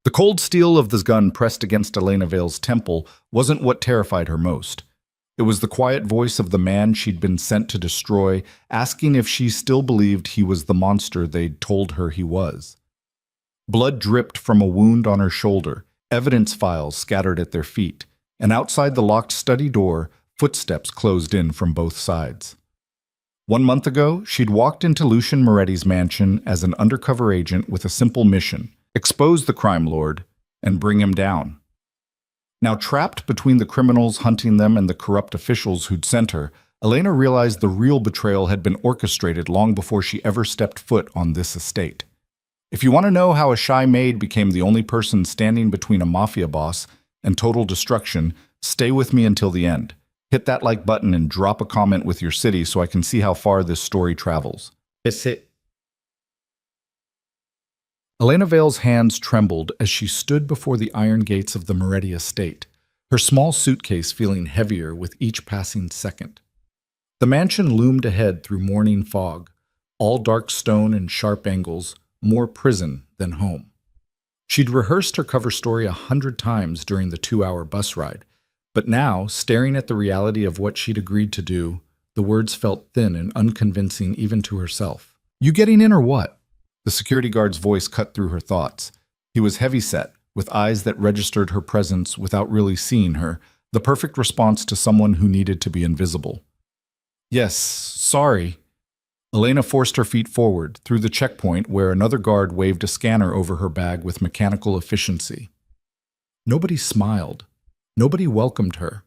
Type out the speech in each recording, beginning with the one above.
The cold steel of the gun pressed against Elena Vale's temple wasn't what terrified her most. It was the quiet voice of the man she'd been sent to destroy, asking if she still believed he was the monster they'd told her he was. Blood dripped from a wound on her shoulder, evidence files scattered at their feet, and outside the locked study door, footsteps closed in from both sides. 1 month ago, she'd walked into Lucian Moretti's mansion as an undercover agent with a simple mission: expose the crime lord and bring him down. Now trapped between the criminals hunting them and the corrupt officials who'd sent her, Elena realized the real betrayal had been orchestrated long before she ever stepped foot on this estate. If you want to know how a shy maid became the only person standing between a mafia boss and total destruction, stay with me until the end. Hit that like button and drop a comment with your city so I can see how far this story travels. Elena Vale's hands trembled as she stood before the iron gates of the Moretti estate, her small suitcase feeling heavier with each passing second. The mansion loomed ahead through morning fog, all dark stone and sharp angles, more prison than home. She'd rehearsed her cover story 100 times during the 2-hour bus ride, but now, staring at the reality of what she'd agreed to do, the words felt thin and unconvincing even to herself. "You getting in or what?" The security guard's voice cut through her thoughts. He was heavy-set, with eyes that registered her presence without really seeing her, the perfect response to someone who needed to be invisible. "Yes, sorry." Elena forced her feet forward, through the checkpoint where another guard waved a scanner over her bag with mechanical efficiency. Nobody smiled. Nobody welcomed her.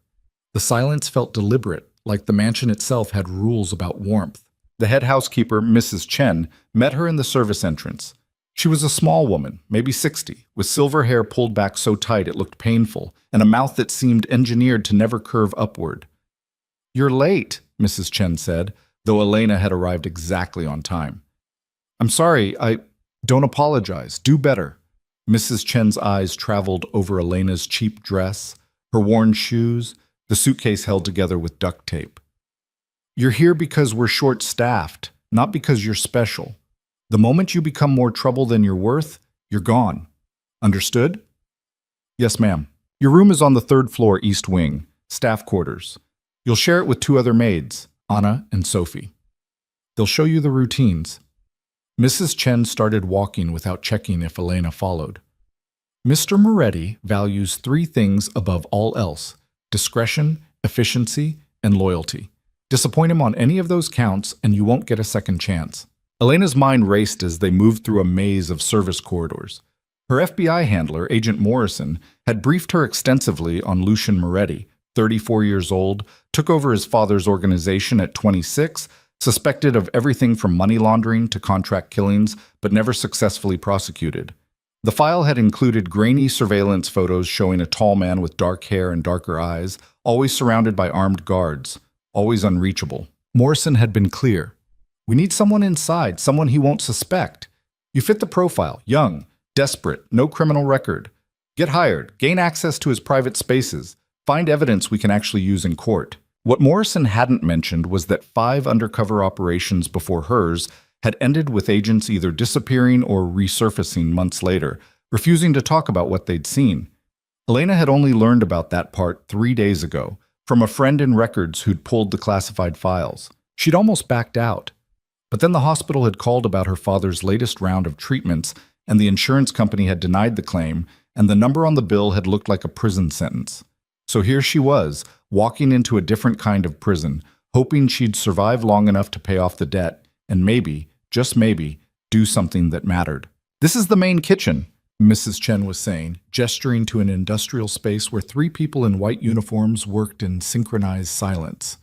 The silence felt deliberate, like the mansion itself had rules about warmth. The head housekeeper, Mrs. Chen, met her in the service entrance. She was a small woman, maybe 60, with silver hair pulled back so tight it looked painful, and a mouth that seemed engineered to never curve upward. "You're late," Mrs. Chen said, though Elena had arrived exactly on time. "I'm sorry, don't apologize. Do better." Mrs. Chen's eyes traveled over Elena's cheap dress, her worn shoes, the suitcase held together with duct tape. "You're here because we're short-staffed, not because you're special. The moment you become more trouble than you're worth, you're gone. Understood?" "Yes, ma'am. Your room is on the 3rd floor east wing, staff quarters. You'll share it with 2 other maids, Anna and Sophie. They'll show you the routines." Mrs. Chen started walking without checking if Elena followed. "Mr. Moretti values 3 things above all else: discretion, efficiency, and loyalty. Disappoint him on any of those counts and you won't get a second chance." Elena's mind raced as they moved through a maze of service corridors. Her FBI handler, Agent Morrison, had briefed her extensively on Lucian Moretti, 34 years old, took over his father's organization at 26, suspected of everything from money laundering to contract killings, but never successfully prosecuted. The file had included grainy surveillance photos showing a tall man with dark hair and darker eyes, always surrounded by armed guards, always unreachable. Morrison had been clear. "We need someone inside, someone he won't suspect. You fit the profile, young, desperate, no criminal record. Get hired, gain access to his private spaces, find evidence we can actually use in court." What Morrison hadn't mentioned was that 5 undercover operations before hers had ended with agents either disappearing or resurfacing months later, refusing to talk about what they'd seen. Elena had only learned about that part 3 days ago, from a friend in records who'd pulled the classified files. She'd almost backed out. But then the hospital had called about her father's latest round of treatments, and the insurance company had denied the claim, and the number on the bill had looked like a prison sentence. So here she was, walking into a different kind of prison, hoping she'd survive long enough to pay off the debt, and maybe, just maybe, do something that mattered. "This is the main kitchen," Mrs. Chen was saying, gesturing to an industrial space where 3 people in white uniforms worked in synchronized silence.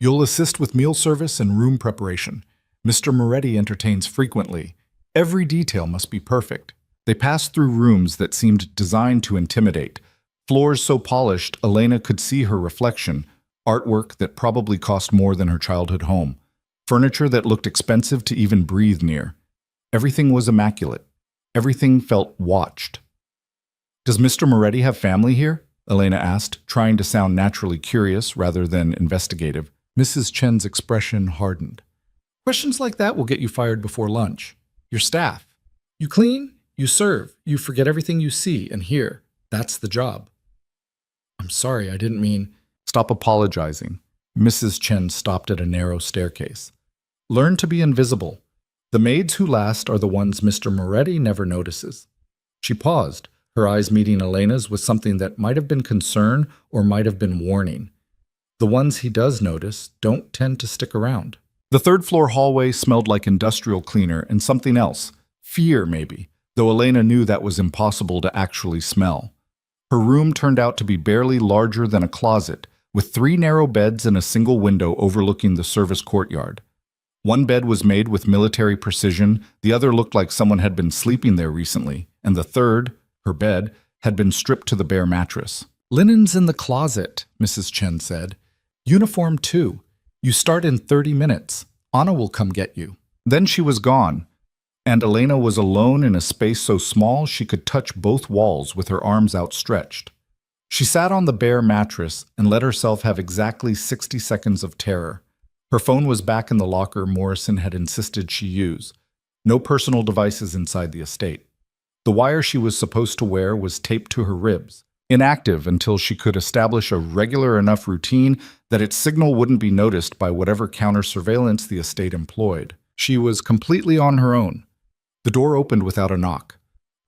"You'll assist with meal service and room preparation. Mr. Moretti entertains frequently. Every detail must be perfect." They passed through rooms that seemed designed to intimidate, floors so polished Elena could see her reflection, artwork that probably cost more than her childhood home, furniture that looked expensive to even breathe near. Everything was immaculate. Everything felt watched. "Does Mr. Moretti have family here?" Elena asked, trying to sound naturally curious rather than investigative. Mrs. Chen's expression hardened. "Questions like that will get you fired before lunch. Your staff. You clean? You serve. You forget everything you see and hear. That's the job. I'm sorry, I didn't mean... Stop apologizing. Mrs. Chen stopped at a narrow staircase. Learn to be invisible. The maids who last are the ones Mr. Moretti never notices. She paused, her eyes meeting Elena's with something that might have been concern or might have been warning. The ones he does notice don't tend to stick around. The third-floor hallway smelled like industrial cleaner and something else. Fear, maybe, though Elena knew that was impossible to actually smell. Her room turned out to be barely larger than a closet, with 3 narrow beds and a single window overlooking the service courtyard. One bed was made with military precision, the other looked like someone had been sleeping there recently, and the third, her bed, had been stripped to the bare mattress. Linen's in the closet, Mrs. Chen said. Uniform too. You start in 30 minutes. Anna will come get you. Then she was gone, and Elena was alone in a space so small she could touch both walls with her arms outstretched. She sat on the bare mattress and let herself have exactly 60 seconds of terror. Her phone was back in the locker Morrison had insisted she use. No personal devices inside the estate. The wire she was supposed to wear was taped to her ribs, inactive until she could establish a regular enough routine that its signal wouldn't be noticed by whatever counter-surveillance the estate employed. She was completely on her own. The door opened without a knock.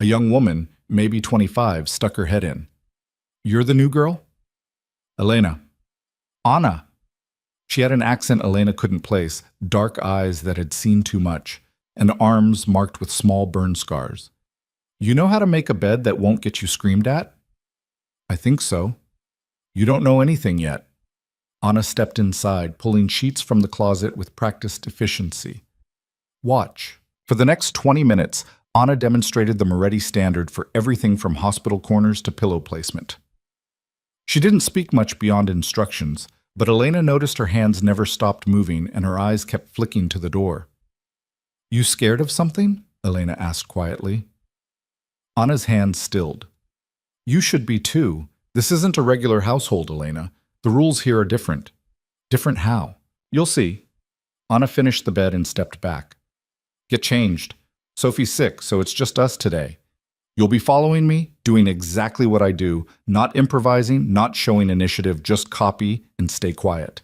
A young woman, maybe 25, stuck her head in. You're the new girl? Elena. Anna. She had an accent Elena couldn't place, dark eyes that had seen too much, and arms marked with small burn scars. You know how to make a bed that won't get you screamed at? I think so. You don't know anything yet. Anna stepped inside, pulling sheets from the closet with practiced efficiency. Watch. For the next 20 minutes, Anna demonstrated the Moretti standard for everything from hospital corners to pillow placement. She didn't speak much beyond instructions, but Elena noticed her hands never stopped moving and her eyes kept flicking to the door. You scared of something? Elena asked quietly. Anna's hands stilled. You should be too. This isn't a regular household, Elena. The rules here are different. Different how? You'll see. Anna finished the bed and stepped back. Get changed. Sophie's sick, so it's just us today. You'll be following me, doing exactly what I do, not improvising, not showing initiative, just copy and stay quiet.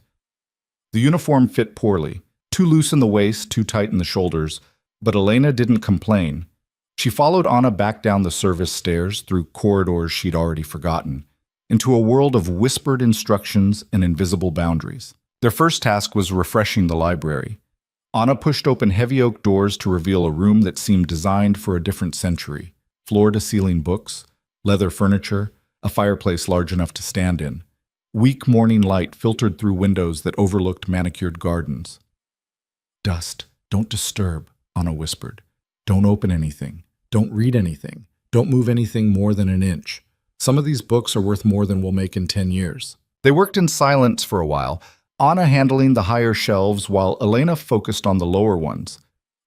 The uniform fit poorly, too loose in the waist, too tight in the shoulders, but Elena didn't complain. She followed Anna back down the service stairs through corridors she'd already forgotten, into a world of whispered instructions and invisible boundaries. Their first task was refreshing the library. Anna pushed open heavy oak doors to reveal a room that seemed designed for a different century. Floor-to-ceiling books, leather furniture, a fireplace large enough to stand in. Weak morning light filtered through windows that overlooked manicured gardens. Dust. Don't disturb, Anna whispered. Don't open anything. Don't read anything. Don't move anything more than an inch. Some of these books are worth more than we'll make in 10 years. They worked in silence for a while, Anna handling the higher shelves while Elena focused on the lower ones.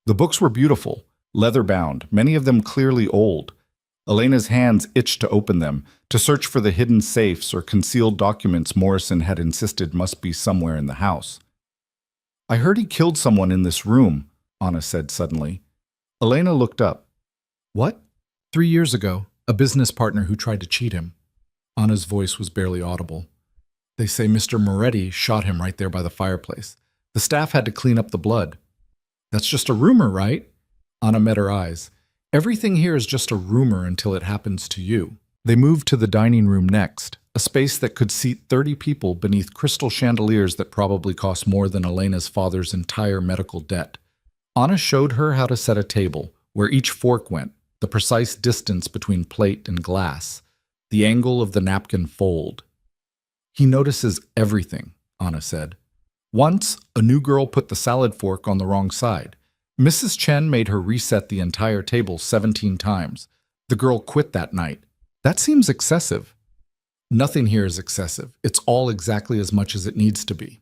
The books were beautiful, leather-bound, many of them clearly old. Elena's hands itched to open them, to search for the hidden safes or concealed documents Morrison had insisted must be somewhere in the house. I heard he killed someone in this room, Anna said suddenly. Elena looked up. What? 3 years ago, a business partner who tried to cheat him. Anna's voice was barely audible. They say Mr. Moretti shot him right there by the fireplace. The staff had to clean up the blood. That's just a rumor, right? Anna met her eyes. Everything here is just a rumor until it happens to you. They moved to the dining room next, a space that could seat 30 people beneath crystal chandeliers that probably cost more than Elena's father's entire medical debt. Anna showed her how to set a table, where each fork went, the precise distance between plate and glass, the angle of the napkin fold. He notices everything, Anna said. Once, a new girl put the salad fork on the wrong side. Mrs. Chen made her reset the entire table 17 times. The girl quit that night. That seems excessive. Nothing here is excessive. It's all exactly as much as it needs to be.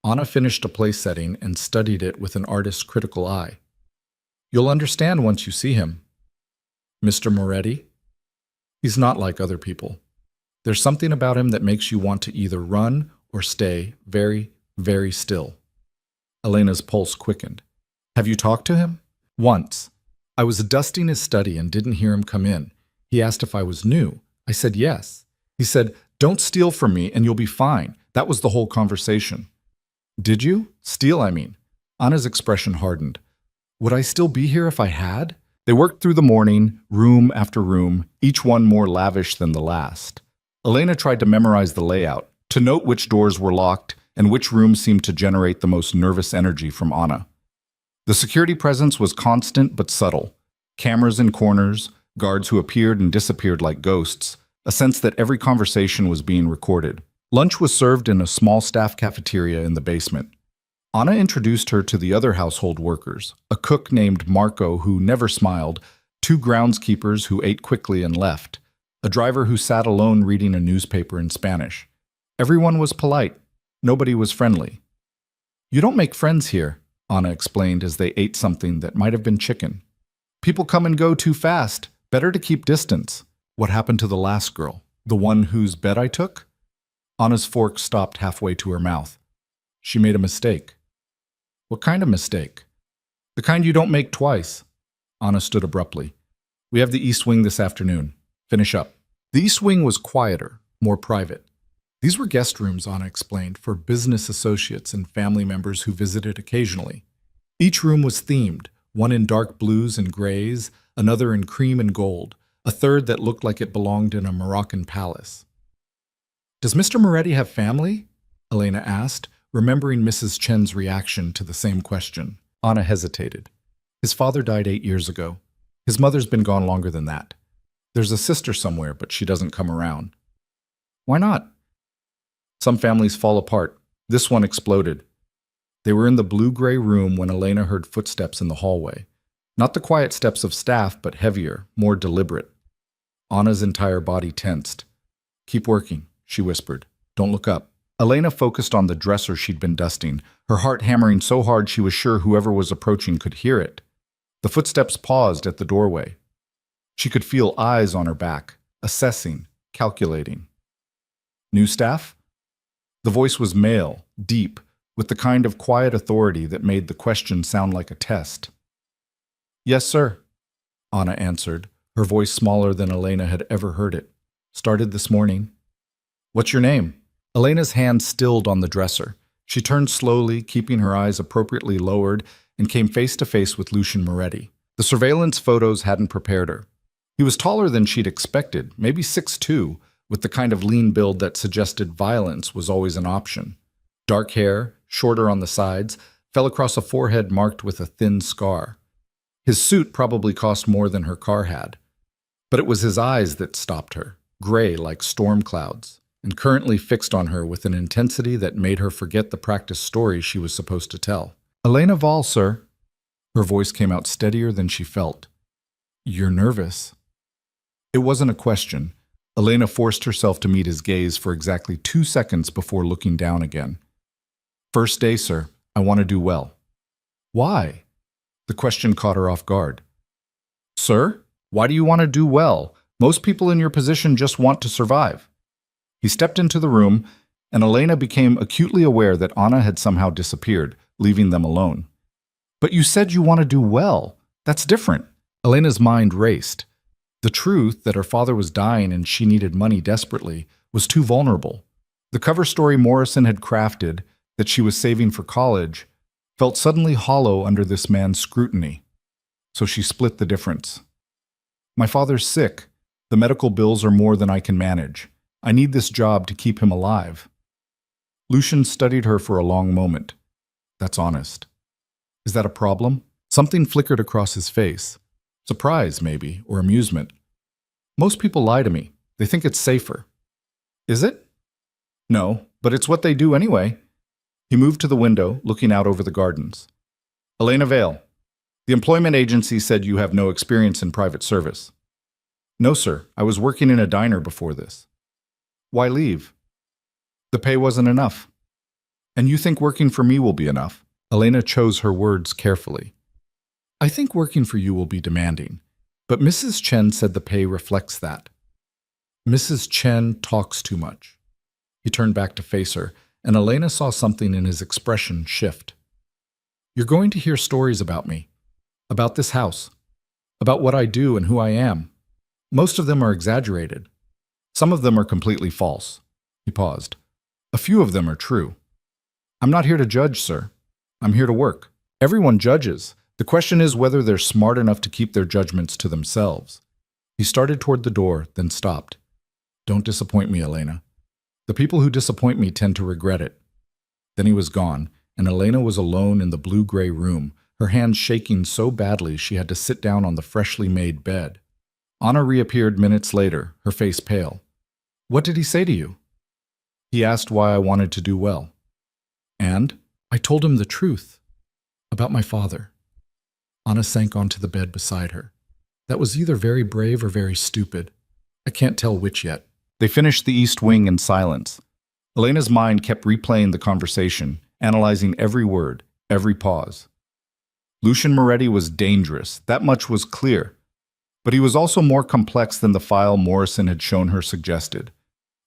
Anna finished a place setting and studied it with an artist's critical eye. You'll understand once you see him. Mr. Moretti? He's not like other people. There's something about him that makes you want to either run or stay very, very still. Elena's pulse quickened. Have you talked to him? Once. I was dusting his study and didn't hear him come in. He asked if I was new. I said yes. He said, "Don't steal from me and you'll be fine." That was the whole conversation. Did you? Steal, I mean. Anna's expression hardened. Would I still be here if I had? They worked through the morning, room after room, each one more lavish than the last. Elena tried to memorize the layout, to note which doors were locked and which rooms seemed to generate the most nervous energy from Anna. The security presence was constant but subtle. Cameras in corners, guards who appeared and disappeared like ghosts, a sense that every conversation was being recorded. Lunch was served in a small staff cafeteria in the basement. Anna introduced her to the other household workers, a cook named Marco who never smiled, two groundskeepers who ate quickly and left, a driver who sat alone reading a newspaper in Spanish. Everyone was polite. Nobody was friendly. "You don't make friends here," Anna explained as they ate something that might have been chicken. "People come and go too fast. Better to keep distance." What happened to the last girl? The one whose bed I took? Anna's fork stopped halfway to her mouth. She made a mistake. What kind of mistake? The kind you don't make twice. Anna stood abruptly. "We have the East Wing this afternoon. Finish up." The East Wing was quieter, more private. These were guest rooms, Anna explained, for business associates and family members who visited occasionally. Each room was themed, one in dark blues and grays, another in cream and gold, a third that looked like it belonged in a Moroccan palace. "Does Mr. Moretti have family?" Elena asked, remembering Mrs. Chen's reaction to the same question. Anna hesitated. "His father died 8 years ago. His mother's been gone longer than that. There's a sister somewhere, but she doesn't come around." "Why not?" "Some families fall apart. This one exploded." They were in the blue-gray room when Elena heard footsteps in the hallway. Not the quiet steps of staff, but heavier, more deliberate. Anna's entire body tensed. "Keep working," she whispered. "Don't look up." Elena focused on the dresser she'd been dusting, her heart hammering so hard she was sure whoever was approaching could hear it. The footsteps paused at the doorway. She could feel eyes on her back, assessing, calculating. "New staff?" The voice was male, deep, with the kind of quiet authority that made the question sound like a test. "Yes, sir," Anna answered, her voice smaller than Elena had ever heard it. "Started this morning." "What's your name?" Elena's hand stilled on the dresser. She turned slowly, keeping her eyes appropriately lowered, and came face to face with Lucian Moretti. The surveillance photos hadn't prepared her. He was taller than she'd expected, maybe 6'2", with the kind of lean build that suggested violence was always an option. Dark hair, shorter on the sides, fell across a forehead marked with a thin scar. His suit probably cost more than her car had. But it was his eyes that stopped her, gray like storm clouds, and currently fixed on her with an intensity that made her forget the practice story she was supposed to tell. "Elena Vall, sir." Her voice came out steadier than she felt. "You're nervous." It wasn't a question. Elena forced herself to meet his gaze for exactly 2 seconds before looking down again. "First day, sir. I want to do well." "Why?" The question caught her off guard. "Sir, why do you want to do well? Most people in your position just want to survive." He stepped into the room, and Elena became acutely aware that Anna had somehow disappeared, leaving them alone. "But you said you want to do well. That's different." Elena's mind raced. The truth that her father was dying and she needed money desperately was too vulnerable. The cover story Morrison had crafted, that she was saving for college, felt suddenly hollow under this man's scrutiny. So she split the difference. "My father's sick. The medical bills are more than I can manage. I need this job to keep him alive." Lucian studied her for a long moment. "That's honest. Is that a problem?" Something flickered across his face. Surprise, maybe, or amusement. "Most people lie to me. They think it's safer." "Is it?" "No, but it's what they do anyway." He moved to the window, looking out over the gardens. "Elena Vale, the employment agency said you have no experience in private service." "No, sir. I was working in a diner before this." "Why leave?" "The pay wasn't enough." "And you think working for me will be enough?" Elena chose her words carefully. "I think working for you will be demanding, but Mrs. Chen said the pay reflects that." "Mrs. Chen talks too much." He turned back to face her, and Elena saw something in his expression shift. "You're going to hear stories about me, about this house. about what I do and who I am. Most of them are exaggerated. Some of them are completely false." He paused. "A few of them are true. I'm not here to judge, sir. I'm here to work. Everyone judges. The question is whether they're smart enough to keep their judgments to themselves." He started toward the door, then stopped. "Don't disappoint me, Elena. The people who disappoint me tend to regret it." Then he was gone, and Elena was alone in the blue-gray room, her hands shaking so badly she had to sit down on the freshly made bed. Anna reappeared minutes later, her face pale. "What did he say to you?" "He asked why I wanted to do well." "And?" "I told him the truth. About my father." Anna sank onto the bed beside her. "That was either very brave or very stupid. I can't tell which yet." They finished the East Wing in silence. Elena's mind kept replaying the conversation, analyzing every word, every pause. Lucian Moretti was dangerous, that much was clear. But he was also more complex than the file Morrison had shown her suggested.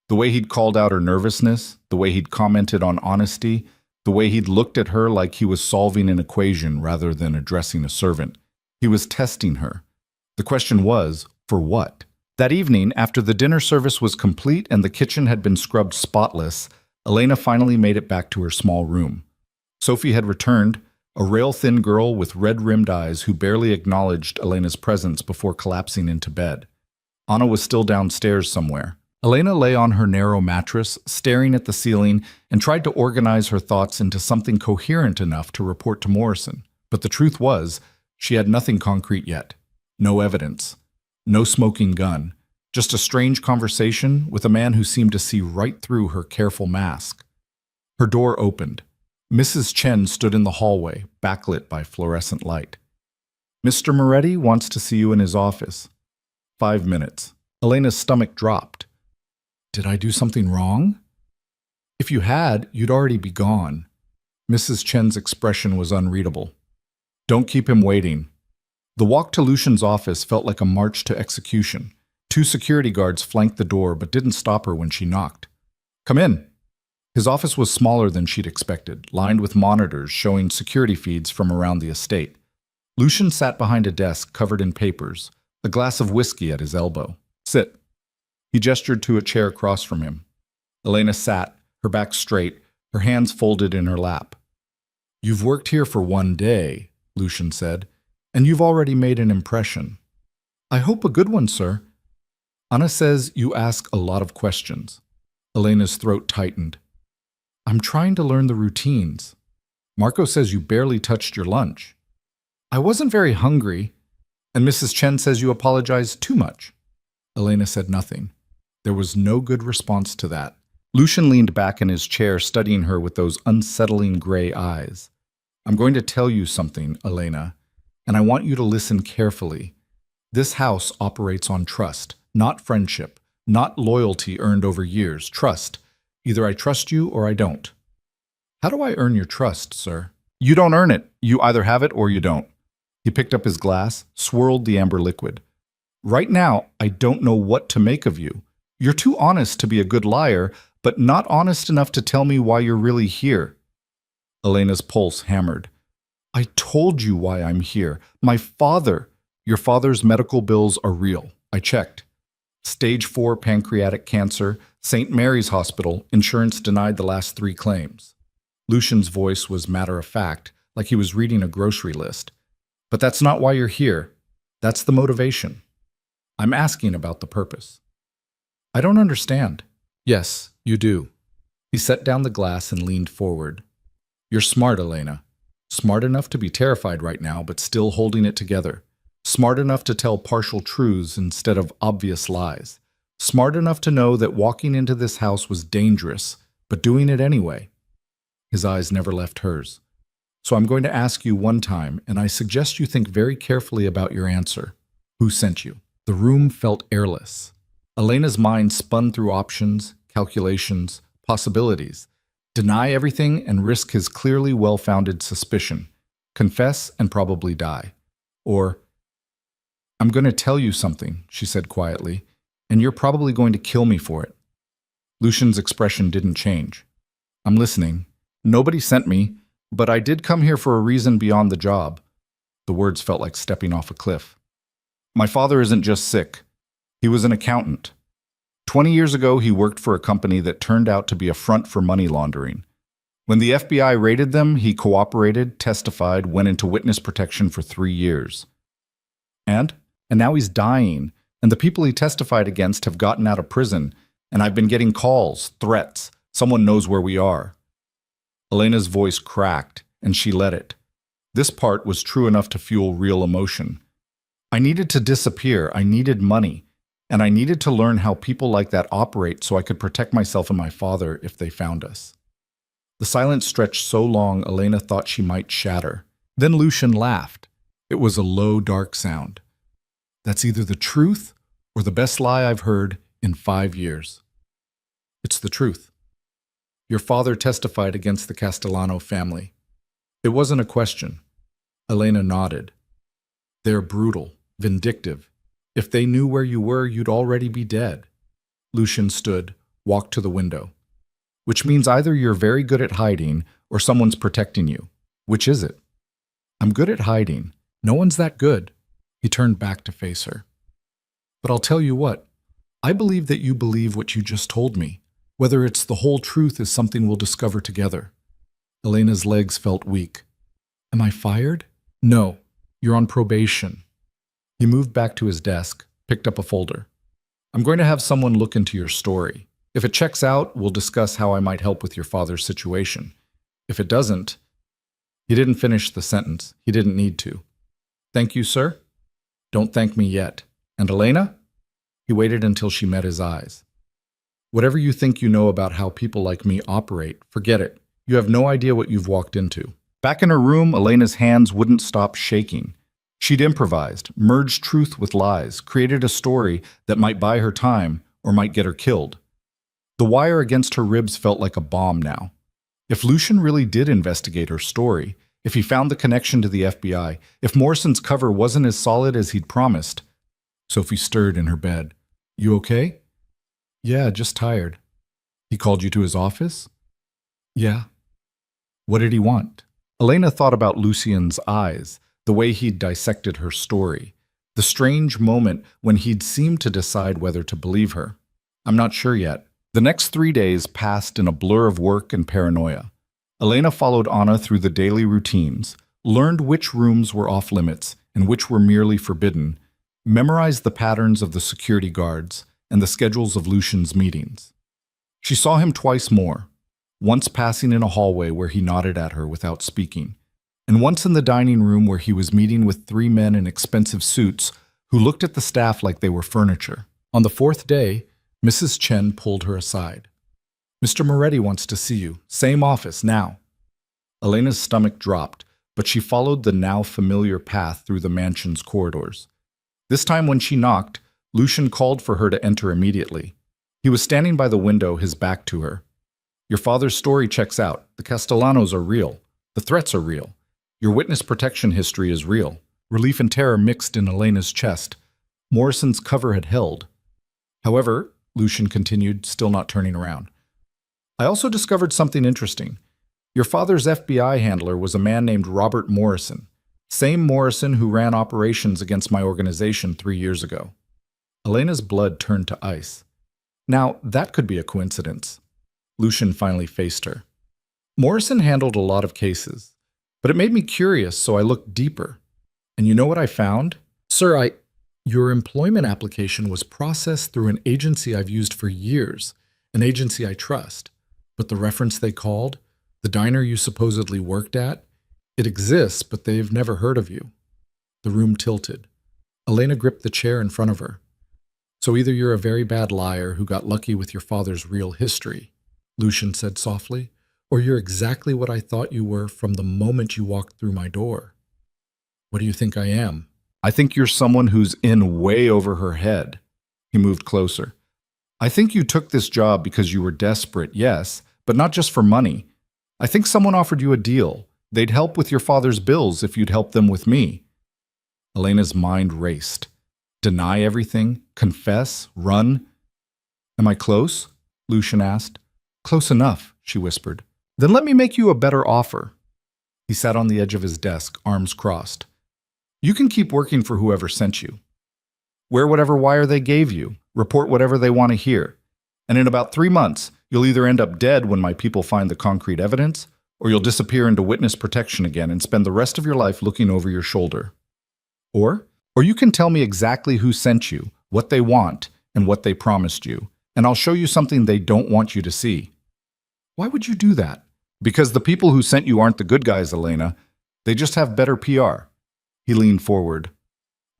The way he'd called out her nervousness, the way he'd commented on honesty, the way he'd looked at her like he was solving an equation rather than addressing a servant. He was testing her. The question was, for what? That evening, after the dinner service was complete and the kitchen had been scrubbed spotless, Elena finally made it back to her small room. Sophie had returned, a rail-thin girl with red-rimmed eyes who barely acknowledged Elena's presence before collapsing into bed. Anna was still downstairs somewhere. Elena lay on her narrow mattress, staring at the ceiling, and tried to organize her thoughts into something coherent enough to report to Morrison. But the truth was, she had nothing concrete yet. No evidence. No smoking gun. Just a strange conversation with a man who seemed to see right through her careful mask. Her door opened. Mrs. Chen stood in the hallway, backlit by fluorescent light. "Mr. Moretti wants to see you in his office." 5 minutes. Elena's stomach dropped. "Did I do something wrong?" "If you had, you'd already be gone." Mrs. Chen's expression was unreadable. "Don't keep him waiting." The walk to Lucian's office felt like a march to execution. 2 security guards flanked the door but didn't stop her when she knocked. "Come in." His office was smaller than she'd expected, lined with monitors showing security feeds from around the estate. Lucian sat behind a desk covered in papers, a glass of whiskey at his elbow. "Sit." He gestured to a chair across from him. Elena sat, her back straight, her hands folded in her lap. "You've worked here for 1 day," Lucian said, "and you've already made an impression." "I hope a good one, sir." "Anna says you ask a lot of questions." Elena's throat tightened. "I'm trying to learn the routines. Marco says you barely touched your lunch." "I wasn't very hungry." "And Mrs. Chen says you apologized too much." Elena said nothing. There was no good response to that. Lucian leaned back in his chair, studying her with those unsettling gray eyes. "I'm going to tell you something, Elena, and I want you to listen carefully. This house operates on trust, not friendship, not loyalty earned over years. Trust. Either I trust you or I don't." "How do I earn your trust, sir?" "You don't earn it. You either have it or you don't." He picked up his glass, swirled the amber liquid. "Right now, I don't know what to make of you. You're too honest to be a good liar, but not honest enough to tell me why you're really here." Elena's pulse hammered. "I told you why I'm here. My father. Your father's medical bills are real. I checked. Stage 4 pancreatic cancer, St. Mary's Hospital, insurance denied the last 3 claims." Lucian's voice was matter-of-fact, like he was reading a grocery list. "But that's not why you're here. That's the motivation. I'm asking about the purpose." "I don't understand." "Yes, you do." He set down the glass and leaned forward. "You're smart, Elena. Smart enough to be terrified right now, but still holding it together. Smart enough to tell partial truths instead of obvious lies. Smart enough to know that walking into this house was dangerous, but doing it anyway." His eyes never left hers. "So I'm going to ask you one time, and I suggest you think very carefully about your answer. Who sent you?" The room felt airless. Elena's mind spun through options, calculations, possibilities. Deny everything and risk his clearly well-founded suspicion. Confess and probably die. Or, "I'm going to tell you something," she said quietly, "and you're probably going to kill me for it." Lucian's expression didn't change. "I'm listening. Nobody sent me, but I did come here for a reason beyond the job." The words felt like stepping off a cliff. My father isn't just sick. He was an accountant. 20 years ago, he worked for a company that turned out to be a front for money laundering. When the FBI raided them, he cooperated, testified, went into witness protection for 3 years. And? And now he's dying, and the people he testified against have gotten out of prison, and I've been getting calls, threats. Someone knows where we are. Elena's voice cracked, and she let it. This part was true enough to fuel real emotion. I needed to disappear, I needed money, and I needed to learn how people like that operate so I could protect myself and my father if they found us. The silence stretched so long Elena thought she might shatter. Then Lucian laughed. It was a low, dark sound. That's either the truth or the best lie I've heard in 5 years. It's the truth. Your father testified against the Castellano family. It wasn't a question. Elena nodded. They're brutal, vindictive. If they knew where you were, you'd already be dead. Lucian stood, walked to the window. Which means either you're very good at hiding or someone's protecting you. Which is it? I'm good at hiding. No one's that good. He turned back to face her. But I'll tell you what. I believe that you believe what you just told me. Whether it's the whole truth is something we'll discover together. Elena's legs felt weak. Am I fired? No. You're on probation. He moved back to his desk, picked up a folder. I'm going to have someone look into your story. If it checks out, we'll discuss how I might help with your father's situation. If it doesn't, he didn't finish the sentence. He didn't need to. Thank you, sir. Don't thank me yet. And Elena? He waited until she met his eyes. Whatever you think you know about how people like me operate, forget it. You have no idea what you've walked into. Back in her room, Elena's hands wouldn't stop shaking. She'd improvised, merged truth with lies, created a story that might buy her time or might get her killed. The wire against her ribs felt like a bomb now. If Lucian really did investigate her story, if he found the connection to the FBI, if Morrison's cover wasn't as solid as he'd promised. Sophie stirred in her bed. You okay? Yeah, just tired. He called you to his office? Yeah. What did he want? Elena thought about Lucian's eyes, the way he'd dissected her story, the strange moment when he'd seemed to decide whether to believe her. I'm not sure yet. The next 3 days passed in a blur of work and paranoia. Elena followed Anna through the daily routines, learned which rooms were off limits and which were merely forbidden, memorized the patterns of the security guards and the schedules of Lucian's meetings. She saw him twice more, once passing in a hallway where he nodded at her without speaking, and once in the dining room where he was meeting with 3 men in expensive suits who looked at the staff like they were furniture. On the 4th day, Mrs. Chen pulled her aside. Mr. Moretti wants to see you. Same office, now. Elena's stomach dropped, but she followed the now familiar path through the mansion's corridors. This time when she knocked, Lucian called for her to enter immediately. He was standing by the window, his back to her. Your father's story checks out. The Castellanos are real. The threats are real. Your witness protection history is real. Relief and terror mixed in Elena's chest. Morrison's cover had held. However, Lucian continued, still not turning around. I also discovered something interesting. Your father's FBI handler was a man named Robert Morrison, same Morrison who ran operations against my organization 3 years ago. Elena's blood turned to ice. Now, that could be a coincidence. Lucian finally faced her. Morrison handled a lot of cases, but it made me curious, so I looked deeper. And you know what I found? Sir, Your employment application was processed through an agency I've used for years, an agency I trust. But the reference they called, the diner you supposedly worked at, it exists, but they've never heard of you. The room tilted. Elena gripped the chair in front of her. So either you're a very bad liar who got lucky with your father's real history, Lucian said softly, or you're exactly what I thought you were from the moment you walked through my door. What do you think I am? I think you're someone who's in way over her head. He moved closer. I think you took this job because you were desperate, yes, but not just for money. I think someone offered you a deal. They'd help with your father's bills if you'd help them with me. Elena's mind raced. Deny everything? Confess? Run? Am I close? Lucian asked. Close enough, she whispered. Then let me make you a better offer. He sat on the edge of his desk, arms crossed. You can keep working for whoever sent you. Wear whatever wire they gave you. Report whatever they want to hear. And in about 3 months, you'll either end up dead when my people find the concrete evidence, or you'll disappear into witness protection again and spend the rest of your life looking over your shoulder. Or you can tell me exactly who sent you, what they want, and what they promised you, and I'll show you something they don't want you to see. Why would you do that? Because the people who sent you aren't the good guys, Elena. They just have better PR. He leaned forward.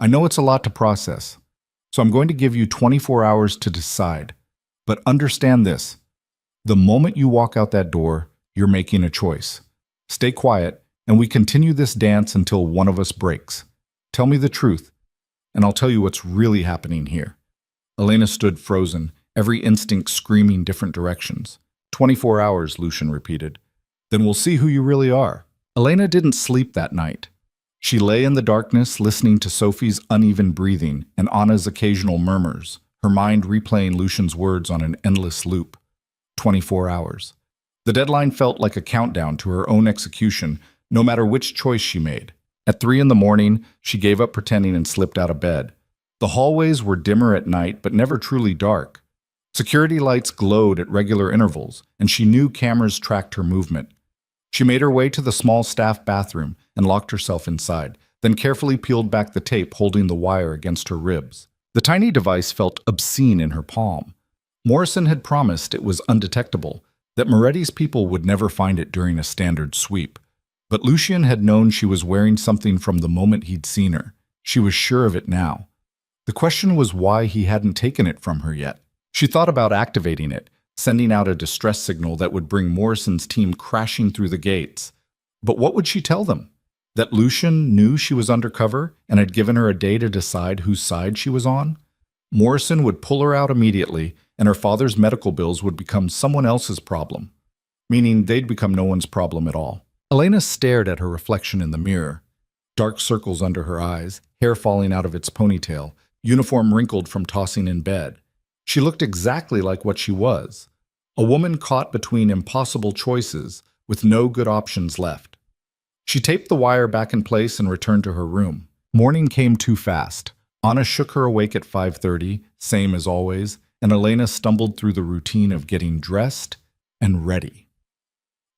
I know it's a lot to process, so I'm going to give you 24 hours to decide. But understand this. The moment you walk out that door, you're making a choice. Stay quiet, and we continue this dance until one of us breaks. Tell me the truth, and I'll tell you what's really happening here. Elena stood frozen, every instinct screaming different directions. 24 hours, Lucian repeated. Then we'll see who you really are. Elena didn't sleep that night. She lay in the darkness, listening to Sophie's uneven breathing and Anna's occasional murmurs, her mind replaying Lucian's words on an endless loop. 24 hours. The deadline felt like a countdown to her own execution, no matter which choice she made. At 3 in the morning, she gave up pretending and slipped out of bed. The hallways were dimmer at night, but never truly dark. Security lights glowed at regular intervals, and she knew cameras tracked her movement. She made her way to the small staff bathroom and locked herself inside, then carefully peeled back the tape holding the wire against her ribs. The tiny device felt obscene in her palm. Morrison had promised it was undetectable, that Moretti's people would never find it during a standard sweep. But Lucian had known she was wearing something from the moment he'd seen her. She was sure of it now. The question was why he hadn't taken it from her yet. She thought about activating it, sending out a distress signal that would bring Morrison's team crashing through the gates. But what would she tell them? That Lucian knew she was undercover and had given her a day to decide whose side she was on? Morrison would pull her out immediately, and her father's medical bills would become someone else's problem, meaning they'd become no one's problem at all. Elena stared at her reflection in the mirror. Dark circles under her eyes, hair falling out of its ponytail, uniform wrinkled from tossing in bed. She looked exactly like what she was, a woman caught between impossible choices with no good options left. She taped the wire back in place and returned to her room. Morning came too fast. Anna shook her awake at 5:30, same as always, and Elena stumbled through the routine of getting dressed and ready.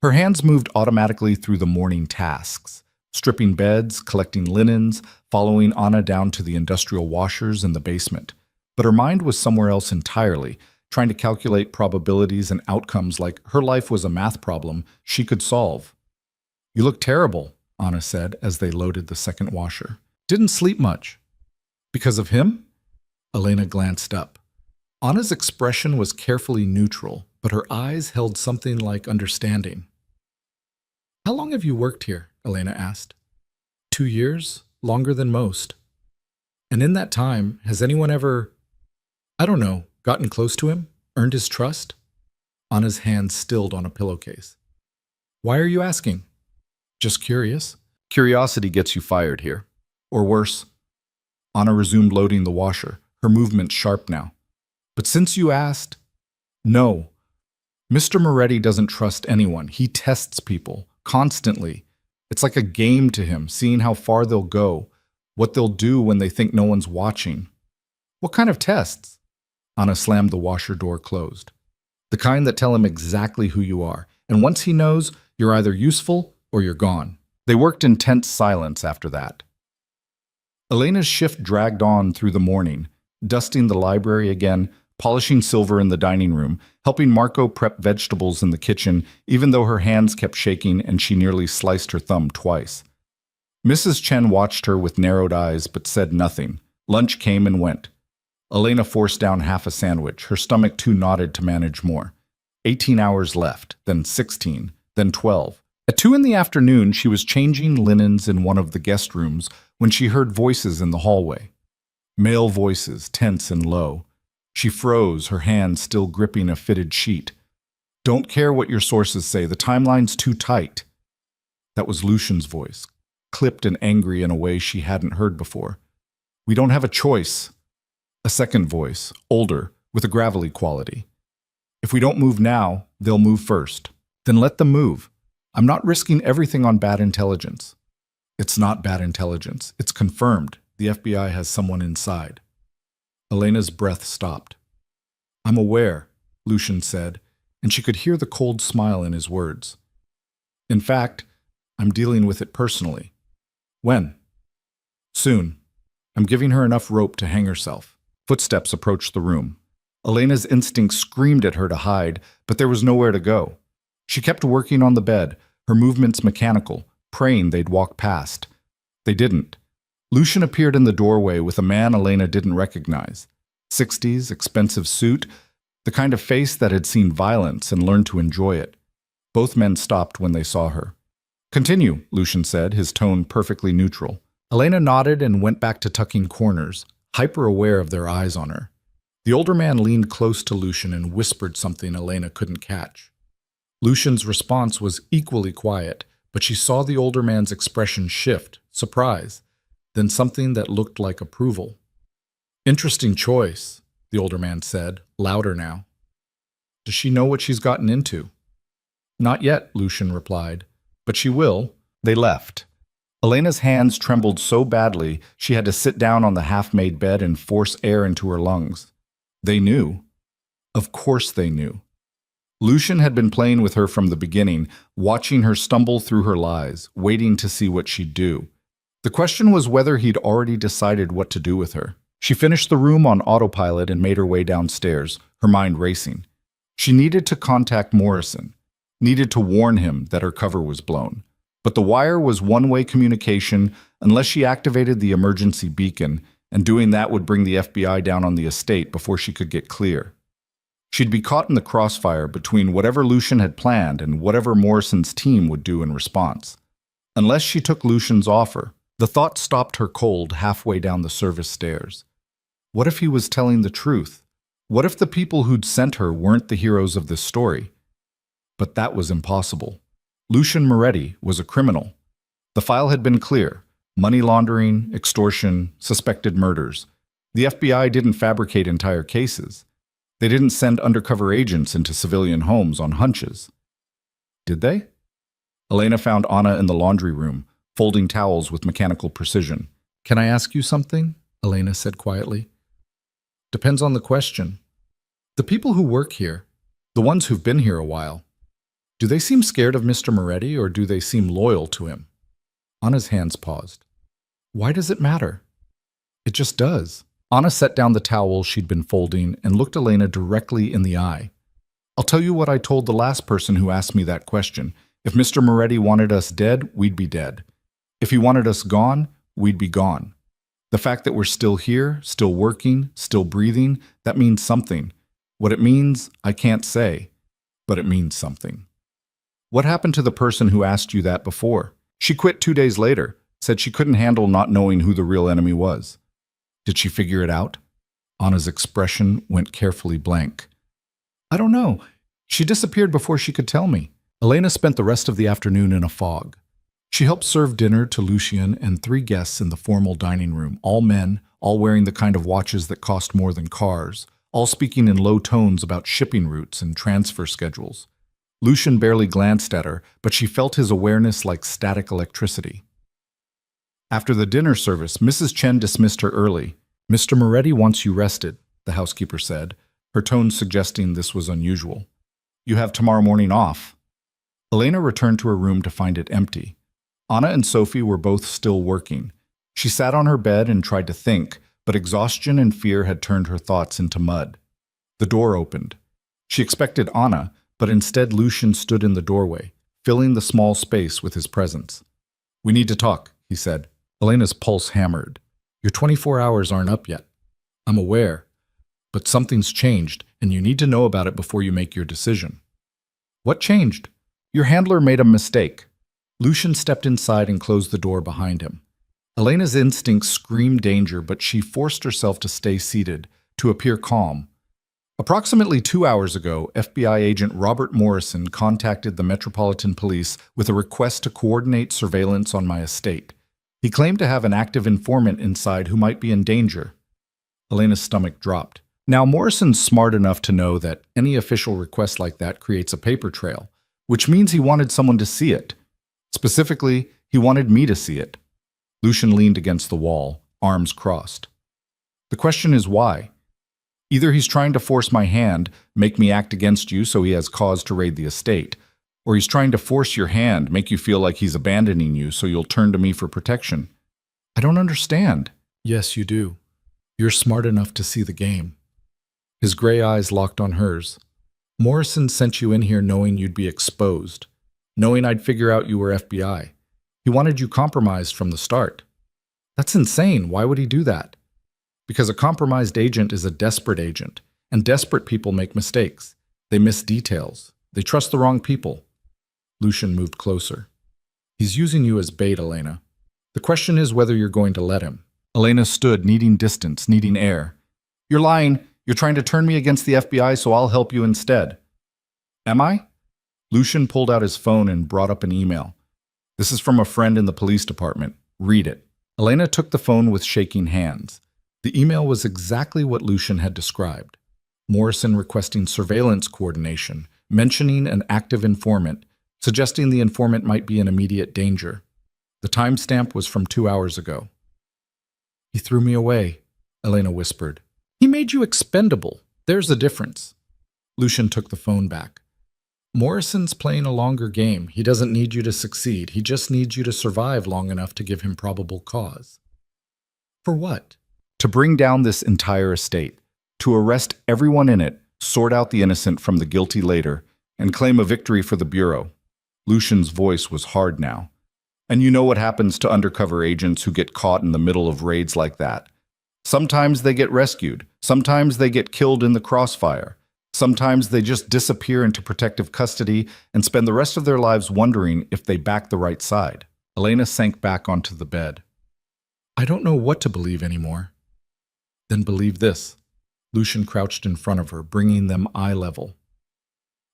Her hands moved automatically through the morning tasks, stripping beds, collecting linens, following Anna down to the industrial washers in the basement. But her mind was somewhere else entirely, trying to calculate probabilities and outcomes like her life was a math problem she could solve. You look terrible, Anna said as they loaded the second washer. Didn't sleep much. Because of him? Elena glanced up. Anna's expression was carefully neutral, but her eyes held something like understanding. How long have you worked here? Elena asked. 2 years, longer than most. And in that time, has anyone ever, I don't know, gotten close to him? Earned his trust? Anna's hand stilled on a pillowcase. Why are you asking? Just curious. Curiosity gets you fired here. Or worse. Anna resumed loading the washer, her movement sharp now. But since you asked, no. Mr. Moretti doesn't trust anyone. He tests people, constantly. It's like a game to him, seeing how far they'll go, what they'll do when they think no one's watching. What kind of tests? Anna slammed the washer door closed. The kind that tell him exactly who you are, and once he knows, you're either useful or you're gone. They worked in tense silence after that. Elena's shift dragged on through the morning, dusting the library again, polishing silver in the dining room, helping Marco prep vegetables in the kitchen, even though her hands kept shaking and she nearly sliced her thumb twice. Mrs. Chen watched her with narrowed eyes but said nothing. Lunch came and went. Elena forced down half a sandwich, her stomach too knotted to manage more. 18 hours left, then 16, then 12. At 2 in the afternoon, she was changing linens in one of the guest rooms when she heard voices in the hallway. Male voices, tense and low. She froze, her hand still gripping a fitted sheet. Don't care what your sources say, the timeline's too tight. That was Lucian's voice, clipped and angry in a way she hadn't heard before. We don't have a choice. A second voice, older, with a gravelly quality. If we don't move now, they'll move first. Then let them move. I'm not risking everything on bad intelligence. It's not bad intelligence. It's confirmed. The FBI has someone inside. Elena's breath stopped. I'm aware, Lucian said, and she could hear the cold smile in his words. In fact, I'm dealing with it personally. When? Soon. I'm giving her enough rope to hang herself. Footsteps approached the room. Elena's instinct screamed at her to hide, but there was nowhere to go. She kept working on the bed, her movements mechanical, praying they'd walk past. They didn't. Lucian appeared in the doorway with a man Elena didn't recognize. 60s, expensive suit, the kind of face that had seen violence and learned to enjoy it. Both men stopped when they saw her. Continue, Lucian said, his tone perfectly neutral. Elena nodded and went back to tucking corners, hyper-aware of their eyes on her. The older man leaned close to Lucian and whispered something Elena couldn't catch. Lucian's response was equally quiet, but she saw the older man's expression shift, surprise, then something that looked like approval. Interesting choice, the older man said, louder now. Does she know what she's gotten into? Not yet, Lucian replied, but she will. They left. Elena's hands trembled so badly she had to sit down on the half-made bed and force air into her lungs. They knew. Of course they knew. Lucian had been playing with her from the beginning, watching her stumble through her lies, waiting to see what she'd do. The question was whether he'd already decided what to do with her. She finished the room on autopilot and made her way downstairs, her mind racing. She needed to contact Morrison, needed to warn him that her cover was blown. But the wire was one-way communication unless she activated the emergency beacon, and doing that would bring the FBI down on the estate before she could get clear. She'd be caught in the crossfire between whatever Lucian had planned and whatever Morrison's team would do in response. Unless she took Lucian's offer, the thought stopped her cold halfway down the service stairs. What if he was telling the truth? What if the people who'd sent her weren't the heroes of this story? But that was impossible. Lucian Moretti was a criminal. The file had been clear: money laundering, extortion, suspected murders. The FBI didn't fabricate entire cases. They didn't send undercover agents into civilian homes on hunches. Did they? Elena found Anna in the laundry room, folding towels with mechanical precision. Can I ask you something? Elena said quietly. Depends on the question. The people who work here, the ones who've been here a while, do they seem scared of Mr. Moretti or do they seem loyal to him? Anna's hands paused. Why does it matter? It just does. Anna set down the towel she'd been folding and looked Elena directly in the eye. I'll tell you what I told the last person who asked me that question. If Mr. Moretti wanted us dead, we'd be dead. If he wanted us gone, we'd be gone. The fact that we're still here, still working, still breathing, that means something. What it means, I can't say, but it means something. What happened to the person who asked you that before? She quit 2 days later, said she couldn't handle not knowing who the real enemy was. Did she figure it out? Anna's expression went carefully blank. I don't know. She disappeared before she could tell me. Elena spent the rest of the afternoon in a fog. She helped serve dinner to Lucian and 3 guests in the formal dining room, all men, all wearing the kind of watches that cost more than cars, all speaking in low tones about shipping routes and transfer schedules. Lucian barely glanced at her, but she felt his awareness like static electricity. After the dinner service, Mrs. Chen dismissed her early. Mr. Moretti wants you rested, the housekeeper said, her tone suggesting this was unusual. You have tomorrow morning off. Elena returned to her room to find it empty. Anna and Sophie were both still working. She sat on her bed and tried to think, but exhaustion and fear had turned her thoughts into mud. The door opened. She expected Anna, but instead Lucian stood in the doorway, filling the small space with his presence. We need to talk, he said. Elena's pulse hammered. Your 24 hours aren't up yet. I'm aware, but something's changed, and you need to know about it before you make your decision. What changed? Your handler made a mistake. Lucian stepped inside and closed the door behind him. Elena's instincts screamed danger, but she forced herself to stay seated, to appear calm. Approximately 2 hours ago, FBI agent Robert Morrison contacted the Metropolitan Police with a request to coordinate surveillance on my estate. He claimed to have an active informant inside who might be in danger. Elena's stomach dropped. Now, Morrison's smart enough to know that any official request like that creates a paper trail, which means he wanted someone to see it. Specifically, he wanted me to see it. Lucian leaned against the wall, arms crossed. The question is why? Either he's trying to force my hand, make me act against you so he has cause to raid the estate, or he's trying to force your hand, make you feel like he's abandoning you so you'll turn to me for protection. I don't understand. Yes, you do. You're smart enough to see the game. His gray eyes locked on hers. Morrison sent you in here knowing you'd be exposed, knowing I'd figure out you were FBI. He wanted you compromised from the start. That's insane. Why would he do that? Because a compromised agent is a desperate agent, and desperate people make mistakes. They miss details. They trust the wrong people. Lucian moved closer. He's using you as bait, Elena. The question is whether you're going to let him. Elena stood, needing distance, needing air. You're lying. You're trying to turn me against the FBI, so I'll help you instead. Am I? Lucian pulled out his phone and brought up an email. This is from a friend in the police department. Read it. Elena took the phone with shaking hands. The email was exactly what Lucian had described. Morrison requesting surveillance coordination, mentioning an active informant, suggesting the informant might be in immediate danger. The timestamp was from 2 hours ago. He threw me away, Elena whispered. He made you expendable. There's the difference. Lucian took the phone back. Morrison's playing a longer game. He doesn't need you to succeed. He just needs you to survive long enough to give him probable cause. For what? To bring down this entire estate, to arrest everyone in it, sort out the innocent from the guilty later, and claim a victory for the Bureau. Lucian's voice was hard now. And you know what happens to undercover agents who get caught in the middle of raids like that. Sometimes they get rescued. Sometimes they get killed in the crossfire. Sometimes they just disappear into protective custody and spend the rest of their lives wondering if they back the right side. Elena sank back onto the bed. I don't know what to believe anymore. Then believe this. Lucian crouched in front of her, bringing them eye level.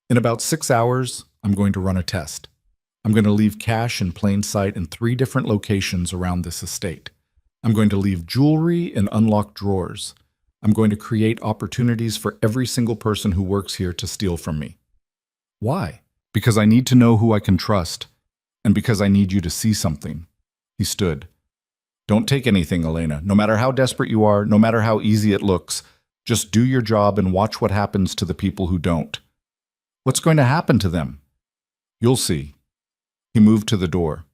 In about 6 hours, I'm going to run a test. I'm going to leave cash in plain sight in 3 different locations around this estate. I'm going to leave jewelry in unlocked drawers. I'm going to create opportunities for every single person who works here to steal from me. Why? Because I need to know who I can trust, and because I need you to see something. He stood. Don't take anything, Elena. No matter how desperate you are, no matter how easy it looks, just do your job and watch what happens to the people who don't. What's going to happen to them? You'll see. He moved to the door.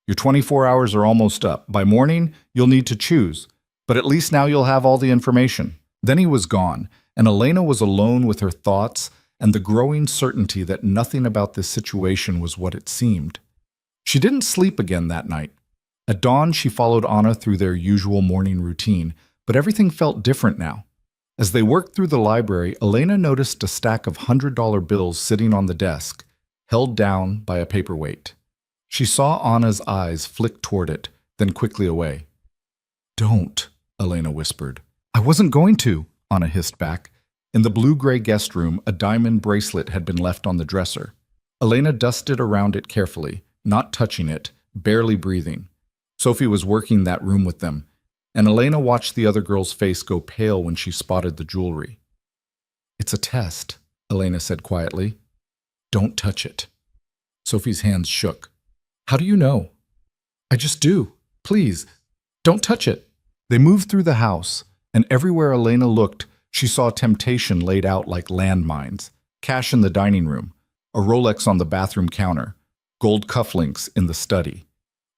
Your 24 hours are almost up. By morning, you'll need to choose, but at least now you'll have all the information. Then he was gone, and Elena was alone with her thoughts and the growing certainty that nothing about this situation was what it seemed. She didn't sleep again that night. At dawn, she followed Anna through their usual morning routine, but everything felt different now. As they worked through the library, Elena noticed a stack of $100 bills sitting on the desk, held down by a paperweight. She saw Anna's eyes flick toward it, then quickly away. Don't, Elena whispered. I wasn't going to, Anna hissed back. In the blue-gray guest room, a diamond bracelet had been left on the dresser. Elena dusted around it carefully, not touching it, barely breathing. Sophie was working that room with them, and Elena watched the other girl's face go pale when she spotted the jewelry. It's a test, Elena said quietly. Don't touch it. Sophie's hands shook. How do you know? I just do. Please, don't touch it. They moved through the house, and everywhere Elena looked, she saw temptation laid out like landmines. Cash in the dining room, a Rolex on the bathroom counter, gold cufflinks in the study.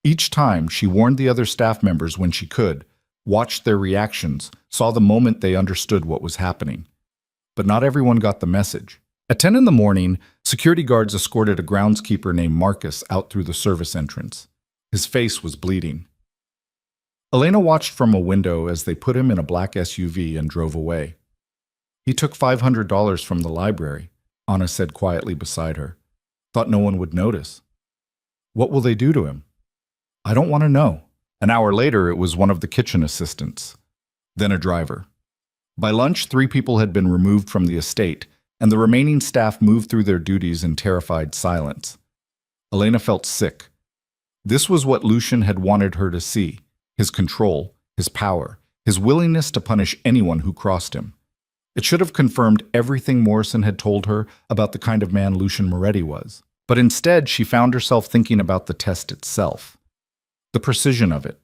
Each time, she warned the other staff members when she could, watched their reactions, saw the moment they understood what was happening. But not everyone got the message. At 10 in the morning, security guards escorted a groundskeeper named Marcus out through the service entrance. His face was bleeding. Elena watched from a window as they put him in a black SUV and drove away. He took $500 from the library, Anna said quietly beside her. Thought no one would notice. What will they do to him? I don't want to know. An hour later, it was one of the kitchen assistants, then a driver. By lunch, 3 people had been removed from the estate, and the remaining staff moved through their duties in terrified silence. Elena felt sick. This was what Lucian had wanted her to see, his control, his power, his willingness to punish anyone who crossed him. It should have confirmed everything Morrison had told her about the kind of man Lucian Moretti was. But instead, she found herself thinking about the test itself. The precision of it,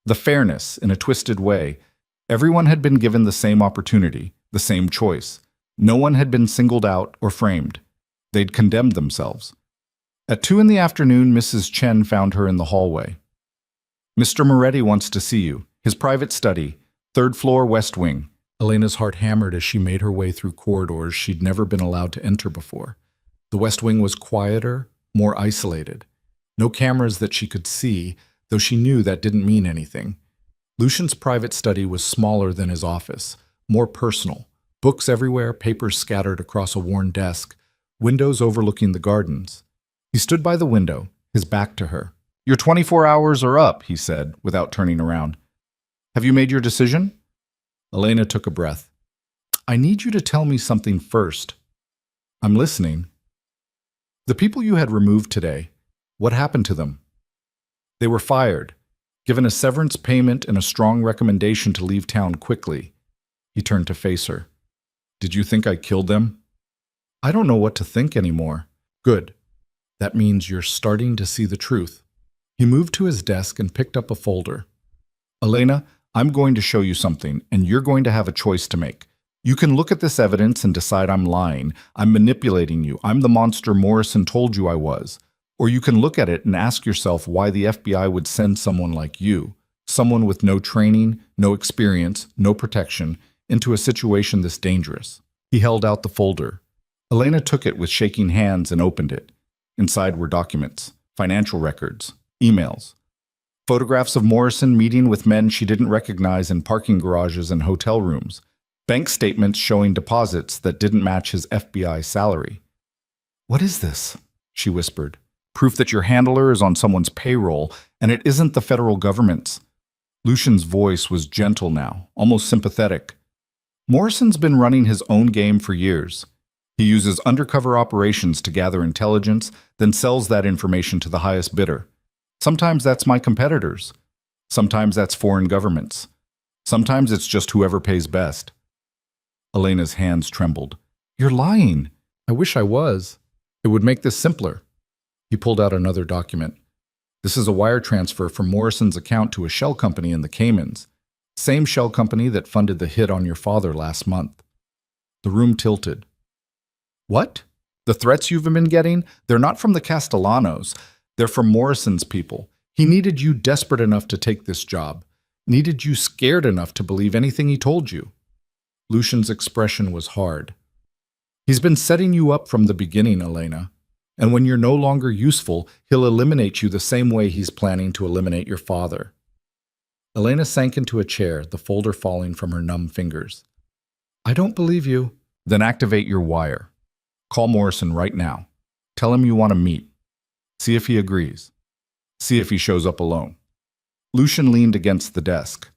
the fairness in a twisted way. Everyone had been given the same opportunity, The same choice. No one had been singled out or framed. They'd condemned themselves. At 2 in the afternoon, Mrs. Chen found her in the hallway. "Mr. Moretti wants to see you. His private study, 3rd floor, west wing." Elena's heart hammered as she made her way through corridors she'd never been allowed to enter before. The west wing was quieter, more isolated. No cameras that she could see, though she knew that didn't mean anything. Lucian's private study was smaller than his office, more personal. Books everywhere, papers scattered across a worn desk, windows overlooking the gardens. He stood by the window, his back to her. "Your 24 hours are up," he said, without turning around. "Have you made your decision?" Elena took a breath. "I need you to tell me something first." "I'm listening." "The people you had removed today, what happened to them?" "They were fired, given a severance payment and a strong recommendation to leave town quickly." He turned to face her. "Did you think I killed them?" "I don't know what to think anymore." "Good. That means you're starting to see the truth." He moved to his desk and picked up a folder. "Elena, I'm going to show you something, and you're going to have a choice to make. You can look at this evidence and decide I'm lying, I'm manipulating you, I'm the monster Morrison told you I was. Or you can look at it and ask yourself why the FBI would send someone like you, someone with no training, no experience, no protection, into a situation this dangerous." He held out the folder. Elena took it with shaking hands and opened it. Inside were documents, financial records, emails, photographs of Morrison meeting with men she didn't recognize in parking garages and hotel rooms, bank statements showing deposits that didn't match his FBI salary. "What is this?" she whispered. "Proof that your handler is on someone's payroll, and it isn't the federal government's." Lucian's voice was gentle now, almost sympathetic. "Morrison's been running his own game for years. He uses undercover operations to gather intelligence, then sells that information to the highest bidder. Sometimes that's my competitors. Sometimes that's foreign governments. Sometimes it's just whoever pays best." Elena's hands trembled. "You're lying." "I wish I was. It would make this simpler." He pulled out another document. "This is a wire transfer from Morrison's account to a shell company in the Caymans. Same shell company that funded the hit on your father last month." The room tilted. "What? The threats you've been getting? They're not from the Castellanos. They're from Morrison's people. He needed you desperate enough to take this job. Needed you scared enough to believe anything he told you." Lucian's expression was hard. "He's been setting you up from the beginning, Elena. And when you're no longer useful, he'll eliminate you the same way he's planning to eliminate your father." Elena sank into a chair, the folder falling from her numb fingers. "I don't believe you." "Then activate your wire. Call Morrison right now. Tell him you want to meet. See if he agrees. See if he shows up alone." Lucian leaned against the desk.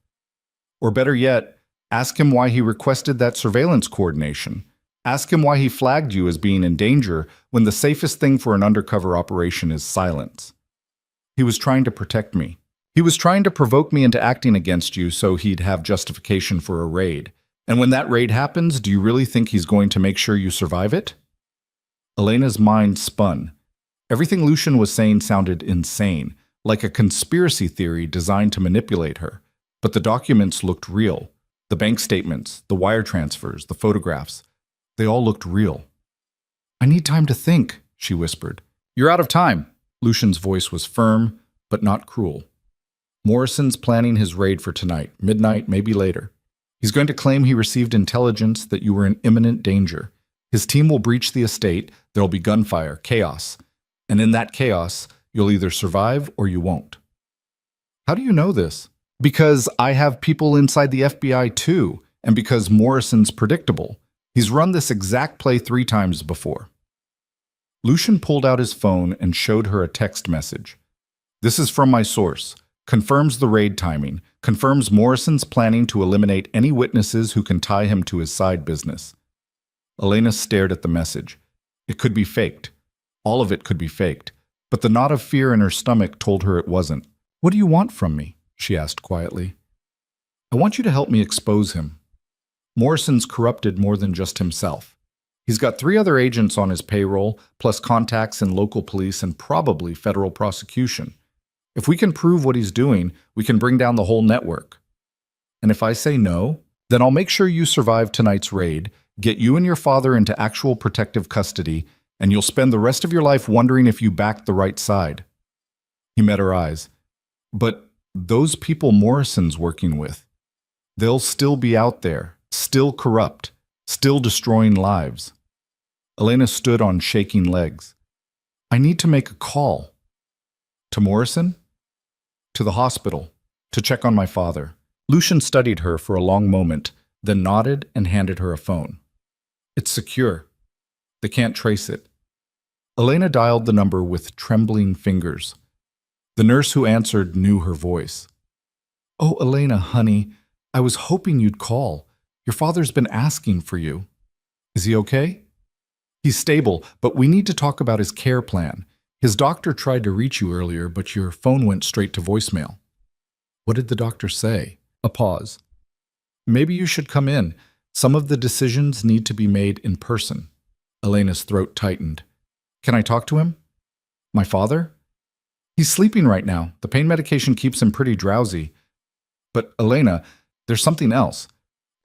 "Or better yet, ask him why he requested that surveillance coordination. Ask him why he flagged you as being in danger when the safest thing for an undercover operation is silence." "He was trying to protect me. He was trying to provoke me into acting against you so he'd have justification for a raid. And when that raid happens, do you really think he's going to make sure you survive it?" Elena's mind spun. Everything Lucian was saying sounded insane, like a conspiracy theory designed to manipulate her. But the documents looked real. The bank statements, the wire transfers, the photographs. They all looked real. "I need time to think," she whispered. "You're out of time." Lucian's voice was firm, but not cruel. "Morrison's planning his raid for tonight, midnight, maybe later. He's going to claim he received intelligence that you were in imminent danger. His team will breach the estate, there'll be gunfire, chaos. And in that chaos, you'll either survive or you won't." "How do you know this?" "Because I have people inside the FBI too, and because Morrison's predictable. He's run this exact play 3 times before." Lucian pulled out his phone and showed her a text message. "This is from my source. Confirms the raid timing. Confirms Morrison's planning to eliminate any witnesses who can tie him to his side business." Elena stared at the message. It could be faked. All of it could be faked. But the knot of fear in her stomach told her it wasn't. "What do you want from me?" she asked quietly. "I want you to help me expose him. Morrison's corrupted more than just himself. He's got 3 other agents on his payroll, plus contacts in local police and probably federal prosecution. If we can prove what he's doing, we can bring down the whole network. And if I say no, Then I'll make sure you survive tonight's raid, get you and your father into actual protective custody, and you'll spend the rest of your life wondering if you backed the right side. He met her eyes. But those people Morrison's working with, they'll still be out there, still corrupt, still destroying lives. Elena stood on shaking legs. I need to make a call. To Morrison? To the hospital, to check on my father. Lucian studied her for a long moment, then nodded and handed her a phone. It's secure. They can't trace it. Elena dialed the number with trembling fingers. The nurse who answered knew her voice. Oh, Elena, honey, I was hoping you'd call. Your father's been asking for you. Is he okay? He's stable, but we need to talk about his care plan. His doctor tried to reach you earlier, but your phone went straight to voicemail. What did the doctor say? A pause. Maybe you should come in. Some of the decisions need to be made in person. Elena's throat tightened. Can I talk to him? My father? He's sleeping right now. The pain medication keeps him pretty drowsy. But, Elena, there's something else.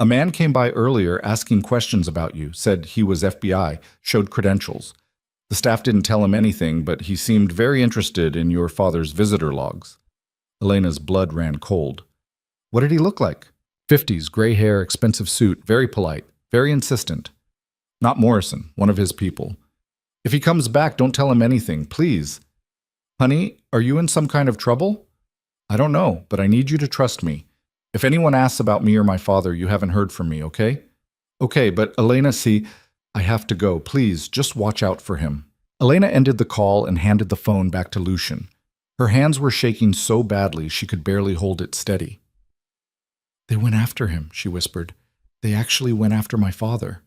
A man came by earlier asking questions about you, said he was FBI, showed credentials. The staff didn't tell him anything, but he seemed very interested in your father's visitor logs. Elena's blood ran cold. What did he look like? 50s, gray hair, expensive suit, very polite, very insistent. Not Morrison, one of his people. If he comes back, don't tell him anything, please. Honey, are you in some kind of trouble? I don't know, but I need you to trust me. If anyone asks about me or my father, you haven't heard from me, okay? Okay, but Elena, see, I have to go. Please, just watch out for him. Elena ended the call and handed the phone back to Lucian. Her hands were shaking so badly she could barely hold it steady. They went after him, she whispered. They actually went after my father.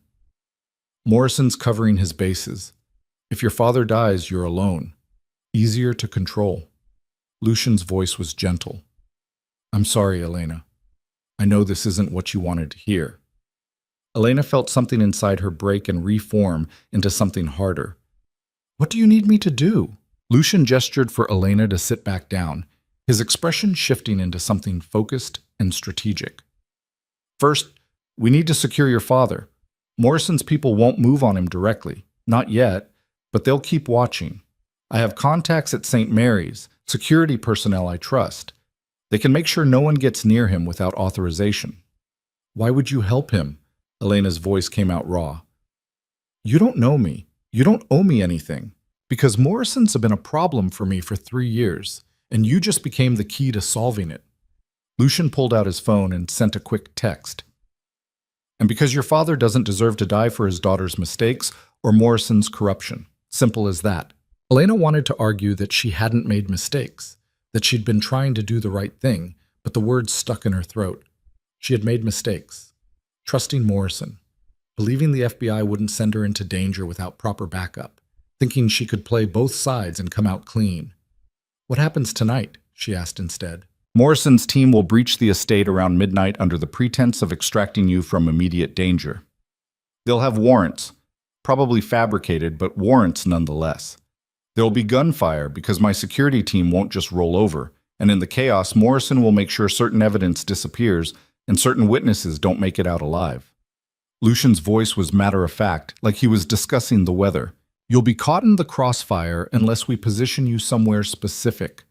Morrison's covering his bases. If your father dies, you're alone. Easier to control. Lucian's voice was gentle. I'm sorry, Elena. I know this isn't what you wanted to hear. Elena felt something inside her break and reform into something harder. What do you need me to do? Lucian gestured for Elena to sit back down, his expression shifting into something focused and strategic. First, we need to secure your father. Morrison's people won't move on him directly. Not yet, but they'll keep watching. I have contacts at St. Mary's, security personnel I trust. They can make sure no one gets near him without authorization. Why would you help him? Elena's voice came out raw. You don't know me. You don't owe me anything. Because Morrison's have been a problem for me for 3 years, and you just became the key to solving it. Lucian pulled out his phone and sent a quick text. And because your father doesn't deserve to die for his daughter's mistakes or Morrison's corruption. Simple as that. Elena wanted to argue that she hadn't made mistakes, that she'd been trying to do the right thing, but the words stuck in her throat. She had made mistakes. Trusting Morrison, believing the FBI wouldn't send her into danger without proper backup, thinking she could play both sides and come out clean. What happens tonight? She asked instead. Morrison's team will breach the estate around midnight under the pretense of extracting you from immediate danger. They'll have warrants, probably fabricated, but warrants nonetheless. There will be gunfire because my security team won't just roll over, and in the chaos, Morrison will make sure certain evidence disappears and certain witnesses don't make it out alive. Lucian's voice was matter-of-fact, like he was discussing the weather. You'll be caught in the crossfire unless we position you somewhere specific.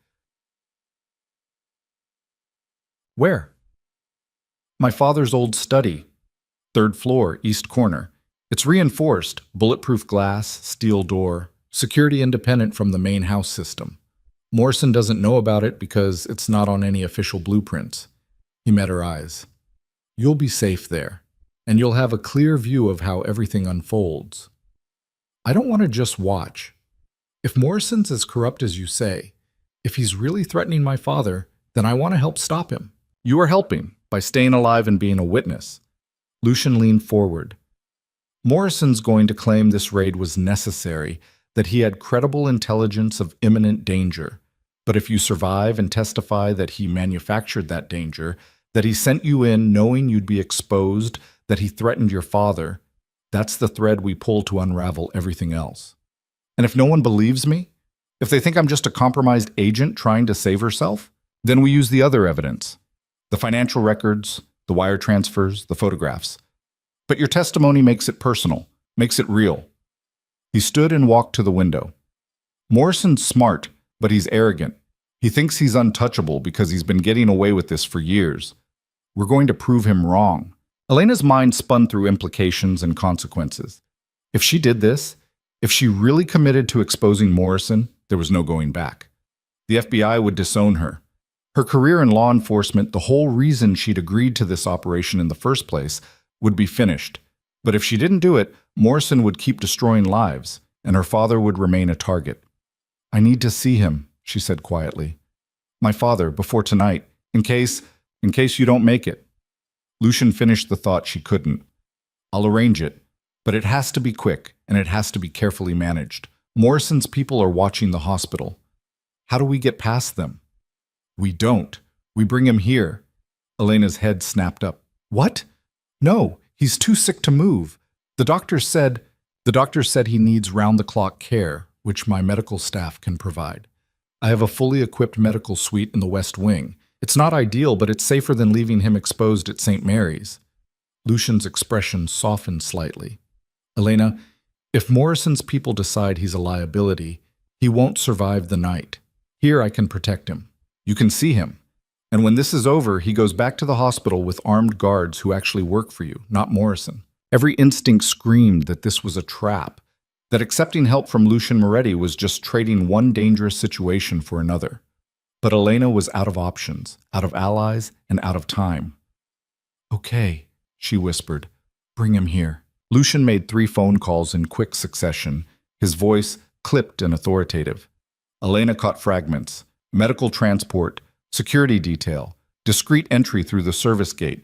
Where? My father's old study. 3rd floor, east corner. It's reinforced, bulletproof glass, steel door. Security independent from the main house system. Morrison doesn't know about it because it's not on any official blueprints. He met her eyes. You'll be safe there, and you'll have a clear view of how everything unfolds. I don't want to just watch. If Morrison's as corrupt as you say, if he's really threatening my father, then I want to help stop him. You are helping by staying alive and being a witness. Lucian leaned forward. Morrison's going to claim this raid was necessary, that he had credible intelligence of imminent danger. But if you survive and testify that he manufactured that danger, that he sent you in knowing you'd be exposed, that he threatened your father, that's the thread we pull to unravel everything else. And if no one believes me, if they think I'm just a compromised agent trying to save herself, then we use the other evidence. The financial records, the wire transfers, the photographs. But your testimony makes it personal, makes it real. He stood and walked to the window. Morrison's smart, but he's arrogant. He thinks he's untouchable because he's been getting away with this for years. We're going to prove him wrong. Elena's mind spun through implications and consequences. If she did this, if she really committed to exposing Morrison, there was no going back. The FBI would disown her. Her career in law enforcement, the whole reason she'd agreed to this operation in the first place, would be finished. But if she didn't do it, Morrison would keep destroying lives, and her father would remain a target. I need to see him, she said quietly. My father, before tonight, in case you don't make it. Lucian finished the thought she couldn't. I'll arrange it, but it has to be quick, and it has to be carefully managed. Morrison's people are watching the hospital. How do we get past them? We don't. We bring him here. Elena's head snapped up. What? No, he's too sick to move. The doctor said he needs round-the-clock care, which my medical staff can provide. I have a fully equipped medical suite in the West Wing. It's not ideal, but it's safer than leaving him exposed at St. Mary's. Lucian's expression softened slightly. Elena, if Morrison's people decide he's a liability, he won't survive the night. Here I can protect him. You can see him. And when this is over, he goes back to the hospital with armed guards who actually work for you, not Morrison. Every instinct screamed that this was a trap, that accepting help from Lucian Moretti was just trading one dangerous situation for another. But Elena was out of options, out of allies, and out of time. Okay, she whispered. Bring him here. Lucian made 3 phone calls in quick succession, his voice clipped and authoritative. Elena caught fragments: medical transport, security detail, discreet entry through the service gate.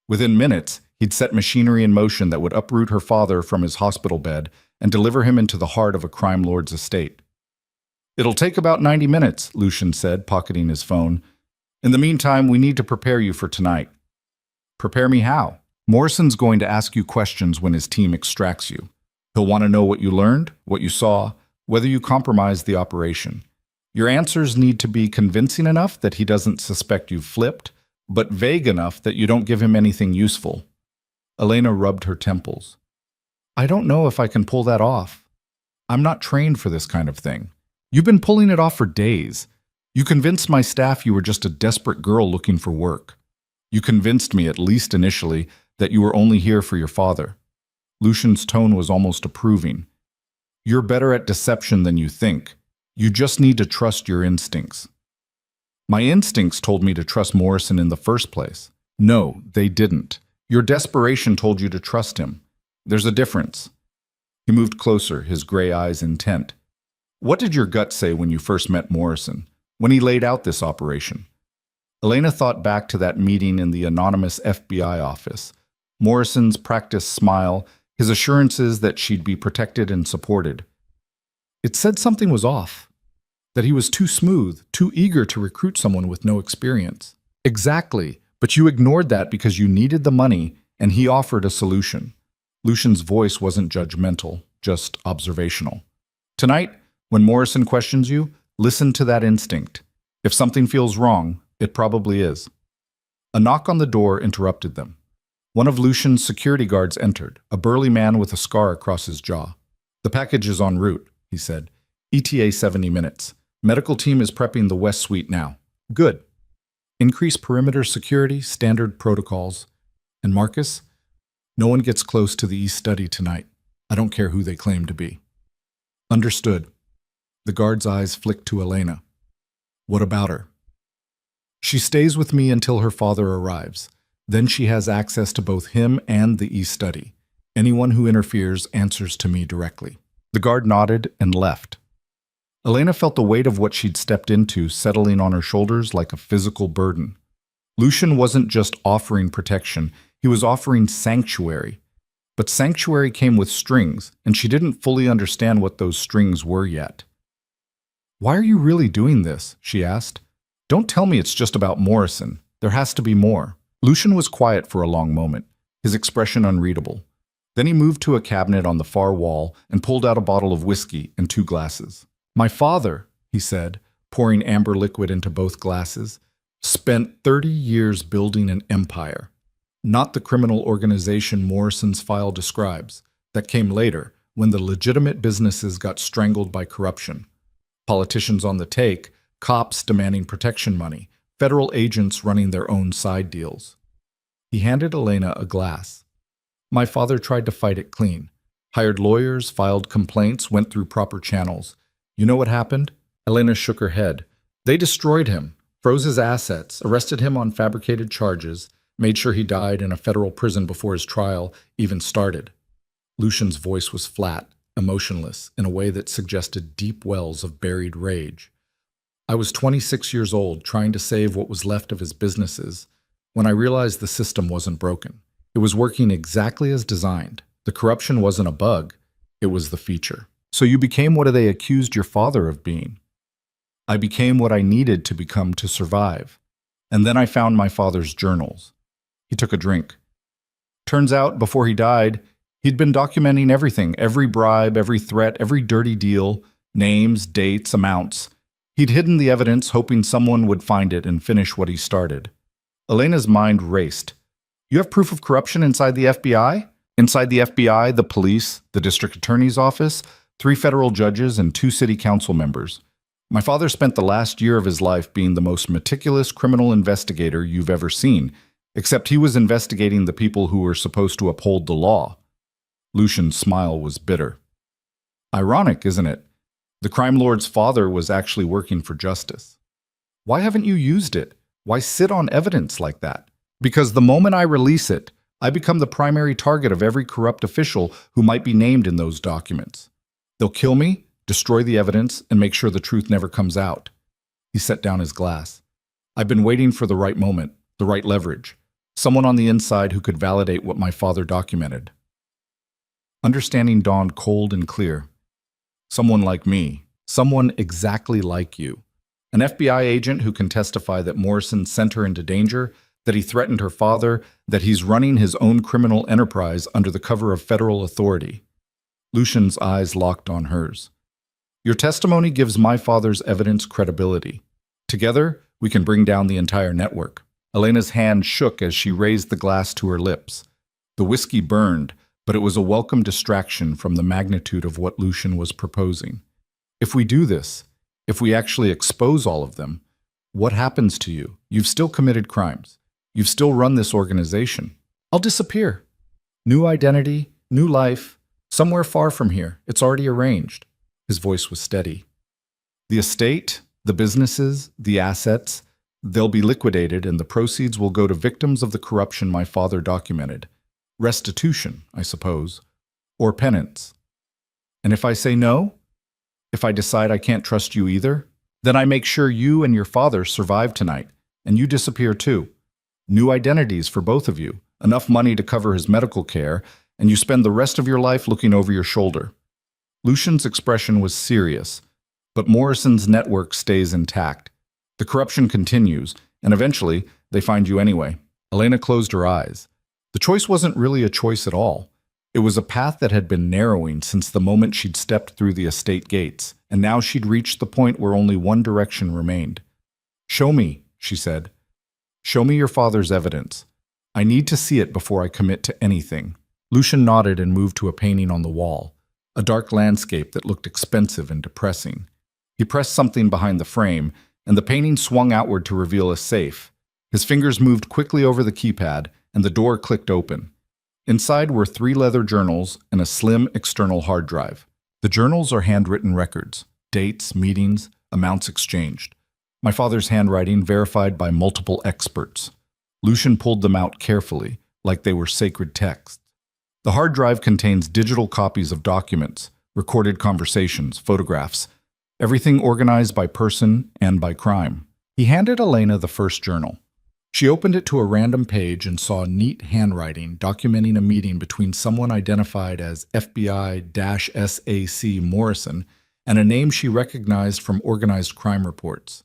Within minutes, he'd set machinery in motion that would uproot her father from his hospital bed and deliver him into the heart of a crime lord's estate. It'll take about 90 minutes, Lucian said, pocketing his phone. In the meantime, we need to prepare you for tonight. Prepare me how? Morrison's going to ask you questions when his team extracts you. He'll want to know what you learned, what you saw, whether you compromised the operation. Your answers need to be convincing enough that he doesn't suspect you've flipped, but vague enough that you don't give him anything useful. Elena rubbed her temples. I don't know if I can pull that off. I'm not trained for this kind of thing. You've been pulling it off for days. You convinced my staff you were just a desperate girl looking for work. You convinced me, at least initially, that you were only here for your father. Lucian's tone was almost approving. You're better at deception than you think. You just need to trust your instincts. My instincts told me to trust Morrison in the first place. No, they didn't. Your desperation told you to trust him. There's a difference. He moved closer, his gray eyes intent. What did your gut say when you first met Morrison, when he laid out this operation? Elena thought back to that meeting in the anonymous FBI office. Morrison's practiced smile, his assurances that she'd be protected and supported. It said something was off, that he was too smooth, too eager to recruit someone with no experience. Exactly, but you ignored that because you needed the money and he offered a solution. Lucian's voice wasn't judgmental, just observational. Tonight, when Morrison questions you, listen to that instinct. If something feels wrong, it probably is. A knock on the door interrupted them. One of Lucian's security guards entered, a burly man with a scar across his jaw. The package is en route, he said. ETA 70 minutes. Medical team is prepping the West Suite now. Good. Increase perimeter security, standard protocols. And Marcus? No one gets close to the East Study tonight. I don't care who they claim to be. Understood. The guard's eyes flicked to Elena. What about her? She stays with me until her father arrives. Then she has access to both him and the East Study. Anyone who interferes answers to me directly. The guard nodded and left. Elena felt the weight of what she'd stepped into settling on her shoulders like a physical burden. Lucian wasn't just offering protection, he was offering sanctuary. But sanctuary came with strings, and she didn't fully understand what those strings were yet. Why are you really doing this? She asked. Don't tell me it's just about Morrison. There has to be more. Lucian was quiet for a long moment, his expression unreadable. Then he moved to a cabinet on the far wall and pulled out a bottle of whiskey and 2 glasses. My father, he said, pouring amber liquid into both glasses, spent 30 years building an empire. not the criminal organization Morrison's file describes, that came later, when the legitimate businesses got strangled by corruption. Politicians on the take, cops demanding protection money, federal agents running their own side deals. He handed Elena a glass. My father tried to fight it clean. Hired lawyers, filed complaints, went through proper channels. You know what happened? Elena shook her head. They destroyed him, froze his assets, arrested him on fabricated charges, made sure he died in a federal prison before his trial even started. Lucian's voice was flat, emotionless, in a way that suggested deep wells of buried rage. I was 26 years old, trying to save what was left of his businesses, when I realized the system wasn't broken. It was working exactly as designed. The corruption wasn't a bug, it was the feature. So you became what they accused your father of being. I became what I needed to become to survive. And then I found my father's journals. He took a drink. Turns out, before he died, he'd been documenting everything, every bribe, every threat, every dirty deal, names, dates, amounts. He'd hidden the evidence, hoping someone would find it and finish what he started. Elena's mind raced. You have proof of corruption inside the FBI? Inside the FBI, the police, the district attorney's office, 3 federal judges, and 2 city council members. My father spent the last year of his life being the most meticulous criminal investigator you've ever seen, except he was investigating the people who were supposed to uphold the law. Lucian's smile was bitter. Ironic, isn't it? The crime lord's father was actually working for justice. Why haven't you used it? Why sit on evidence like that? Because the moment I release it, I become the primary target of every corrupt official who might be named in those documents. They'll kill me, destroy the evidence, and make sure the truth never comes out. He set down his glass. I've been waiting for the right moment, the right leverage, someone on the inside who could validate what my father documented. Understanding dawned cold and clear. Someone like me, someone exactly like you. An FBI agent who can testify that Morrison sent her into danger, that he threatened her father, that he's running his own criminal enterprise under the cover of federal authority. Lucian's eyes locked on hers. Your testimony gives my father's evidence credibility. Together, we can bring down the entire network. Elena's hand shook as she raised the glass to her lips. The whiskey burned, but it was a welcome distraction from the magnitude of what Lucian was proposing. If we do this, if we actually expose all of them, what happens to you? You've still committed crimes. You've still run this organization. I'll disappear. New identity, new life, somewhere far from here. It's already arranged. His voice was steady. The estate, the businesses, the assets, they'll be liquidated and the proceeds will go to victims of the corruption my father documented. Restitution, I suppose, or penance. And if I say no, if I decide I can't trust you either, then I make sure you and your father survive tonight, and you disappear too. New identities for both of you, enough money to cover his medical care, and you spend the rest of your life looking over your shoulder. Lucian's expression was serious, but Morrison's network stays intact. The corruption continues, and eventually, they find you anyway. Elena closed her eyes. The choice wasn't really a choice at all. It was a path that had been narrowing since the moment she'd stepped through the estate gates, and now she'd reached the point where only one direction remained. Show me, she said. Show me your father's evidence. I need to see it before I commit to anything. Lucian nodded and moved to a painting on the wall, a dark landscape that looked expensive and depressing. He pressed something behind the frame, and the painting swung outward to reveal a safe. His fingers moved quickly over the keypad, and the door clicked open. Inside were 3 leather journals and a slim external hard drive. The journals are handwritten records, dates, meetings, amounts exchanged. My father's handwriting verified by multiple experts. Lucian pulled them out carefully, like they were sacred texts. The hard drive contains digital copies of documents, recorded conversations, photographs, everything organized by person and by crime. He handed Elena the first journal. She opened it to a random page and saw neat handwriting documenting a meeting between someone identified as FBI-SAC Morrison and a name she recognized from organized crime reports.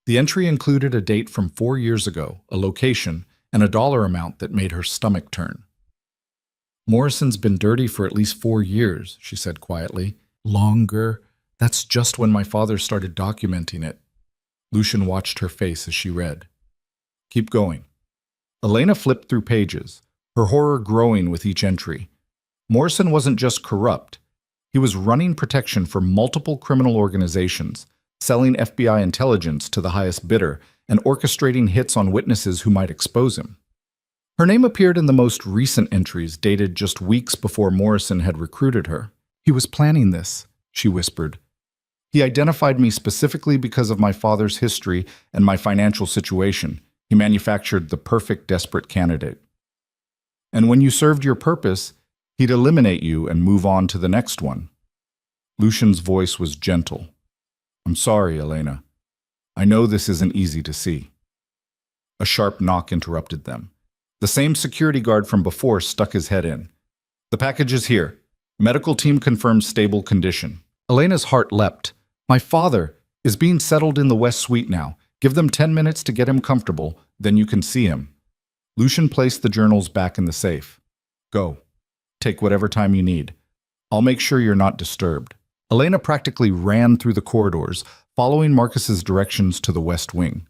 The entry included a date from 4 years ago, a location, and a dollar amount that made her stomach turn. Morrison's been dirty for at least 4 years, she said quietly. Longer. That's just when my father started documenting it. Lucian watched her face as she read. Keep going. Elena flipped through pages. her horror growing with each entry. Morrison wasn't just corrupt. He was running protection for multiple criminal organizations, selling FBI intelligence to the highest bidder, and orchestrating hits on witnesses who might expose him. Her name appeared in the most recent entries dated just weeks before Morrison had recruited her. "He was planning this," she whispered. "He identified me specifically because of my father's history and my financial situation. He manufactured the perfect desperate candidate. And when you served your purpose, he'd eliminate you and move on to the next one." Lucian's voice was gentle. "I'm sorry, Elena. I know this isn't easy to see." A sharp knock interrupted them. The same security guard from before stuck his head in. "The package is here. Medical team confirms stable condition." Elena's heart leapt. "My father is being settled in the West Suite now. Give them 10 minutes to get him comfortable, then you can see him." Lucian placed the journals back in the safe. "Go. Take whatever time you need. I'll make sure you're not disturbed." Elena practically ran through the corridors, following Marcus's directions to the West Wing.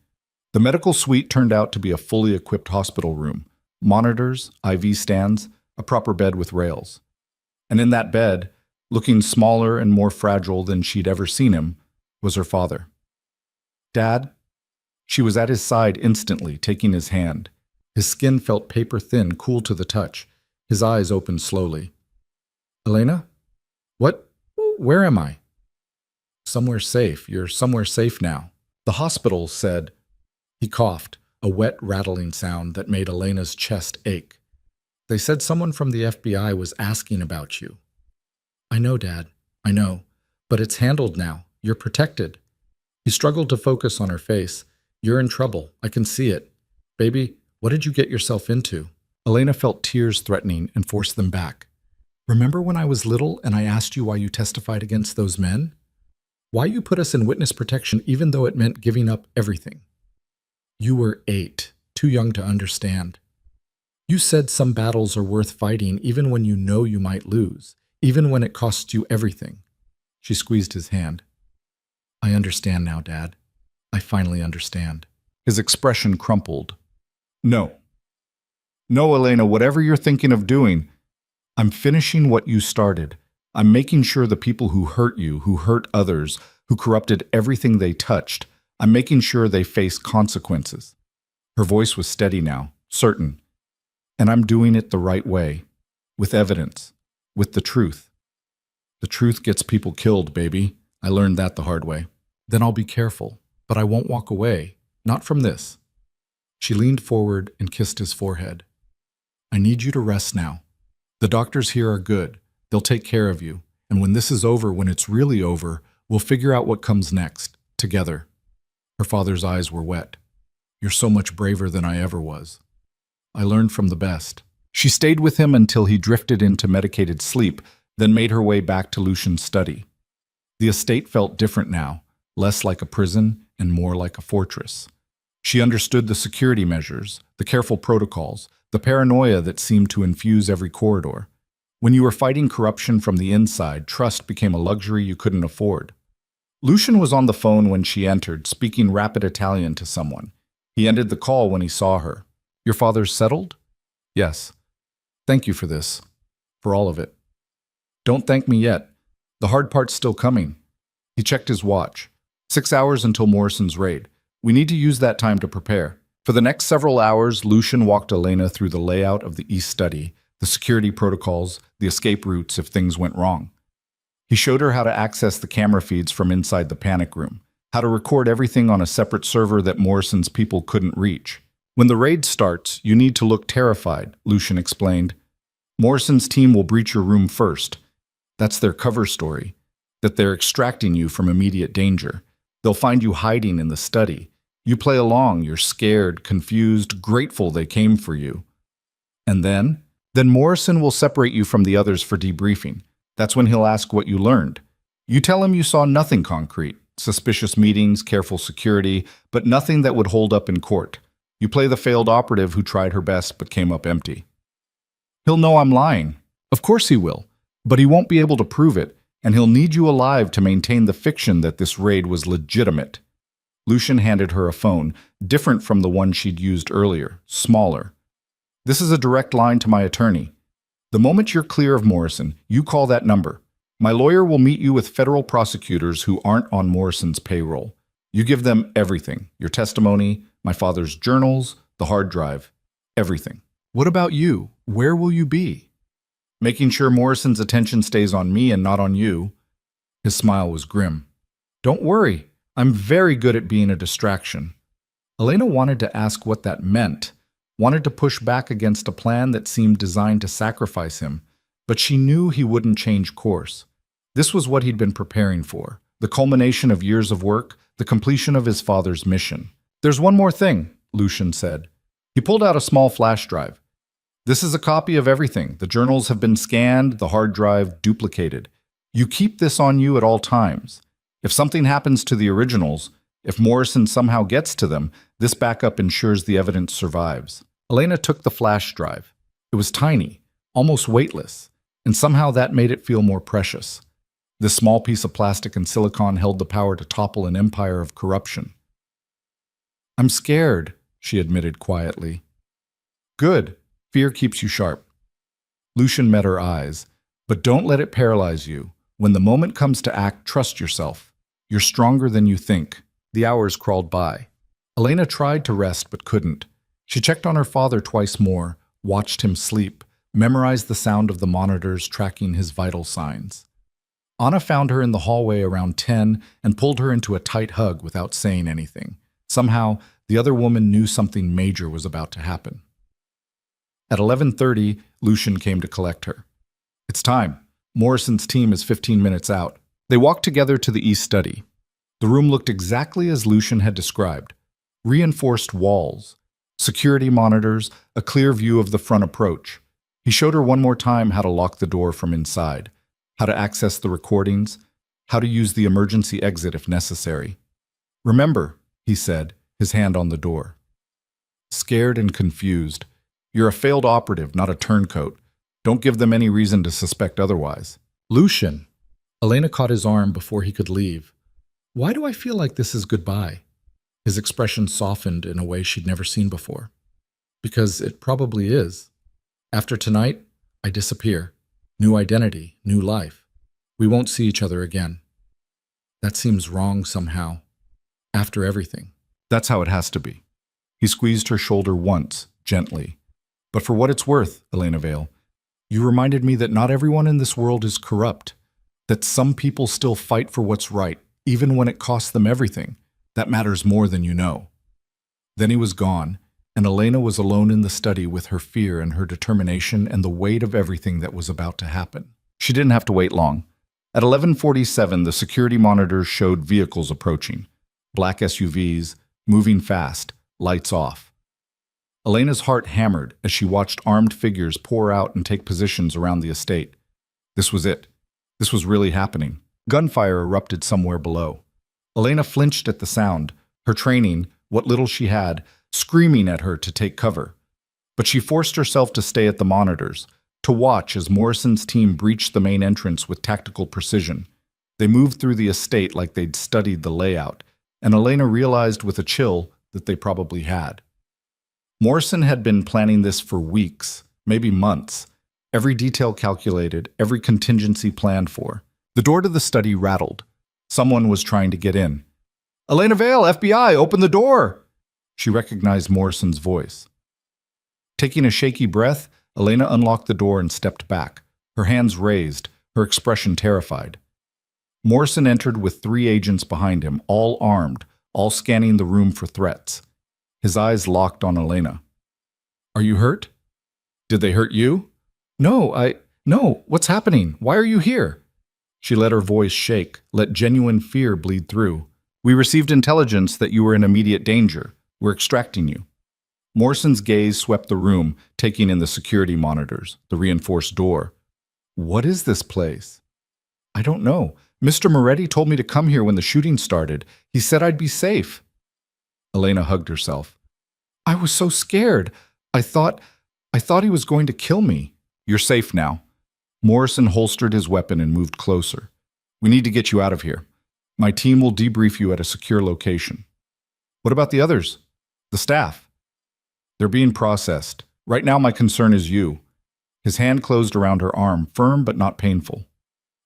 The medical suite turned out to be a fully equipped hospital room. Monitors, IV stands, a proper bed with rails. And in that bed, looking smaller and more fragile than she'd ever seen him, was her father. "Dad?" She was at his side instantly, taking his hand. His skin felt paper-thin, cool to the touch. His eyes opened slowly. "Elena? What? Where am I?" "Somewhere safe. You're somewhere safe now." "The hospital said..." He coughed, a wet, rattling sound that made Elena's chest ache. "They said someone from the FBI was asking about you." "I know, Dad. I know. But it's handled now. You're protected." He struggled to focus on her face. "You're in trouble. I can see it. Baby, what did you get yourself into?" Elena felt tears threatening and forced them back. "Remember when I was little and I asked you why you testified against those men? Why you put us in witness protection even though it meant giving up everything? You were 8, too young to understand. You said some battles are worth fighting even when you know you might lose, even when it costs you everything." She squeezed his hand. "I understand now, Dad. I finally understand." His expression crumpled. "No. No, Elena, whatever you're thinking of doing, I'm finishing what you started. I'm making sure the people who hurt you, who hurt others, who corrupted everything they touched, I'm making sure they face consequences." Her voice was steady now, certain. "And I'm doing it the right way, with evidence, with the truth. The truth gets people killed, baby. I learned that the hard way." "Then I'll be careful, but I won't walk away. Not from this." She leaned forward and kissed his forehead. "I need you to rest now. The doctors here are good. They'll take care of you. And when this is over, when it's really over, we'll figure out what comes next, together." Her father's eyes were wet. "You're so much braver than I ever was. I learned from the best." She stayed with him until he drifted into medicated sleep, then made her way back to Lucian's study. The estate felt different now, less like a prison and more like a fortress. She understood the security measures, the careful protocols, the paranoia that seemed to infuse every corridor. When you were fighting corruption from the inside, trust became a luxury you couldn't afford. Lucian was on the phone when she entered, speaking rapid Italian to someone. He ended the call when he saw her. "Your father's settled?" "Yes. Thank you for this. For all of it." "Don't thank me yet. The hard part's still coming." He checked his watch. 6 hours until Morrison's raid. We need to use that time to prepare. For the next several hours, Lucian walked Elena through the layout of the East Study, the security protocols, the escape routes if things went wrong. He showed her how to access the camera feeds from inside the panic room, how to record everything on a separate server that Morrison's people couldn't reach. "When the raid starts, you need to look terrified," Lucian explained. "Morrison's team will breach your room first. That's their cover story, that they're extracting you from immediate danger. They'll find you hiding in the study. You play along, you're scared, confused, grateful they came for you. And then Morrison will separate you from the others for debriefing. That's when he'll ask what you learned. You tell him you saw nothing concrete, suspicious meetings, careful security, but nothing that would hold up in court. You play the failed operative who tried her best but came up empty. He'll know I'm lying. Of course he will, but he won't be able to prove it, and he'll need you alive to maintain the fiction that this raid was legitimate." Lucian handed her a phone, different from the one she'd used earlier, smaller. This is a direct line to my attorney. The moment you're clear of Morrison, you call that number. My lawyer will meet you with federal prosecutors who aren't on Morrison's payroll. You give them everything, your testimony, my father's journals, the hard drive, everything. What about you? Where will you be? Making sure Morrison's attention stays on me and not on you. His smile was grim. Don't worry, I'm very good at being a distraction. Elena wanted to ask what that meant, wanted to push back against a plan that seemed designed to sacrifice him, but she knew he wouldn't change course. This was what he'd been preparing for, the culmination of years of work, the completion of his father's mission. There's one more thing, Lucian said. He pulled out a small flash drive. This is a copy of everything. The journals have been scanned, the hard drive duplicated. You keep this on you at all times. If something happens to the originals, if Morrison somehow gets to them, this backup ensures the evidence survives. Elena took the flash drive. It was tiny, almost weightless, and somehow that made it feel more precious. This small piece of plastic and silicon held the power to topple an empire of corruption. I'm scared, she admitted quietly. Good. Fear keeps you sharp. Lucian met her eyes. But don't let it paralyze you. When the moment comes to act, trust yourself. You're stronger than you think. The hours crawled by. Elena tried to rest but couldn't. She checked on her father twice more, watched him sleep, memorized the sound of the monitors tracking his vital signs. Anna found her in the hallway around 10 and pulled her into a tight hug without saying anything. Somehow, the other woman knew something major was about to happen. At 11:30, Lucian came to collect her. It's time. Morrison's team is 15 minutes out. They walked together to the east study. The room looked exactly as Lucian had described. Reinforced walls, security monitors, a clear view of the front approach. He showed her one more time how to lock the door from inside, how to access the recordings, how to use the emergency exit if necessary. Remember, he said, his hand on the door. Scared and confused. You're a failed operative, not a turncoat. Don't give them any reason to suspect otherwise. Lucian. Elena caught his arm before he could leave. Why do I feel like this is goodbye? His expression softened in a way she'd never seen before. Because it probably is. After tonight, I disappear. New identity, new life. We won't see each other again. That seems wrong somehow. After everything. That's how it has to be. He squeezed her shoulder once, gently. But for what it's worth, Elena Vale, you reminded me that not everyone in this world is corrupt. That some people still fight for what's right, even when it costs them everything. That matters more than you know. Then he was gone, and Elena was alone in the study with her fear and her determination and the weight of everything that was about to happen. She didn't have to wait long. At 11:47, the security monitors showed vehicles approaching. Black SUVs, moving fast, lights off. Elena's heart hammered as she watched armed figures pour out and take positions around the estate. This was it. This was really happening. Gunfire erupted somewhere below. Elena flinched at the sound, her training, what little she had, screaming at her to take cover. But she forced herself to stay at the monitors, to watch as Morrison's team breached the main entrance with tactical precision. They moved through the estate like they'd studied the layout, and Elena realized with a chill that they probably had. Morrison had been planning this for weeks, maybe months, every detail calculated, every contingency planned for. The door to the study rattled. Someone was trying to get in. Elena Vale, FBI, open the door! She recognized Morrison's voice. Taking a shaky breath, Elena unlocked the door and stepped back, her hands raised, her expression terrified. Morrison entered with 3 agents behind him, all armed, all scanning the room for threats. His eyes locked on Elena. Are you hurt? Did they hurt you? No, what's happening? Why are you here? She let her voice shake, let genuine fear bleed through. We received intelligence that you were in immediate danger. We're extracting you. Morrison's gaze swept the room, taking in the security monitors, the reinforced door. What is this place? I don't know. Mr. Moretti told me to come here when the shooting started. He said I'd be safe. Elena hugged herself. I was so scared. I thought he was going to kill me. You're safe now. Morrison holstered his weapon and moved closer. We need to get you out of here. My team will debrief you at a secure location. What about the others? The staff? They're being processed. Right now my concern is you. His hand closed around her arm, firm but not painful.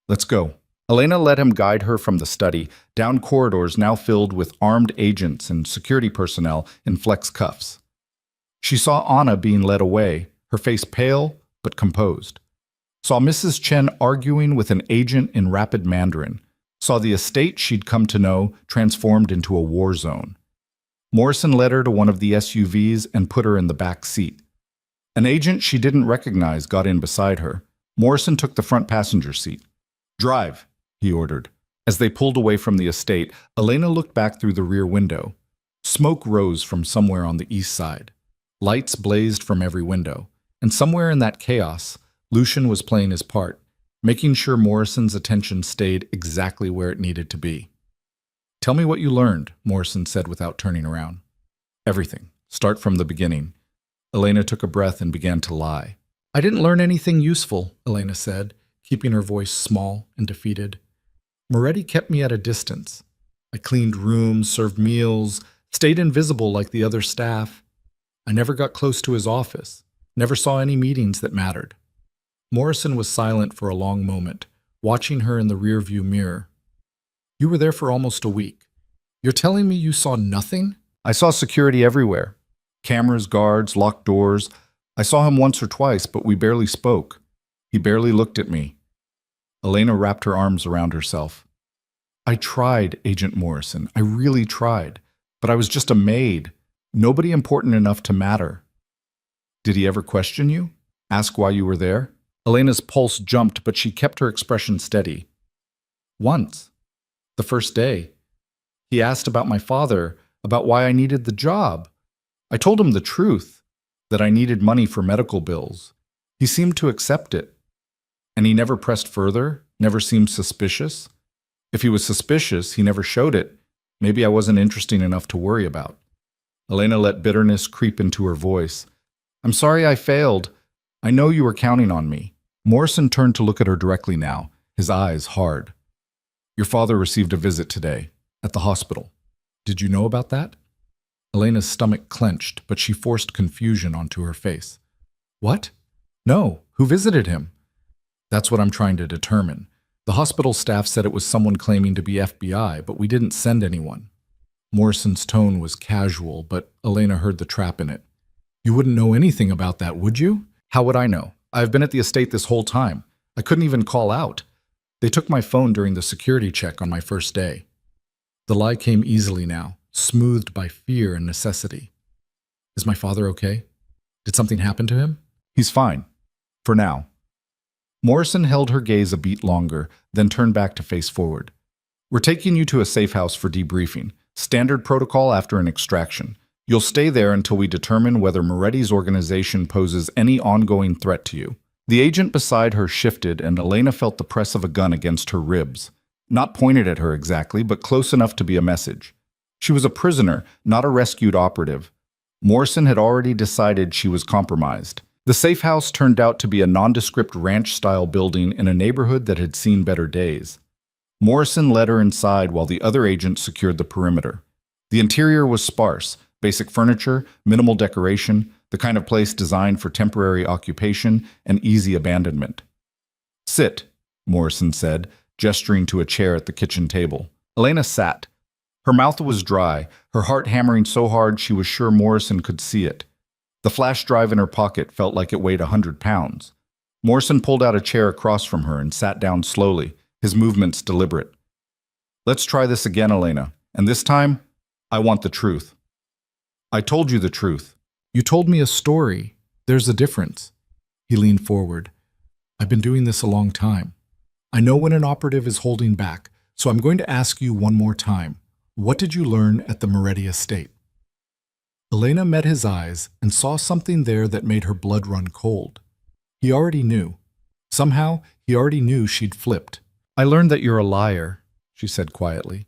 Let's go. Elena let him guide her from the study, down corridors now filled with armed agents and security personnel in flex cuffs. She saw Anna being led away, her face pale but composed. Saw Mrs. Chen arguing with an agent in rapid Mandarin. Saw the estate she'd come to know transformed into a war zone. Morrison led her to one of the SUVs and put her in the back seat. An agent she didn't recognize got in beside her. Morrison took the front passenger seat. Drive, he ordered. As they pulled away from the estate, Elena looked back through the rear window. Smoke rose from somewhere on the east side. Lights blazed from every window. And somewhere in that chaos, Lucian was playing his part, making sure Morrison's attention stayed exactly where it needed to be. Tell me what you learned, Morrison said without turning around. Everything. Start from the beginning. Elena took a breath and began to lie. I didn't learn anything useful, Elena said, keeping her voice small and defeated. Moretti kept me at a distance. I cleaned rooms, served meals, stayed invisible like the other staff. I never got close to his office, never saw any meetings that mattered. Morrison was silent for a long moment, watching her in the rearview mirror. You were there for almost a week. You're telling me you saw nothing? I saw security everywhere. Cameras, guards, locked doors. I saw him once or twice, but we barely spoke. He barely looked at me. Elena wrapped her arms around herself. I tried, Agent Morrison. I really tried. But I was just a maid. Nobody important enough to matter. Did he ever question you? Ask why you were there? Elena's pulse jumped, but she kept her expression steady. Once. The first day. He asked about my father, about why I needed the job. I told him the truth, that I needed money for medical bills. He seemed to accept it. And he never pressed further, never seemed suspicious. If he was suspicious, he never showed it. Maybe I wasn't interesting enough to worry about. Elena let bitterness creep into her voice. I'm sorry I failed. I know you were counting on me. Morrison turned to look at her directly now, his eyes hard. Your father received a visit today, at the hospital. Did you know about that? Elena's stomach clenched, but she forced confusion onto her face. What? No. Who visited him? That's what I'm trying to determine. The hospital staff said it was someone claiming to be FBI, but we didn't send anyone. Morrison's tone was casual, but Elena heard the trap in it. You wouldn't know anything about that, would you? How would I know? I've been at the estate this whole time. I couldn't even call out. They took my phone during the security check on my first day. The lie came easily now, smoothed by fear and necessity. Is my father okay? Did something happen to him? He's fine. For now. Morrison held her gaze a beat longer, then turned back to face forward. We're taking you to a safe house for debriefing. Standard protocol after an extraction. You'll stay there until we determine whether Moretti's organization poses any ongoing threat to you. The agent beside her shifted, and Elena felt the press of a gun against her ribs. Not pointed at her exactly, but close enough to be a message. She was a prisoner, not a rescued operative. Morrison had already decided she was compromised. The safe house turned out to be a nondescript ranch-style building in a neighborhood that had seen better days. Morrison led her inside while the other agents secured the perimeter. The interior was sparse, basic furniture, minimal decoration, the kind of place designed for temporary occupation and easy abandonment. Sit, Morrison said, gesturing to a chair at the kitchen table. Elena sat. Her mouth was dry, her heart hammering so hard she was sure Morrison could see it. The flash drive in her pocket felt like it weighed 100 pounds. Morrison pulled out a chair across from her and sat down slowly, his movements deliberate. Let's try this again, Elena, and this time, I want the truth. I told you the truth. You told me a story. There's a difference. He leaned forward. I've been doing this a long time. I know when an operative is holding back, so I'm going to ask you one more time. What did you learn at the Moretti estate? Elena met his eyes and saw something there that made her blood run cold. He already knew. Somehow, he already knew she'd flipped. I learned that you're a liar, she said quietly.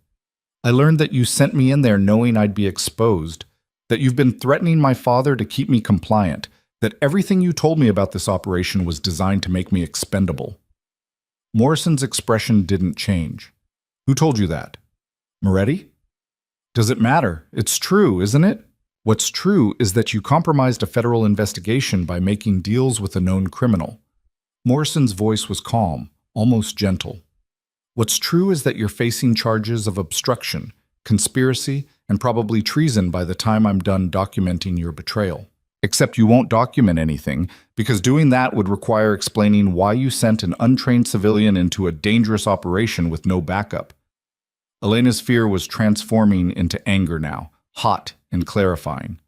I learned that you sent me in there knowing I'd be exposed, that you've been threatening my father to keep me compliant, that everything you told me about this operation was designed to make me expendable. Morrison's expression didn't change. Who told you that? Moretti? Does it matter? It's true, isn't it? What's true is that you compromised a federal investigation by making deals with a known criminal. Morrison's voice was calm, almost gentle. What's true is that you're facing charges of obstruction, conspiracy, and probably treason by the time I'm done documenting your betrayal. Except you won't document anything, because doing that would require explaining why you sent an untrained civilian into a dangerous operation with no backup. Elena's fear was transforming into anger now, hot and clarifying.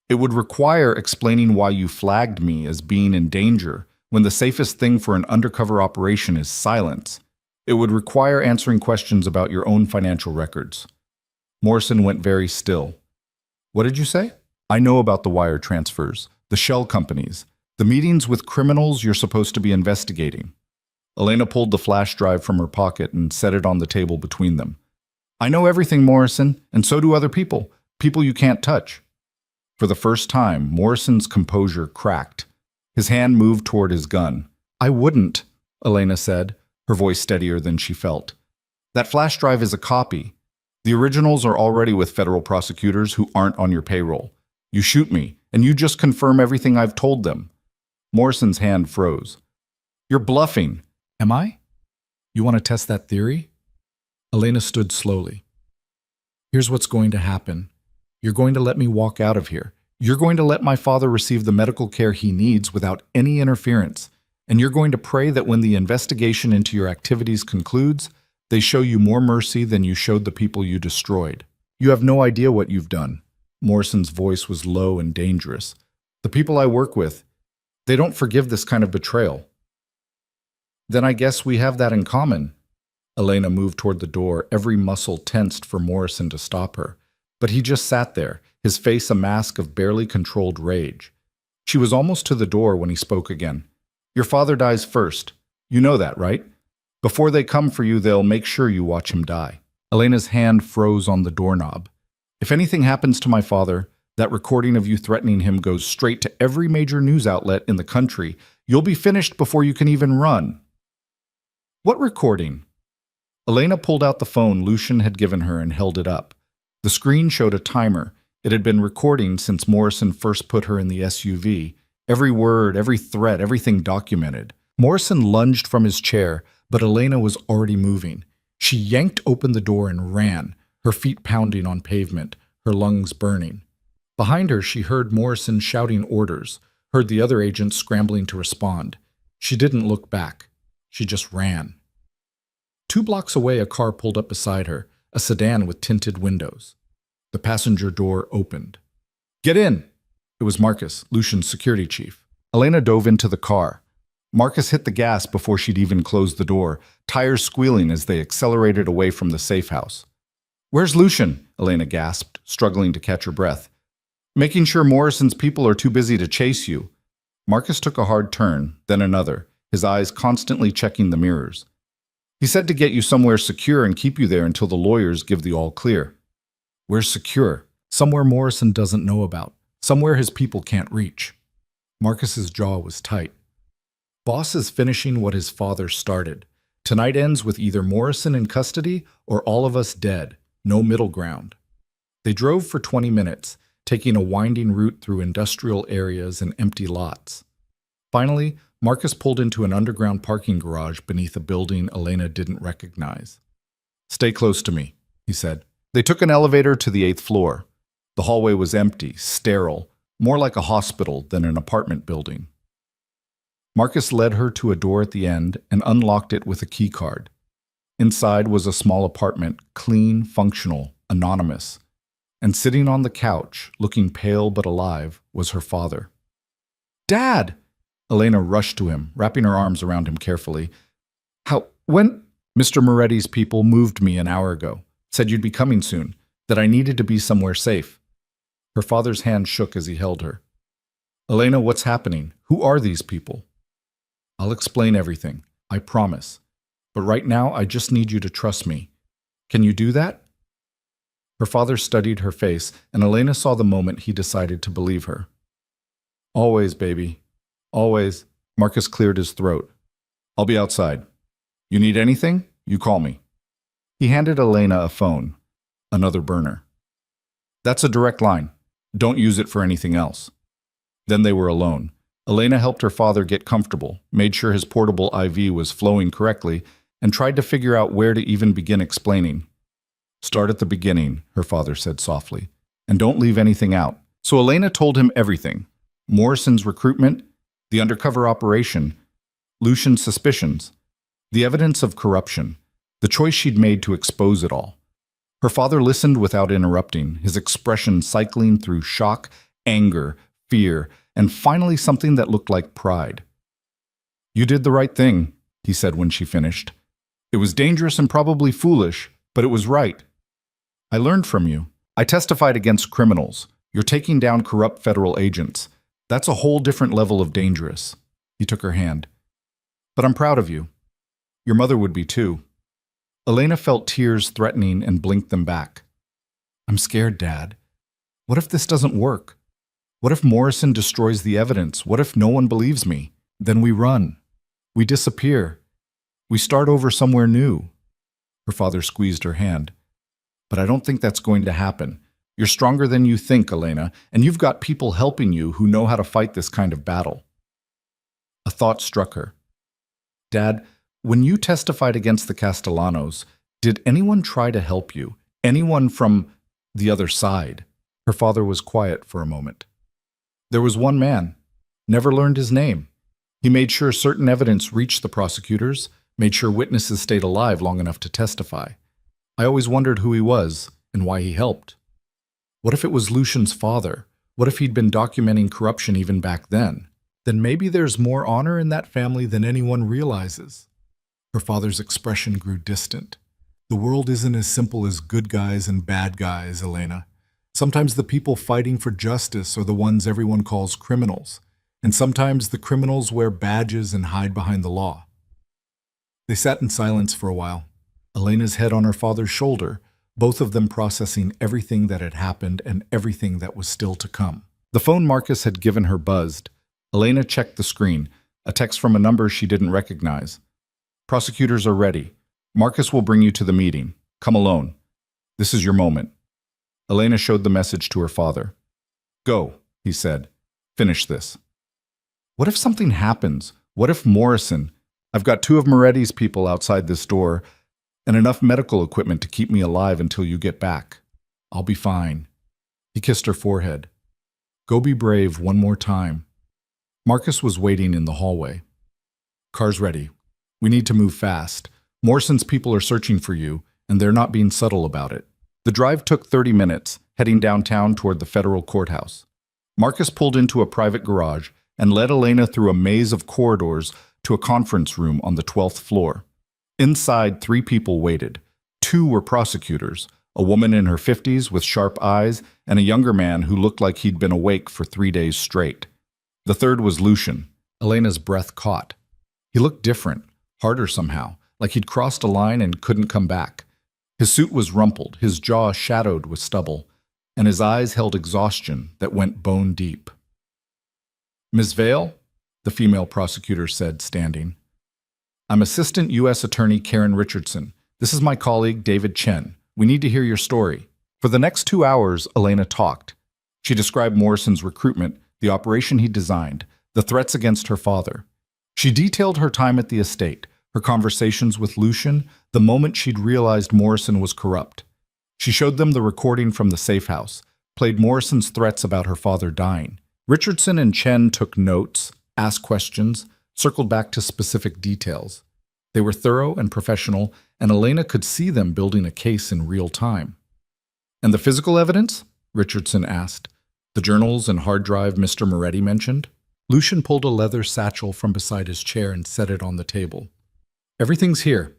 It would require explaining why you flagged me as being in danger when the safest thing for an undercover operation is silence. It would require answering questions about your own financial records. Morrison went very still. What did you say? I know about the wire transfers, the shell companies, the meetings with criminals you're supposed to be investigating. Elena pulled the flash drive from her pocket and set it on the table between them. I know everything, Morrison, and so do other people, people you can't touch. For the first time, Morrison's composure cracked. His hand moved toward his gun. I wouldn't, Elena said, her voice steadier than she felt. That flash drive is a copy. The originals are already with federal prosecutors who aren't on your payroll. You shoot me, and you just confirm everything I've told them. Morrison's hand froze. You're bluffing. Am I? You want to test that theory? Elena stood slowly. Here's what's going to happen. You're going to let me walk out of here. You're going to let my father receive the medical care he needs without any interference. And you're going to pray that when the investigation into your activities concludes, they show you more mercy than you showed the people you destroyed. You have no idea what you've done. Morrison's voice was low and dangerous. The people I work with, they don't forgive this kind of betrayal. Then I guess we have that in common. Elena moved toward the door, every muscle tensed for Morrison to stop her. But he just sat there, his face a mask of barely controlled rage. She was almost to the door when he spoke again. Your father dies first. You know that, right? Before they come for you, they'll make sure you watch him die. Elena's hand froze on the doorknob. If anything happens to my father, that recording of you threatening him goes straight to every major news outlet in the country. You'll be finished before you can even run. What recording? Elena pulled out the phone Lucian had given her and held it up. The screen showed a timer. It had been recording since Morrison first put her in the SUV. Every word, every threat, everything documented. Morrison lunged from his chair, but Elena was already moving. She yanked open the door and ran, her feet pounding on pavement, her lungs burning. Behind her, she heard Morrison shouting orders, heard the other agents scrambling to respond. She didn't look back. She just ran. 2 blocks away, a car pulled up beside her, a sedan with tinted windows. The passenger door opened. Get in! It was Marcus, Lucian's security chief. Elena dove into the car. Marcus hit the gas before she'd even closed the door, tires squealing as they accelerated away from the safe house. Where's Lucian? Elena gasped, struggling to catch her breath. Making sure Morrison's people are too busy to chase you. Marcus took a hard turn, then another, his eyes constantly checking the mirrors. He said to get you somewhere secure and keep you there until the lawyers give the all clear. Where's secure? Somewhere Morrison doesn't know about. Somewhere his people can't reach. Marcus's jaw was tight. Boss is finishing what his father started. Tonight ends with either Morrison in custody or all of us dead. No middle ground. They drove for 20 minutes, taking a winding route through industrial areas and empty lots. Finally, Marcus pulled into an underground parking garage beneath a building Elena didn't recognize. Stay close to me, he said. They took an elevator to the 8th floor. The hallway was empty, sterile, more like a hospital than an apartment building. Marcus led her to a door at the end and unlocked it with a key card. Inside was a small apartment, clean, functional, anonymous. And sitting on the couch, looking pale but alive, was her father. Dad! Elena rushed to him, wrapping her arms around him carefully. When? Mr. Moretti's people moved me an hour ago. Said you'd be coming soon, that I needed to be somewhere safe. Her father's hand shook as he held her. Elena, what's happening? Who are these people? I'll explain everything, I promise. But right now, I just need you to trust me. Can you do that? Her father studied her face, and Elena saw the moment he decided to believe her. Always, baby. Always. Marcus cleared his throat. I'll be outside. You need anything? You call me. He handed Elena a phone, another burner. That's a direct line. Don't use it for anything else." Then they were alone. Elena helped her father get comfortable, made sure his portable IV was flowing correctly, and tried to figure out where to even begin explaining. "Start at the beginning," her father said softly, "and don't leave anything out." So Elena told him everything: Morrison's recruitment, the undercover operation, Lucian's suspicions, the evidence of corruption, the choice she'd made to expose it all. Her father listened without interrupting, his expression cycling through shock, anger, fear, and finally something that looked like pride. "You did the right thing," he said when she finished. "It was dangerous and probably foolish, but it was right. I learned from you. I testified against criminals. You're taking down corrupt federal agents. That's a whole different level of dangerous." He took her hand. "But I'm proud of you. Your mother would be too." Elena felt tears threatening and blinked them back. "I'm scared, Dad. What if this doesn't work? What if Morrison destroys the evidence? What if no one believes me? Then we run. We disappear. We start over somewhere new." Her father squeezed her hand. "But I don't think that's going to happen. You're stronger than you think, Elena, and you've got people helping you who know how to fight this kind of battle." A thought struck her. "Dad, when you testified against the Castellanos, did anyone try to help you? Anyone from the other side?" Her father was quiet for a moment. "There was one man. Never learned his name. He made sure certain evidence reached the prosecutors, made sure witnesses stayed alive long enough to testify. I always wondered who he was and why he helped. What if it was Lucian's father? What if he'd been documenting corruption even back then? Then maybe there's more honor in that family than anyone realizes." Her father's expression grew distant. "The world isn't as simple as good guys and bad guys, Elena. Sometimes the people fighting for justice are the ones everyone calls criminals, and sometimes the criminals wear badges and hide behind the law." They sat in silence for a while, Elena's head on her father's shoulder, both of them processing everything that had happened and everything that was still to come. The phone Marcus had given her buzzed. Elena checked the screen, a text from a number she didn't recognize. "Prosecutors are ready. Marcus will bring you to the meeting. Come alone. This is your moment." Elena showed the message to her father. "Go," he said. "Finish this." "What if something happens? What if Morrison? I've got 2 of Moretti's people outside this door and enough medical equipment to keep me alive until you get back. I'll be fine." He kissed her forehead. "Go be brave one more time." Marcus was waiting in the hallway. "Car's ready. We need to move fast. Morrison's people are searching for you, and they're not being subtle about it." The drive took 30 minutes, heading downtown toward the federal courthouse. Marcus pulled into a private garage and led Elena through a maze of corridors to a conference room on the 12th floor. Inside, 3 people waited. 2 were prosecutors, a woman in her 50s with sharp eyes and a younger man who looked like he'd been awake for 3 days straight. The third was Lucian. Elena's breath caught. He looked different, harder somehow, like he'd crossed a line and couldn't come back. His suit was rumpled, his jaw shadowed with stubble, and his eyes held exhaustion that went bone deep. "Ms. Vale," the female prosecutor said, standing. "I'm Assistant U.S. Attorney Karen Richardson. This is my colleague, David Chen. We need to hear your story." For the next 2 hours, Elena talked. She described Morrison's recruitment, the operation he designed, the threats against her father. She detailed her time at the estate, her conversations with Lucian, the moment she'd realized Morrison was corrupt. She showed them the recording from the safe house, played Morrison's threats about her father dying. Richardson and Chen took notes, asked questions, circled back to specific details. They were thorough and professional, and Elena could see them building a case in real time. "And the physical evidence?" Richardson asked. "The journals and hard drive Mr. Moretti mentioned?" Lucian pulled a leather satchel from beside his chair and set it on the table. "Everything's here.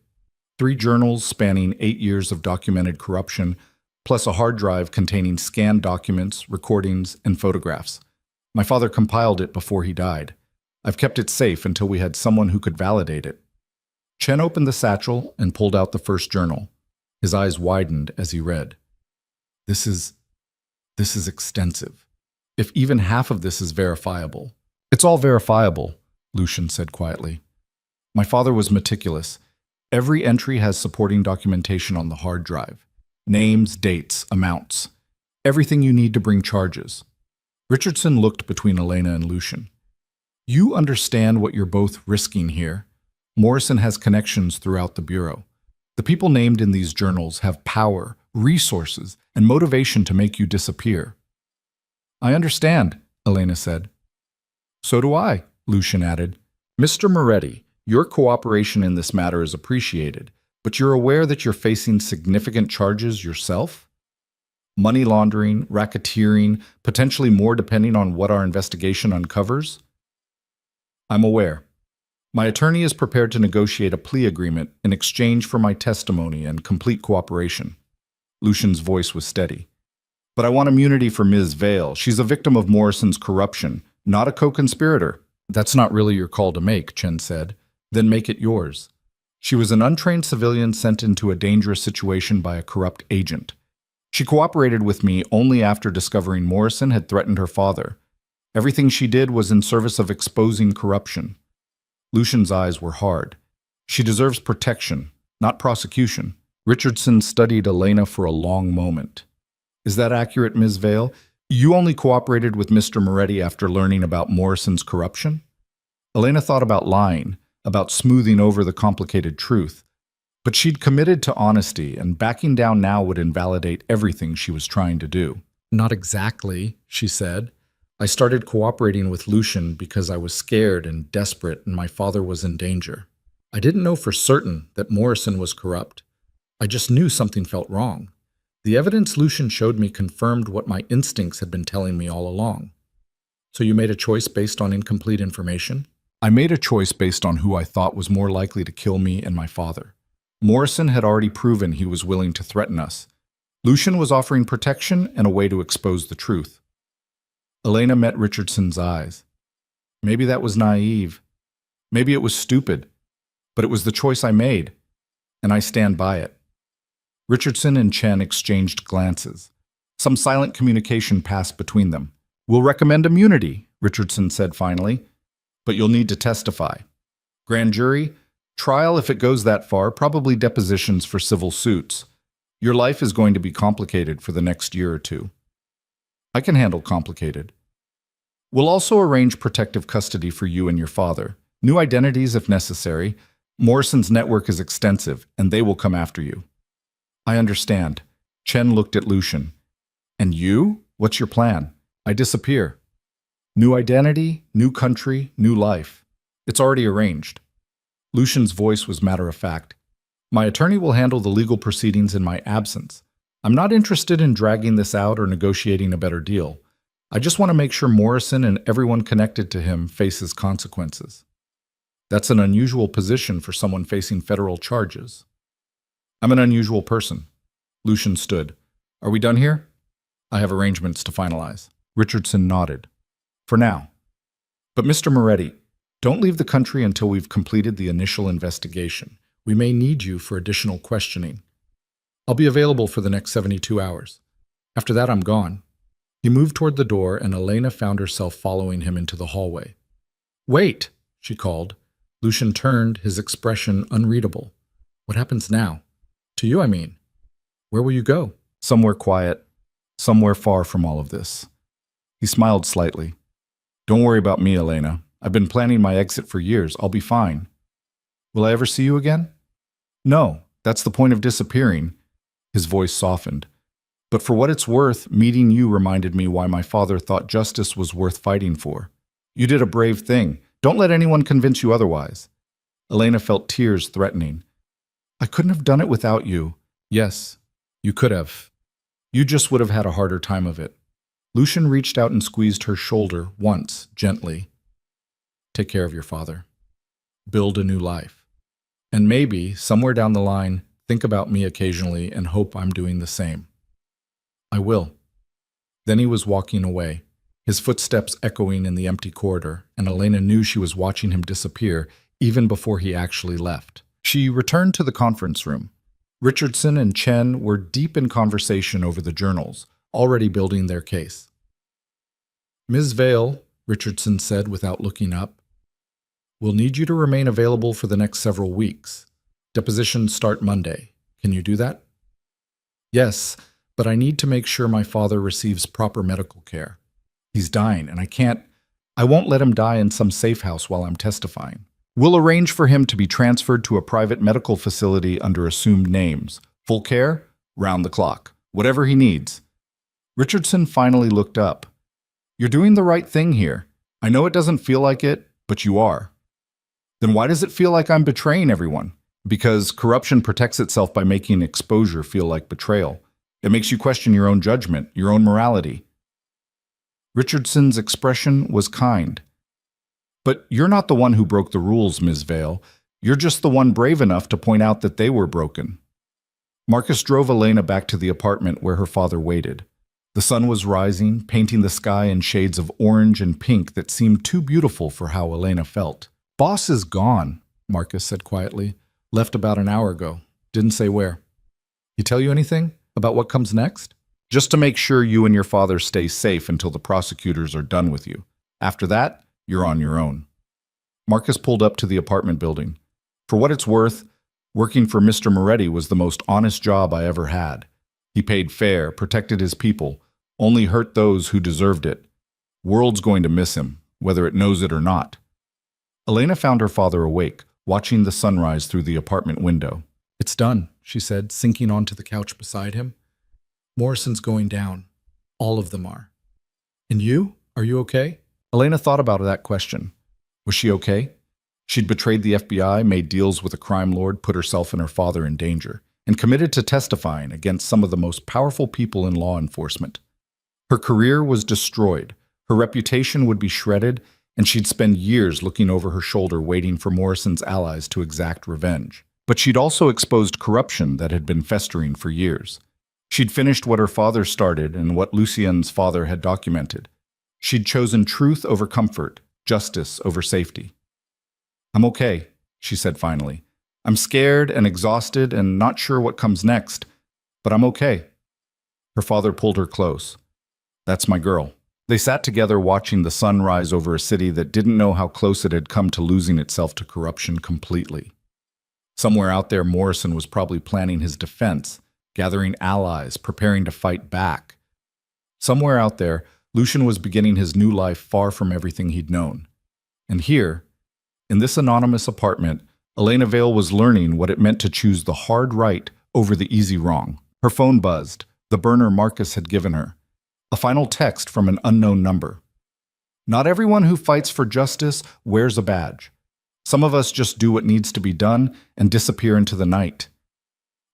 3 journals spanning 8 years of documented corruption, plus a hard drive containing scanned documents, recordings, and photographs. My father compiled it before he died. I've kept it safe until we had someone who could validate it." Chen opened the satchel and pulled out the first journal. His eyes widened as he read. This is extensive. If even half of this is verifiable." "It's all verifiable," Lucian said quietly. "My father was meticulous. Every entry has supporting documentation on the hard drive. Names, dates, amounts. Everything you need to bring charges. Richardson looked between Elena and Lucian. You understand what you're both risking here. Morrison has connections throughout the Bureau. The people named in these journals have power, resources, and motivation to make you disappear. I understand, Elena said. So do I, Lucian added. Mr. Moretti, your cooperation in this matter is appreciated, but you're aware that you're facing significant charges yourself? Money laundering, racketeering, potentially more depending on what our investigation uncovers? I'm aware. My attorney is prepared to negotiate a plea agreement in exchange for my testimony and complete cooperation. Lucian's voice was steady. But I want immunity for Ms. Vale. She's a victim of Morrison's corruption, not a co-conspirator. That's not really your call to make, Chen said. Then make it yours. She was an untrained civilian sent into a dangerous situation by a corrupt agent. She cooperated with me only after discovering Morrison had threatened her father. Everything she did was in service of exposing corruption. Lucian's eyes were hard. She deserves protection, not prosecution. Richardson studied Elena for a long moment. Is that accurate, Ms. Vale? You only cooperated with Mr. Moretti after learning about Morrison's corruption? Elena thought about lying, about smoothing over the complicated truth. But she'd committed to honesty, and backing down now would invalidate everything she was trying to do. Not exactly, she said. I started cooperating with Lucian because I was scared and desperate and my father was in danger. I didn't know for certain that Morrison was corrupt. I just knew something felt wrong. The evidence Lucian showed me confirmed what my instincts had been telling me all along. So you made a choice based on incomplete information? I made a choice based on who I thought was more likely to kill me and my father. Morrison had already proven he was willing to threaten us. Lucian was offering protection and a way to expose the truth. Elena met Richardson's eyes. Maybe that was naive. Maybe it was stupid. But it was the choice I made, and I stand by it. Richardson and Chen exchanged glances. Some silent communication passed between them. We'll recommend immunity, Richardson said finally, but you'll need to testify. Grand jury, trial if it goes that far, probably depositions for civil suits. Your life is going to be complicated for the next year or two. I can handle complicated. We'll also arrange protective custody for you and your father. New identities if necessary. Morrison's network is extensive, and they will come after you. I understand. Chen looked at Lucian. And you? What's your plan? I disappear. New identity, new country, new life. It's already arranged. Lucian's voice was matter-of-fact. My attorney will handle the legal proceedings in my absence. I'm not interested in dragging this out or negotiating a better deal. I just want to make sure Morrison and everyone connected to him faces consequences. That's an unusual position for someone facing federal charges. I'm an unusual person. Lucian stood. Are we done here? I have arrangements to finalize. Richardson nodded. For now. But Mr. Moretti, don't leave the country until we've completed the initial investigation. We may need you for additional questioning. I'll be available for the next 72 hours. After that, I'm gone. He moved toward the door, and Elena found herself following him into the hallway. Wait, she called. Lucian turned, his expression unreadable. What happens now? To you, I mean. Where will you go? Somewhere quiet, somewhere far from all of this. He smiled slightly. Don't worry about me, Elena. I've been planning my exit for years. I'll be fine. Will I ever see you again? No, that's the point of disappearing. His voice softened. But for what it's worth, meeting you reminded me why my father thought justice was worth fighting for. You did a brave thing. Don't let anyone convince you otherwise. Elena felt tears threatening. I couldn't have done it without you. Yes, you could have. You just would have had a harder time of it. Lucian reached out and squeezed her shoulder once, gently. Take care of your father. Build a new life. And maybe, somewhere down the line, think about me occasionally and hope I'm doing the same. I will. Then he was walking away, his footsteps echoing in the empty corridor, and Elena knew she was watching him disappear even before he actually left. She returned to the conference room. Richardson and Chen were deep in conversation over the journals, already building their case. Ms. Vale, Richardson said without looking up, we'll need you to remain available for the next several weeks. Depositions start Monday. Can you do that? Yes, but I need to make sure my father receives proper medical care. He's dying, and I won't let him die in some safe house while I'm testifying. We'll arrange for him to be transferred to a private medical facility under assumed names. Full care, round the clock, whatever he needs. Richardson finally looked up. You're doing the right thing here. I know it doesn't feel like it, but you are. Then why does it feel like I'm betraying everyone? Because corruption protects itself by making exposure feel like betrayal. It makes you question your own judgment, your own morality. Richardson's expression was kind. But you're not the one who broke the rules, Ms. Vale. You're just the one brave enough to point out that they were broken. Marcus drove Elena back to the apartment where her father waited. The sun was rising, painting the sky in shades of orange and pink that seemed too beautiful for how Elena felt. Boss is gone, Marcus said quietly. Left about an hour ago. Didn't say where. He tell you anything about what comes next? Just to make sure you and your father stay safe until the prosecutors are done with you. After that, you're on your own. Marcus pulled up to the apartment building. For what it's worth, working for Mr. Moretti was the most honest job I ever had. He paid fair, protected his people, only hurt those who deserved it. World's going to miss him, whether it knows it or not. Elena found her father awake, watching the sunrise through the apartment window. It's done, she said, sinking onto the couch beside him. Morrison's going down. All of them are. And you? Are you okay? Elena thought about that question. Was she okay? She'd betrayed the FBI, made deals with a crime lord, put herself and her father in danger, and committed to testifying against some of the most powerful people in law enforcement. Her career was destroyed, her reputation would be shredded, and she'd spend years looking over her shoulder waiting for Morrison's allies to exact revenge. But she'd also exposed corruption that had been festering for years. She'd finished what her father started and what Lucien's father had documented. She'd chosen truth over comfort, justice over safety. I'm okay, she said finally. I'm scared and exhausted and not sure what comes next, but I'm okay. Her father pulled her close. That's my girl. They sat together watching the sun rise over a city that didn't know how close it had come to losing itself to corruption completely. Somewhere out there, Morrison was probably planning his defense, gathering allies, preparing to fight back. Somewhere out there, Lucian was beginning his new life far from everything he'd known. And here, in this anonymous apartment, Elena Vale was learning what it meant to choose the hard right over the easy wrong. Her phone buzzed, the burner Marcus had given her. A final text from an unknown number. Not everyone who fights for justice wears a badge. Some of us just do what needs to be done and disappear into the night.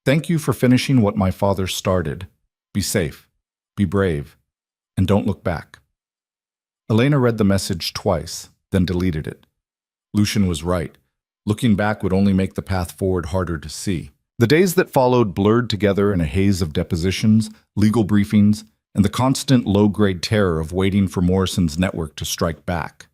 Thank you for finishing what my father started. Be safe, be brave, and don't look back. Elena read the message twice, then deleted it. Lucian was right. Looking back would only make the path forward harder to see. The days that followed blurred together in a haze of depositions, legal briefings, and the constant low-grade terror of waiting for Morrison's network to strike back.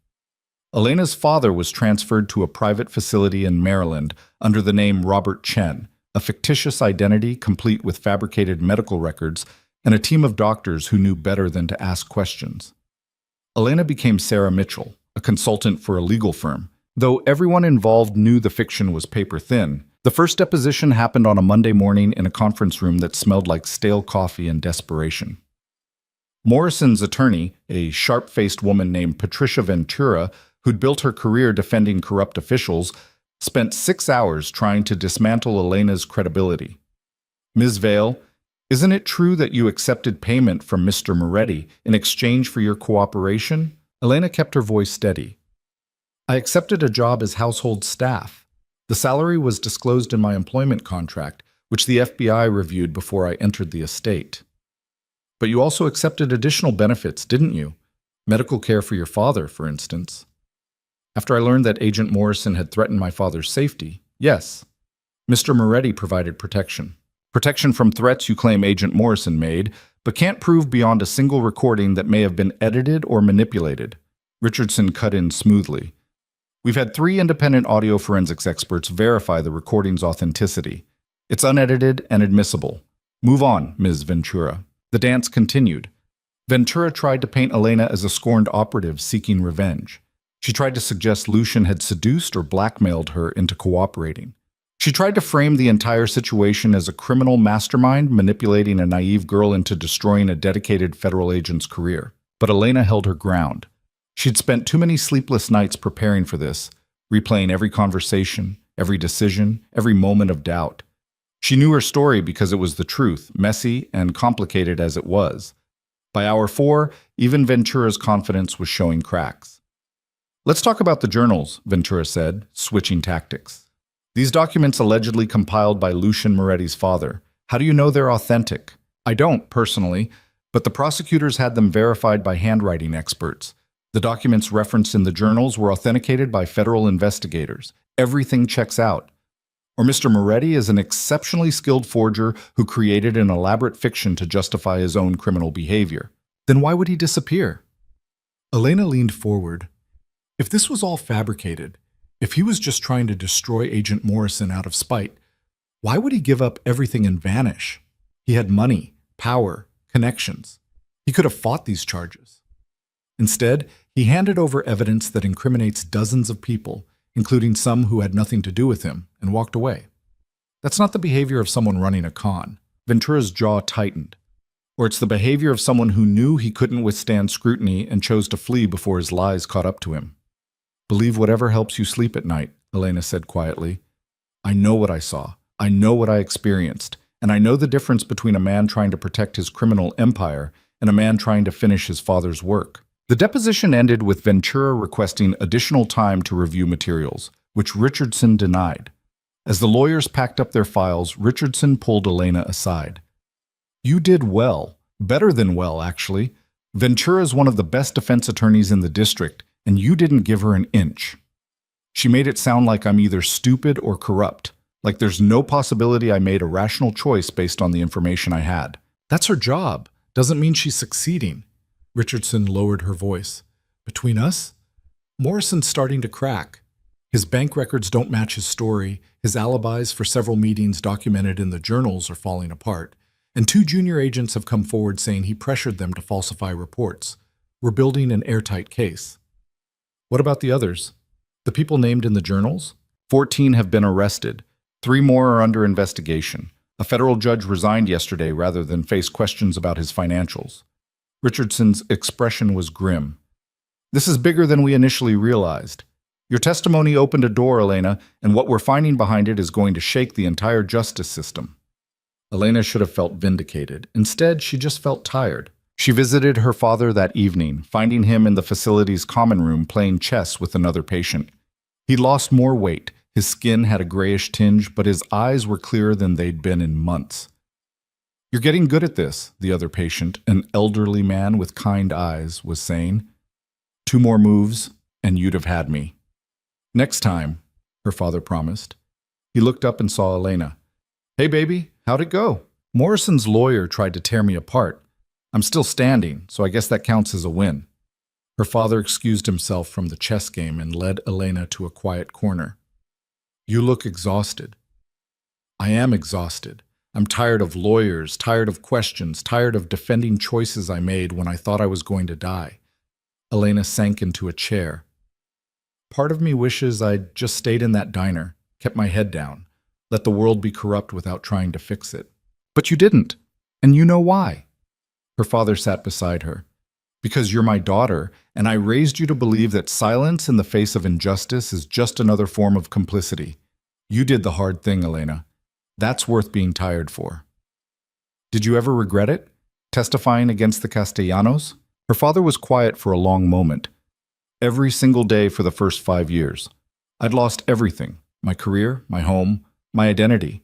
Elena's father was transferred to a private facility in Maryland under the name Robert Chen, a fictitious identity complete with fabricated medical records and a team of doctors who knew better than to ask questions. Elena became Sarah Mitchell, a consultant for a legal firm. Though everyone involved knew the fiction was paper-thin, the first deposition happened on a Monday morning in a conference room that smelled like stale coffee and desperation. Morrison's attorney, a sharp-faced woman named Patricia Ventura, who'd built her career defending corrupt officials, spent 6 hours trying to dismantle Elena's credibility. Ms. Vale, isn't it true that you accepted payment from Mr. Moretti in exchange for your cooperation? Elena kept her voice steady. I accepted a job as household staff. The salary was disclosed in my employment contract, which the FBI reviewed before I entered the estate. But you also accepted additional benefits, didn't you? Medical care for your father, for instance. After I learned that Agent Morrison had threatened my father's safety, yes, Mr. Moretti provided protection. Protection from threats you claim Agent Morrison made, but can't prove beyond a single recording that may have been edited or manipulated. Richardson cut in smoothly. We've had 3 independent audio forensics experts verify the recording's authenticity. It's unedited and admissible. Move on, Ms. Ventura. The dance continued. Ventura tried to paint Elena as a scorned operative seeking revenge. She tried to suggest Lucian had seduced or blackmailed her into cooperating. She tried to frame the entire situation as a criminal mastermind manipulating a naive girl into destroying a dedicated federal agent's career. But Elena held her ground. She'd spent too many sleepless nights preparing for this, replaying every conversation, every decision, every moment of doubt. She knew her story because it was the truth, messy and complicated as it was. By hour 4, even Ventura's confidence was showing cracks. "Let's talk about the journals," Ventura said, switching tactics. "These documents allegedly compiled by Lucian Moretti's father. How do you know they're authentic?" "I don't, personally, but the prosecutors had them verified by handwriting experts. The documents referenced in the journals were authenticated by federal investigators. Everything checks out. Or Mr. Moretti is an exceptionally skilled forger who created an elaborate fiction to justify his own criminal behavior. Then why would he disappear?" Elena leaned forward. If this was all fabricated, if he was just trying to destroy Agent Morrison out of spite, why would he give up everything and vanish? He had money, power, connections. He could have fought these charges. Instead, he handed over evidence that incriminates dozens of people, including some who had nothing to do with him, and walked away. That's not the behavior of someone running a con. Ventura's jaw tightened. Or it's the behavior of someone who knew he couldn't withstand scrutiny and chose to flee before his lies caught up to him. "Believe whatever helps you sleep at night," Elena said quietly. "I know what I saw. I know what I experienced. And I know the difference between a man trying to protect his criminal empire and a man trying to finish his father's work." The deposition ended with Ventura requesting additional time to review materials, which Richardson denied. As the lawyers packed up their files, Richardson pulled Elena aside. "You did well. Better than well, actually. Ventura is one of the best defense attorneys in the district, and you didn't give her an inch. She made it sound like I'm either stupid or corrupt, like there's no possibility I made a rational choice based on the information I had. That's her job. Doesn't mean she's succeeding." Richardson lowered her voice. "Between us, Morrison's starting to crack. His bank records don't match his story, his alibis for several meetings documented in the journals are falling apart, and 2 junior agents have come forward saying he pressured them to falsify reports. We're building an airtight case." "What about the others? The people named in the journals?" 14 have been arrested. 3 more are under investigation. A federal judge resigned yesterday rather than face questions about his financials. Richardson's expression was grim. "This is bigger than we initially realized. Your testimony opened a door, Elena, and what we're finding behind it is going to shake the entire justice system." Elena should have felt vindicated. Instead, she just felt tired. She visited her father that evening, finding him in the facility's common room playing chess with another patient. He'd lost more weight. His skin had a grayish tinge, but his eyes were clearer than they'd been in months. "You're getting good at this," the other patient, an elderly man with kind eyes, was saying. "2 more moves, and you'd have had me." "Next time," her father promised. He looked up and saw Elena. "Hey, baby, how'd it go?" "Morrison's lawyer tried to tear me apart. I'm still standing, so I guess that counts as a win." Her father excused himself from the chess game and led Elena to a quiet corner. "You look exhausted." "I am exhausted. I'm tired of lawyers, tired of questions, tired of defending choices I made when I thought I was going to die." Elena sank into a chair. "Part of me wishes I'd just stayed in that diner, kept my head down, let the world be corrupt without trying to fix it. But you didn't, and you know why." Her father sat beside her. "Because you're my daughter, and I raised you to believe that silence in the face of injustice is just another form of complicity. You did the hard thing, Elena. That's worth being tired for." "Did you ever regret it? Testifying against the Castellanos?" Her father was quiet for a long moment. "Every single day for the first 5 years. I'd lost everything, my career, my home, my identity.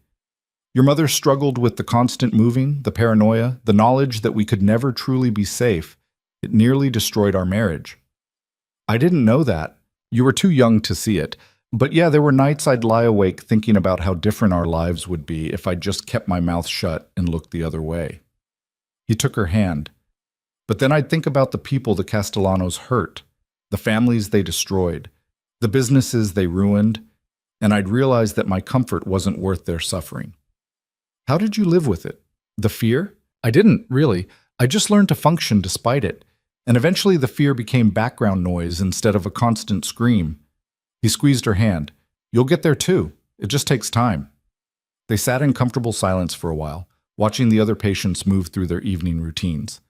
Your mother struggled with the constant moving, the paranoia, the knowledge that we could never truly be safe. It nearly destroyed our marriage." "I didn't know that. You were too young to see it. But yeah, there were nights I'd lie awake thinking about how different our lives would be if I just kept my mouth shut and looked the other way." He took her hand. "But then I'd think about the people the Castellanos hurt, the families they destroyed, the businesses they ruined, and I'd realize that my comfort wasn't worth their suffering." "How did you live with it? The fear?" "I didn't, really. I just learned to function despite it. And eventually the fear became background noise instead of a constant scream." He squeezed her hand. "You'll get there too. It just takes time. They sat in comfortable silence for a while, watching the other patients move through their evening routines.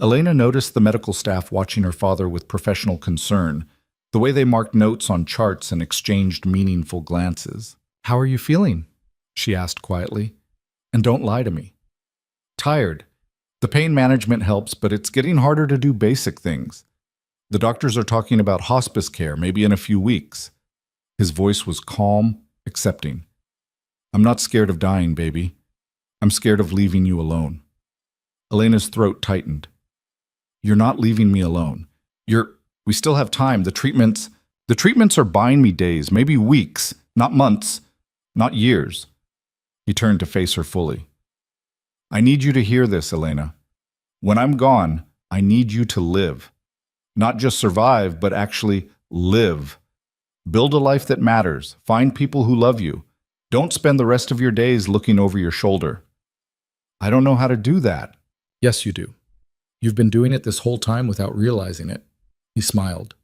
Elena noticed the medical staff watching her father with professional concern, the way they marked notes on charts and exchanged meaningful glances. "How are you feeling?" she asked quietly. "And don't lie to me." "Tired. The pain management helps, but it's getting harder to do basic things. The doctors are talking about hospice care, maybe in a few weeks." His voice was calm, accepting. "I'm not scared of dying, baby. I'm scared of leaving you alone." Elena's throat tightened. "You're not leaving me alone. We still have time. The treatments are buying me days, maybe weeks, not months, not years." He turned to face her fully. "I need you to hear this, Elena. When I'm gone, I need you to live. Not just survive, but actually live. Build a life that matters. Find people who love you. Don't spend the rest of your days looking over your shoulder." "I don't know how to do that." "Yes, you do. You've been doing it this whole time without realizing it." He smiled.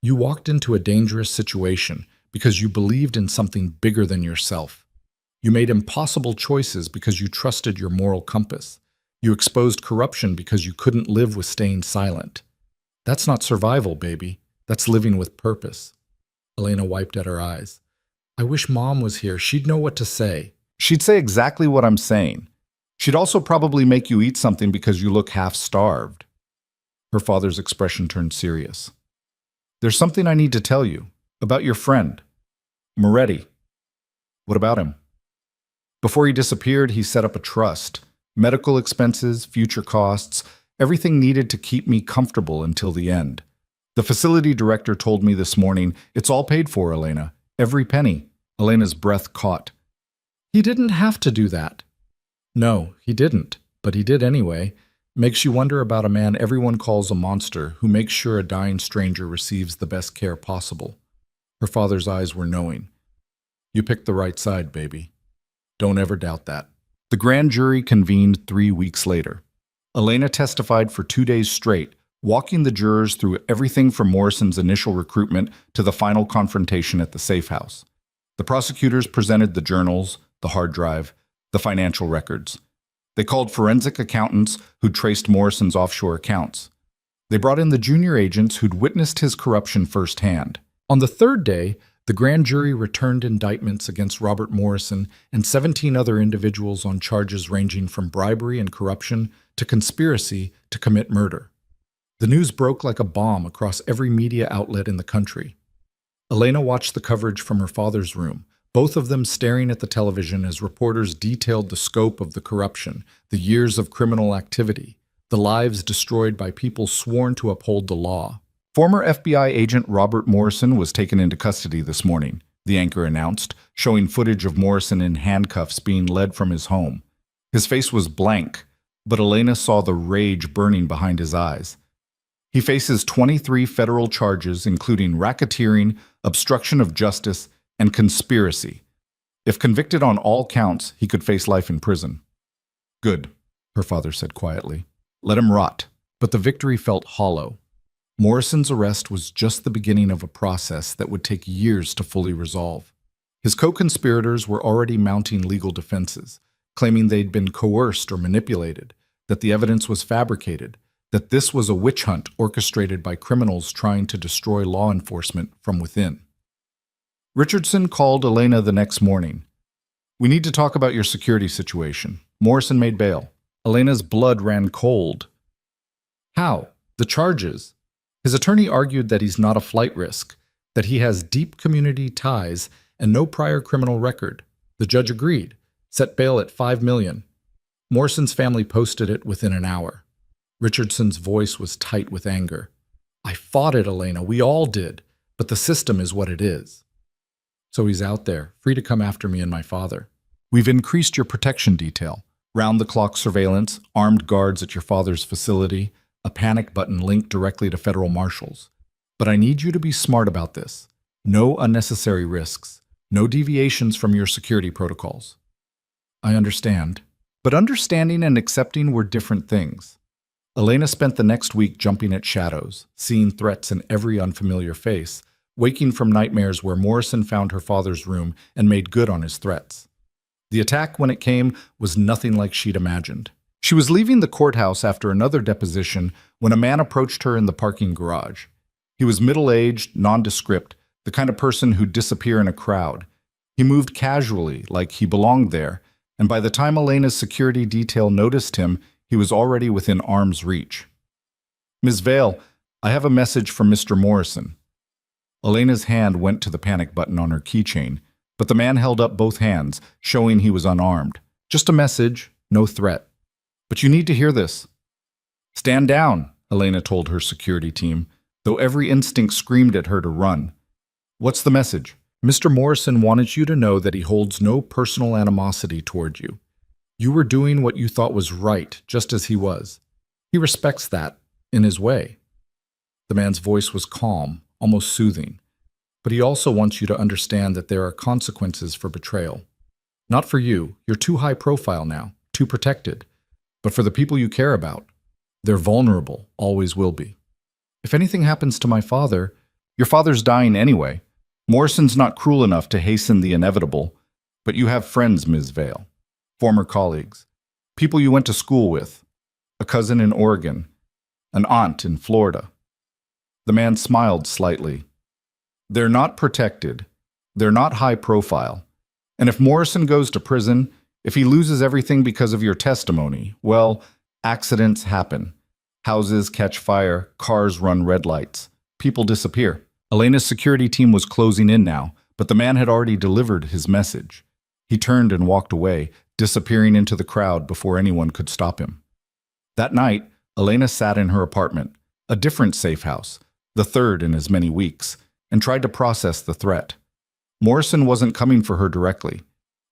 "You walked into a dangerous situation because you believed in something bigger than yourself. You made impossible choices because you trusted your moral compass. You exposed corruption because you couldn't live with staying silent. That's not survival, baby. That's living with purpose." Elena wiped at her eyes. "I wish Mom was here. She'd know what to say." "She'd say exactly what I'm saying. She'd also probably make you eat something because you look half-starved." Her father's expression turned serious. "There's something I need to tell you about your friend, Moretti." "What about him?" "Before he disappeared, he set up a trust. Medical expenses, future costs, everything needed to keep me comfortable until the end. The facility director told me this morning, it's all paid for, Elena. Every penny." Elena's breath caught. "He didn't have to do that." "No, he didn't, but he did anyway. Makes you wonder about a man everyone calls a monster who makes sure a dying stranger receives the best care possible." Her father's eyes were knowing. "You picked the right side, baby. Don't ever doubt that." The grand jury convened 3 weeks later. Elena testified for 2 days straight, walking the jurors through everything from Morrison's initial recruitment to the final confrontation at the safe house. The prosecutors presented the journals, the hard drive, the financial records. They called forensic accountants who'd traced Morrison's offshore accounts. They brought in the junior agents who'd witnessed his corruption firsthand. On the third day, the grand jury returned indictments against Robert Morrison and 17 other individuals on charges ranging from bribery and corruption to conspiracy to commit murder. The news broke like a bomb across every media outlet in the country. Elena watched the coverage from her father's room, both of them staring at the television as reporters detailed the scope of the corruption, the years of criminal activity, the lives destroyed by people sworn to uphold the law. Former FBI agent Robert Morrison was taken into custody this morning, the anchor announced, showing footage of Morrison in handcuffs being led from his home. His face was blank, but Elena saw the rage burning behind his eyes. He faces 23 federal charges, including racketeering, obstruction of justice, and conspiracy. If convicted on all counts, he could face life in prison. "Good," her father said quietly. "Let him rot." But the victory felt hollow. Morrison's arrest was just the beginning of a process that would take years to fully resolve. His co-conspirators were already mounting legal defenses, claiming they'd been coerced or manipulated, that the evidence was fabricated, that this was a witch hunt orchestrated by criminals trying to destroy law enforcement from within. Richardson called Elena the next morning. "We need to talk about your security situation. Morrison made bail." Elena's blood ran cold. "How? The charges?" His attorney argued that he's not a flight risk, that he has deep community ties and no prior criminal record. The judge agreed, set bail at $5 million. Morrison's family posted it within an hour. Richardson's voice was tight with anger. "I fought it, Elena. We all did. But the system is what it is." "So he's out there, free to come after me and my father." "We've increased your protection detail. Round-the-clock surveillance, armed guards at your father's facility, a panic button linked directly to federal marshals. But I need you to be smart about this. No unnecessary risks. No deviations from your security protocols." "I understand." But understanding and accepting were different things. Elena spent the next week jumping at shadows, seeing threats in every unfamiliar face, waking from nightmares where Morrison found her father's room and made good on his threats. The attack, when it came, was nothing like she'd imagined. She was leaving the courthouse after another deposition when a man approached her in the parking garage. He was middle-aged, nondescript, the kind of person who'd disappear in a crowd. He moved casually, like he belonged there, and by the time Elena's security detail noticed him, he was already within arm's reach. "Ms. Vale, I have a message from Mr. Morrison." Elena's hand went to the panic button on her keychain, but the man held up both hands, showing he was unarmed. "Just a message, no threat. But you need to hear this." "Stand down," Elena told her security team, though every instinct screamed at her to run. "What's the message?" "Mr. Morrison wanted you to know that he holds no personal animosity toward you. You were doing what you thought was right, just as he was. He respects that, in his way." The man's voice was calm, almost soothing. "But he also wants you to understand that there are consequences for betrayal. Not for you, you're too high profile now, too protected. But for the people you care about, they're vulnerable, always will be. If anything happens to my father, your father's dying anyway. Morrison's not cruel enough to hasten the inevitable, but you have friends, Ms. Vale, former colleagues, people you went to school with, a cousin in Oregon, an aunt in Florida." The man smiled slightly. "They're not protected. They're not high profile. And if Morrison goes to prison, if he loses everything because of your testimony, well, accidents happen. Houses catch fire, cars run red lights, people disappear." Elena's security team was closing in now, but the man had already delivered his message. He turned and walked away, disappearing into the crowd before anyone could stop him. That night, Elena sat in her apartment, a different safe house, the third in as many weeks, and tried to process the threat. Morrison wasn't coming for her directly.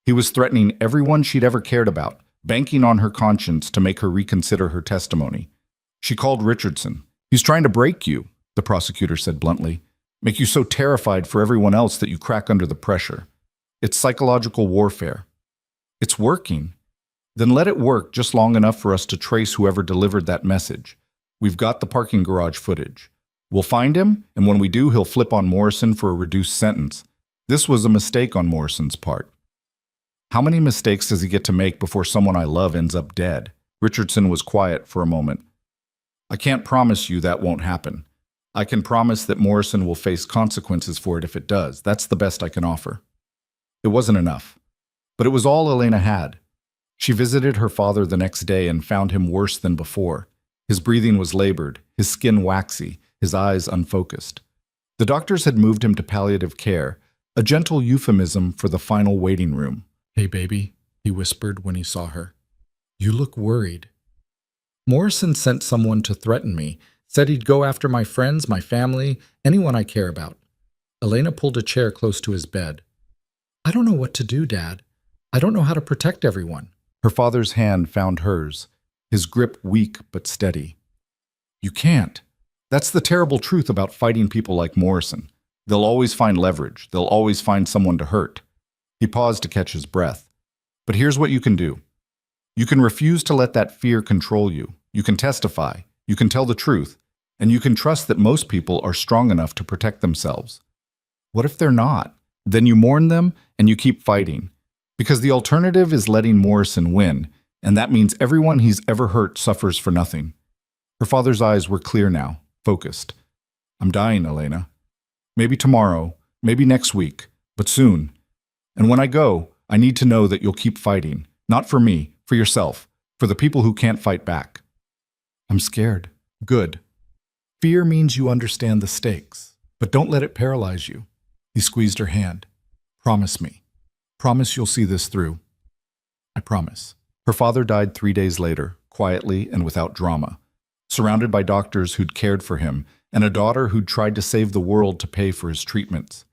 He was threatening everyone she'd ever cared about, banking on her conscience to make her reconsider her testimony. She called Richardson. "He's trying to break you," the prosecutor said bluntly. "Make you so terrified for everyone else that you crack under the pressure. It's psychological warfare." "It's working." "Then let it work just long enough for us to trace whoever delivered that message. We've got the parking garage footage. We'll find him, and when we do, he'll flip on Morrison for a reduced sentence. This was a mistake on Morrison's part." "How many mistakes does he get to make before someone I love ends up dead?" Richardson was quiet for a moment. "I can't promise you that won't happen. I can promise that Morrison will face consequences for it if it does. That's the best I can offer." It wasn't enough. But it was all Elena had. She visited her father the next day and found him worse than before. His breathing was labored, his skin waxy, his eyes unfocused. The doctors had moved him to palliative care, a gentle euphemism for the final waiting room. "Hey, baby," he whispered when he saw her. "You look worried." "Morrison sent someone to threaten me. Said he'd go after my friends, my family, anyone I care about." Elena pulled a chair close to his bed. "I don't know what to do, Dad. I don't know how to protect everyone." Her father's hand found hers, his grip weak but steady. "You can't. That's the terrible truth about fighting people like Morrison. They'll always find leverage. They'll always find someone to hurt." He paused to catch his breath. "But here's what you can do. You can refuse to let that fear control you. You can testify. You can tell the truth. And you can trust that most people are strong enough to protect themselves. What if they're not? Then you mourn them and you keep fighting. Because the alternative is letting Morrison win, and that means everyone he's ever hurt suffers for nothing." Her father's eyes were clear now, focused. "I'm dying, Elena. Maybe tomorrow, maybe next week, but soon. And when I go, I need to know that you'll keep fighting. Not for me, for yourself, for the people who can't fight back." "I'm scared." "Good. Fear means you understand the stakes, but don't let it paralyze you." He squeezed her hand. "Promise me. Promise you'll see this through." "I promise." Her father died 3 days later, quietly and without drama, surrounded by doctors who'd cared for him and a daughter who'd tried to save the world to pay for his treatments.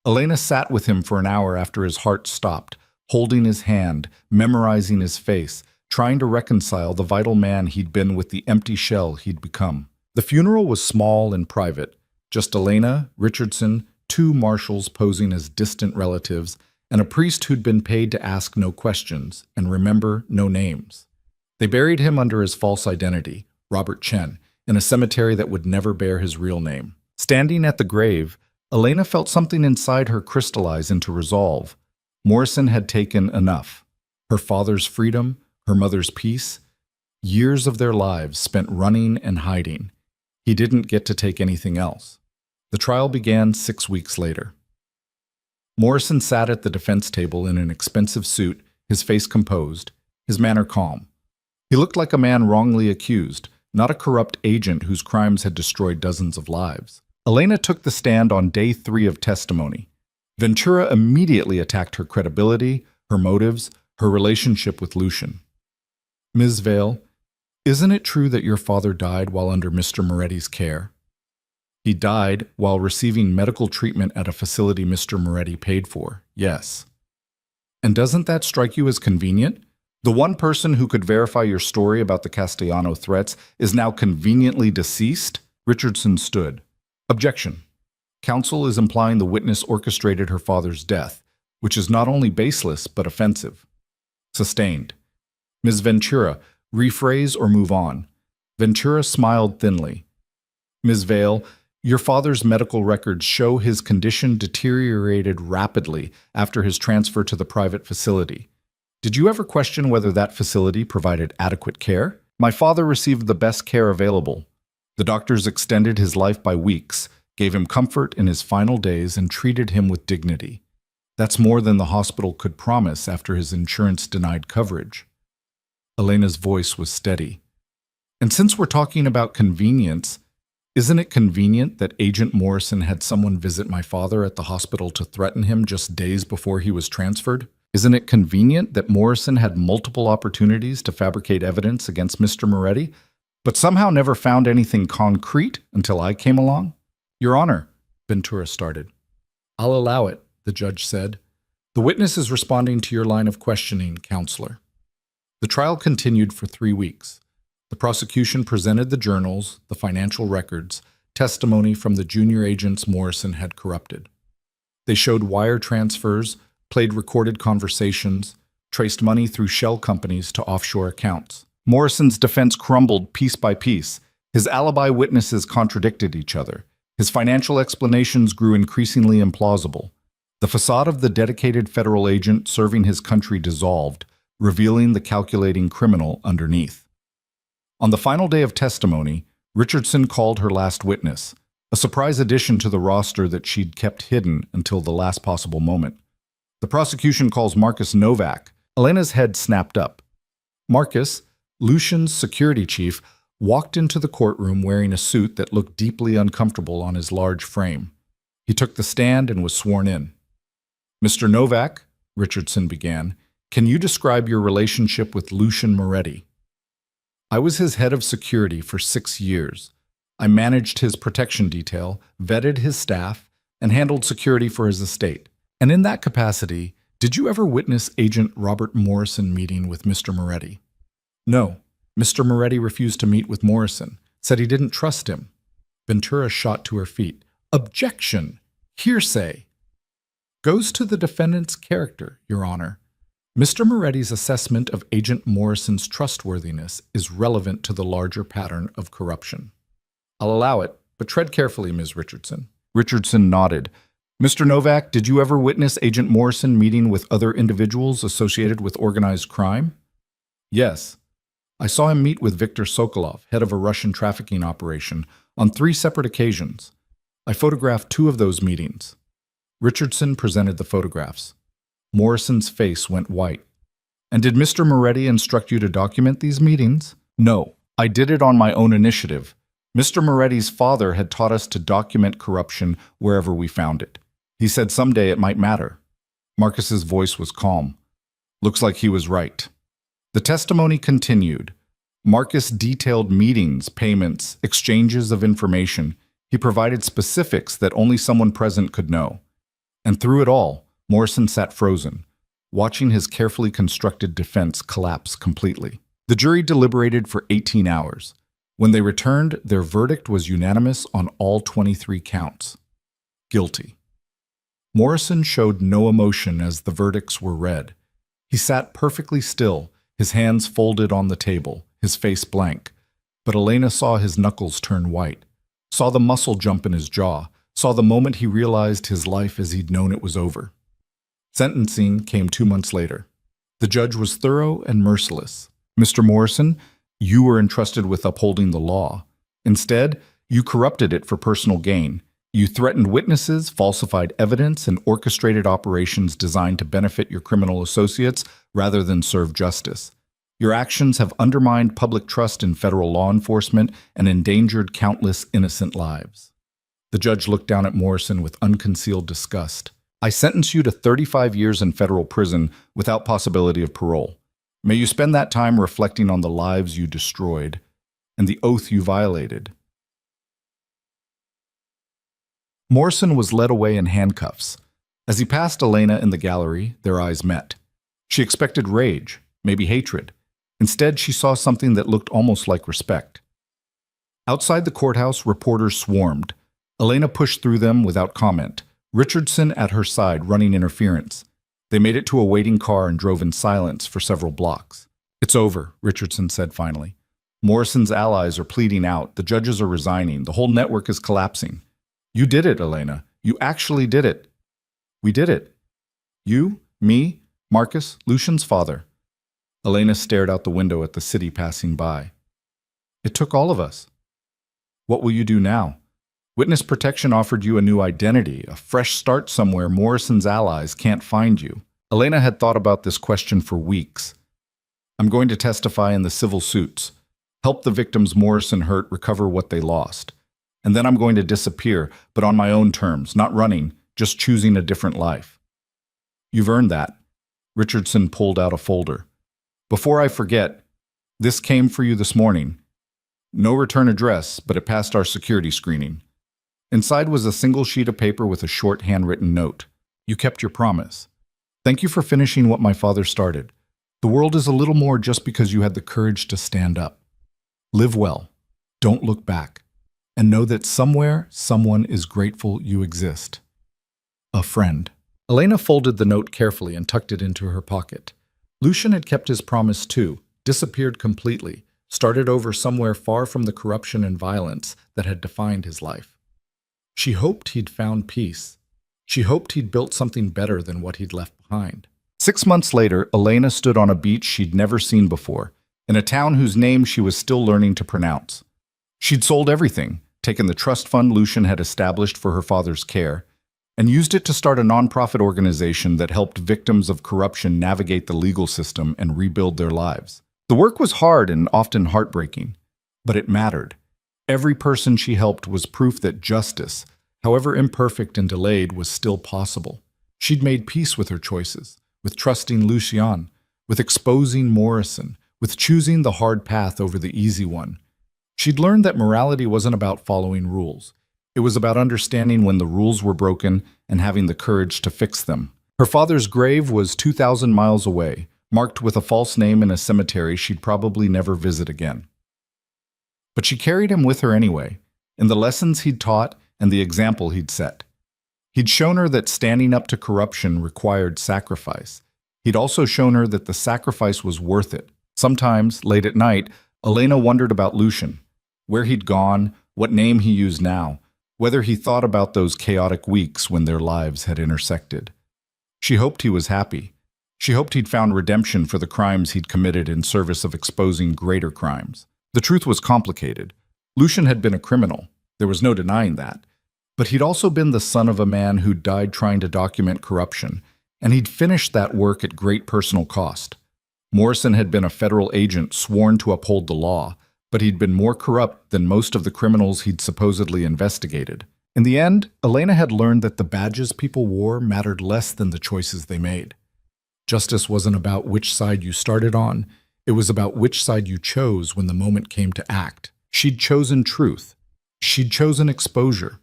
Elena sat with him for an hour after his heart stopped, holding his hand, memorizing his face, trying to reconcile the vital man he'd been with the empty shell he'd become. The funeral was small and private, just Elena, Richardson, 2 marshals posing as distant relatives, and a priest who'd been paid to ask no questions and remember no names. They buried him under his false identity, Robert Chen, in a cemetery that would never bear his real name. Standing at the grave, Elena felt something inside her crystallize into resolve. Morrison had taken enough. Her father's freedom, her mother's peace, years of their lives spent running and hiding. He didn't get to take anything else. The trial began 6 weeks later. Morrison sat at the defense table in an expensive suit, his face composed, his manner calm. He looked like a man wrongly accused, not a corrupt agent whose crimes had destroyed dozens of lives. Elena took the stand on day 3 of testimony. Ventura immediately attacked her credibility, her motives, her relationship with Lucian. Ms. Vale, isn't it true that your father died while under Mr. Moretti's care? He died while receiving medical treatment at a facility Mr. Moretti paid for, yes. And doesn't that strike you as convenient? The one person who could verify your story about the Castellano threats is now conveniently deceased? Richardson stood. Objection. Counsel is implying the witness orchestrated her father's death, which is not only baseless but offensive. Sustained. Ms. Ventura, rephrase or move on. Ventura smiled thinly. Ms. Vale, your father's medical records show his condition deteriorated rapidly after his transfer to the private facility. Did you ever question whether that facility provided adequate care? My father received the best care available. The doctors extended his life by weeks, gave him comfort in his final days, and treated him with dignity. That's more than the hospital could promise after his insurance denied coverage. Elena's voice was steady. And since we're talking about convenience, isn't it convenient that Agent Morrison had someone visit my father at the hospital to threaten him just days before he was transferred? Isn't it convenient that Morrison had multiple opportunities to fabricate evidence against Mr. Moretti, but somehow never found anything concrete until I came along? Your Honor, Ventura started. I'll allow it, the judge said. The witness is responding to your line of questioning, Counselor. The trial continued for 3 weeks. The prosecution presented the journals, the financial records, testimony from the junior agents Morrison had corrupted. They showed wire transfers, played recorded conversations, traced money through shell companies to offshore accounts. Morrison's defense crumbled piece by piece. His alibi witnesses contradicted each other. His financial explanations grew increasingly implausible. The facade of the dedicated federal agent serving his country dissolved, revealing the calculating criminal underneath. On the final day of testimony, Richardson called her last witness, a surprise addition to the roster that she'd kept hidden until the last possible moment. The prosecution calls Marcus Novak. Elena's head snapped up. Marcus, Lucian's security chief, walked into the courtroom wearing a suit that looked deeply uncomfortable on his large frame. He took the stand and was sworn in. Mr. Novak, Richardson began, can you describe your relationship with Lucian Moretti? I was his head of security for 6 years. I managed his protection detail, vetted his staff, and handled security for his estate. And in that capacity, did you ever witness Agent Robert Morrison meeting with Mr. Moretti? No. Mr. Moretti refused to meet with Morrison, said he didn't trust him. Ventura shot to her feet. Objection! Hearsay! Goes to the defendant's character, Your Honor. Mr. Moretti's assessment of Agent Morrison's trustworthiness is relevant to the larger pattern of corruption. I'll allow it, but tread carefully, Ms. Richardson. Richardson nodded. Mr. Novak, did you ever witness Agent Morrison meeting with other individuals associated with organized crime? Yes. I saw him meet with Viktor Sokolov, head of a Russian trafficking operation, on 3 separate occasions. I photographed 2 of those meetings. Richardson presented the photographs. Morrison's face went white. And did Mr. Moretti instruct you to document these meetings? No, I did it on my own initiative. Mr. Moretti's father had taught us to document corruption wherever we found it. He said someday it might matter. Marcus's voice was calm. Looks like he was right. The testimony continued. Marcus detailed meetings, payments, exchanges of information. He provided specifics that only someone present could know. And through it all, Morrison sat frozen, watching his carefully constructed defense collapse completely. The jury deliberated for 18 hours. When they returned, their verdict was unanimous on all 23 counts. Guilty. Morrison showed no emotion as the verdicts were read. He sat perfectly still, his hands folded on the table, his face blank. But Elena saw his knuckles turn white, saw the muscle jump in his jaw, saw the moment he realized his life as he'd known it was over. Sentencing came 2 months later. The judge was thorough and merciless. "Mr. Morrison, you were entrusted with upholding the law. Instead, you corrupted it for personal gain. You threatened witnesses, falsified evidence, and orchestrated operations designed to benefit your criminal associates rather than serve justice. Your actions have undermined public trust in federal law enforcement and endangered countless innocent lives." The judge looked down at Morrison with unconcealed disgust. "I sentence you to 35 years in federal prison without possibility of parole. May you spend that time reflecting on the lives you destroyed and the oath you violated." Morrison was led away in handcuffs. As he passed Elena in the gallery, their eyes met. She expected rage, maybe hatred. Instead, she saw something that looked almost like respect. Outside the courthouse, reporters swarmed. Elena pushed through them without comment, Richardson at her side running interference. They made it to a waiting car and drove in silence for several blocks. "It's over," Richardson said finally. "Morrison's allies are pleading out. The judges are resigning. The whole network is collapsing." "You did it, Elena. You actually did it." "We did it." "You, me, Marcus, Lucian's father." Elena stared out the window at the city passing by. "It took all of us." "What will you do now? Witness protection offered you a new identity, a fresh start somewhere Morrison's allies can't find you." Elena had thought about this question for weeks. "I'm going to testify in the civil suits, help the victims Morrison hurt recover what they lost. And then I'm going to disappear, but on my own terms, not running, just choosing a different life." "You've earned that." Richardson pulled out a folder. "Before I forget, this came for you this morning. No return address, but it passed our security screening." Inside was a single sheet of paper with a short handwritten note. "You kept your promise. Thank you for finishing what my father started. The world is a little more just because you had the courage to stand up. Live well. Don't look back. And know that somewhere, someone is grateful you exist. A friend." Elena folded the note carefully and tucked it into her pocket. Lucian had kept his promise too, disappeared completely, started over somewhere far from the corruption and violence that had defined his life. She hoped he'd found peace. She hoped he'd built something better than what he'd left behind. 6 months later, Elena stood on a beach she'd never seen before, in a town whose name she was still learning to pronounce. She'd sold everything, taken the trust fund Lucian had established for her father's care, and used it to start a nonprofit organization that helped victims of corruption navigate the legal system and rebuild their lives. The work was hard and often heartbreaking, but it mattered. Every person she helped was proof that justice, however imperfect and delayed, was still possible. She'd made peace with her choices, with trusting Lucian, with exposing Morrison, with choosing the hard path over the easy one. She'd learned that morality wasn't about following rules. It was about understanding when the rules were broken and having the courage to fix them. Her father's grave was 2,000 miles away, marked with a false name in a cemetery she'd probably never visit again. But she carried him with her anyway, in the lessons he'd taught and the example he'd set. He'd shown her that standing up to corruption required sacrifice. He'd also shown her that the sacrifice was worth it. Sometimes, late at night, Elena wondered about Lucian, where he'd gone, what name he used now, whether he thought about those chaotic weeks when their lives had intersected. She hoped he was happy. She hoped he'd found redemption for the crimes he'd committed in service of exposing greater crimes. The truth was complicated. Lucian had been a criminal. There was no denying that. But he'd also been the son of a man who died trying to document corruption, and he'd finished that work at great personal cost. Morrison had been a federal agent sworn to uphold the law, but he'd been more corrupt than most of the criminals he'd supposedly investigated. In the end, Elena had learned that the badges people wore mattered less than the choices they made. Justice wasn't about which side you started on. It was about which side you chose when the moment came to act. She'd chosen truth. She'd chosen exposure.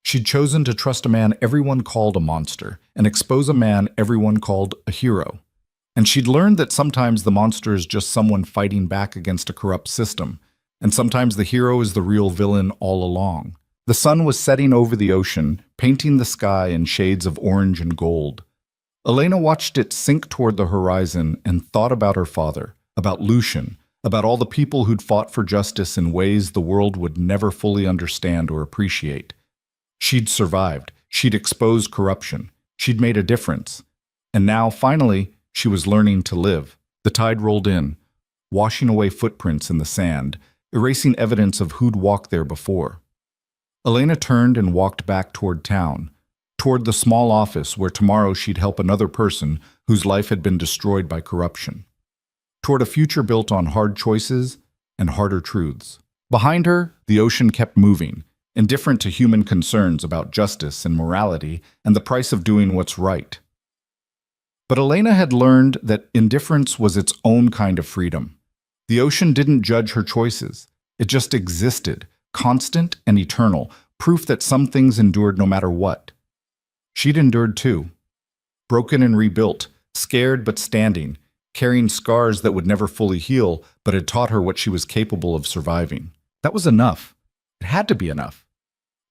She'd chosen to trust a man everyone called a monster and expose a man everyone called a hero. And she'd learned that sometimes the monster is just someone fighting back against a corrupt system, and sometimes the hero is the real villain all along. The sun was setting over the ocean, painting the sky in shades of orange and gold. Elena watched it sink toward the horizon and thought about her father, about Lucian, about all the people who'd fought for justice in ways the world would never fully understand or appreciate. She'd survived. She'd exposed corruption. She'd made a difference. And now, finally, she was learning to live. The tide rolled in, washing away footprints in the sand, erasing evidence of who'd walked there before. Elena turned and walked back toward town, toward the small office where tomorrow she'd help another person whose life had been destroyed by corruption, toward a future built on hard choices and harder truths. Behind her, the ocean kept moving, indifferent to human concerns about justice and morality and the price of doing what's right. But Elena had learned that indifference was its own kind of freedom. The ocean didn't judge her choices. It just existed, constant and eternal, proof that some things endured no matter what. She'd endured too. Broken and rebuilt, scared but standing, carrying scars that would never fully heal, but had taught her what she was capable of surviving. That was enough. It had to be enough.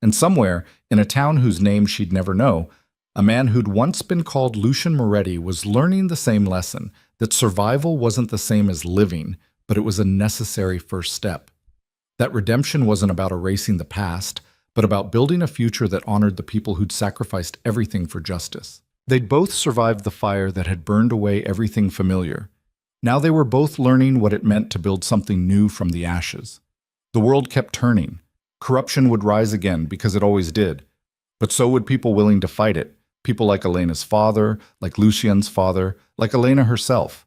And somewhere, in a town whose name she'd never know, a man who'd once been called Lucian Moretti was learning the same lesson, that survival wasn't the same as living, but it was a necessary first step. That redemption wasn't about erasing the past, but about building a future that honored the people who'd sacrificed everything for justice. They'd both survived the fire that had burned away everything familiar. Now they were both learning what it meant to build something new from the ashes. The world kept turning. Corruption would rise again because it always did. But so would people willing to fight it. People like Elena's father, like Lucian's father, like Elena herself.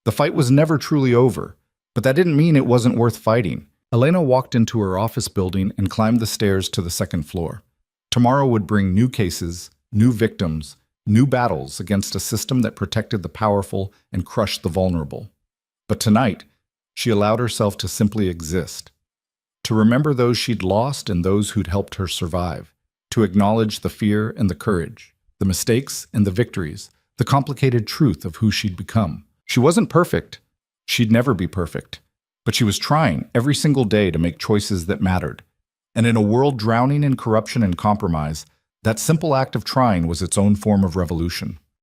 The fight was never truly over, but that didn't mean it wasn't worth fighting. Elena walked into her office building and climbed the stairs to the second floor. Tomorrow would bring new cases, new victims, new battles against a system that protected the powerful and crushed the vulnerable. But tonight, she allowed herself to simply exist. To remember those she'd lost and those who'd helped her survive. To acknowledge the fear and the courage, the mistakes and the victories, the complicated truth of who she'd become. She wasn't perfect. She'd never be perfect. But she was trying every single day to make choices that mattered. And in a world drowning in corruption and compromise, that simple act of trying was its own form of revolution.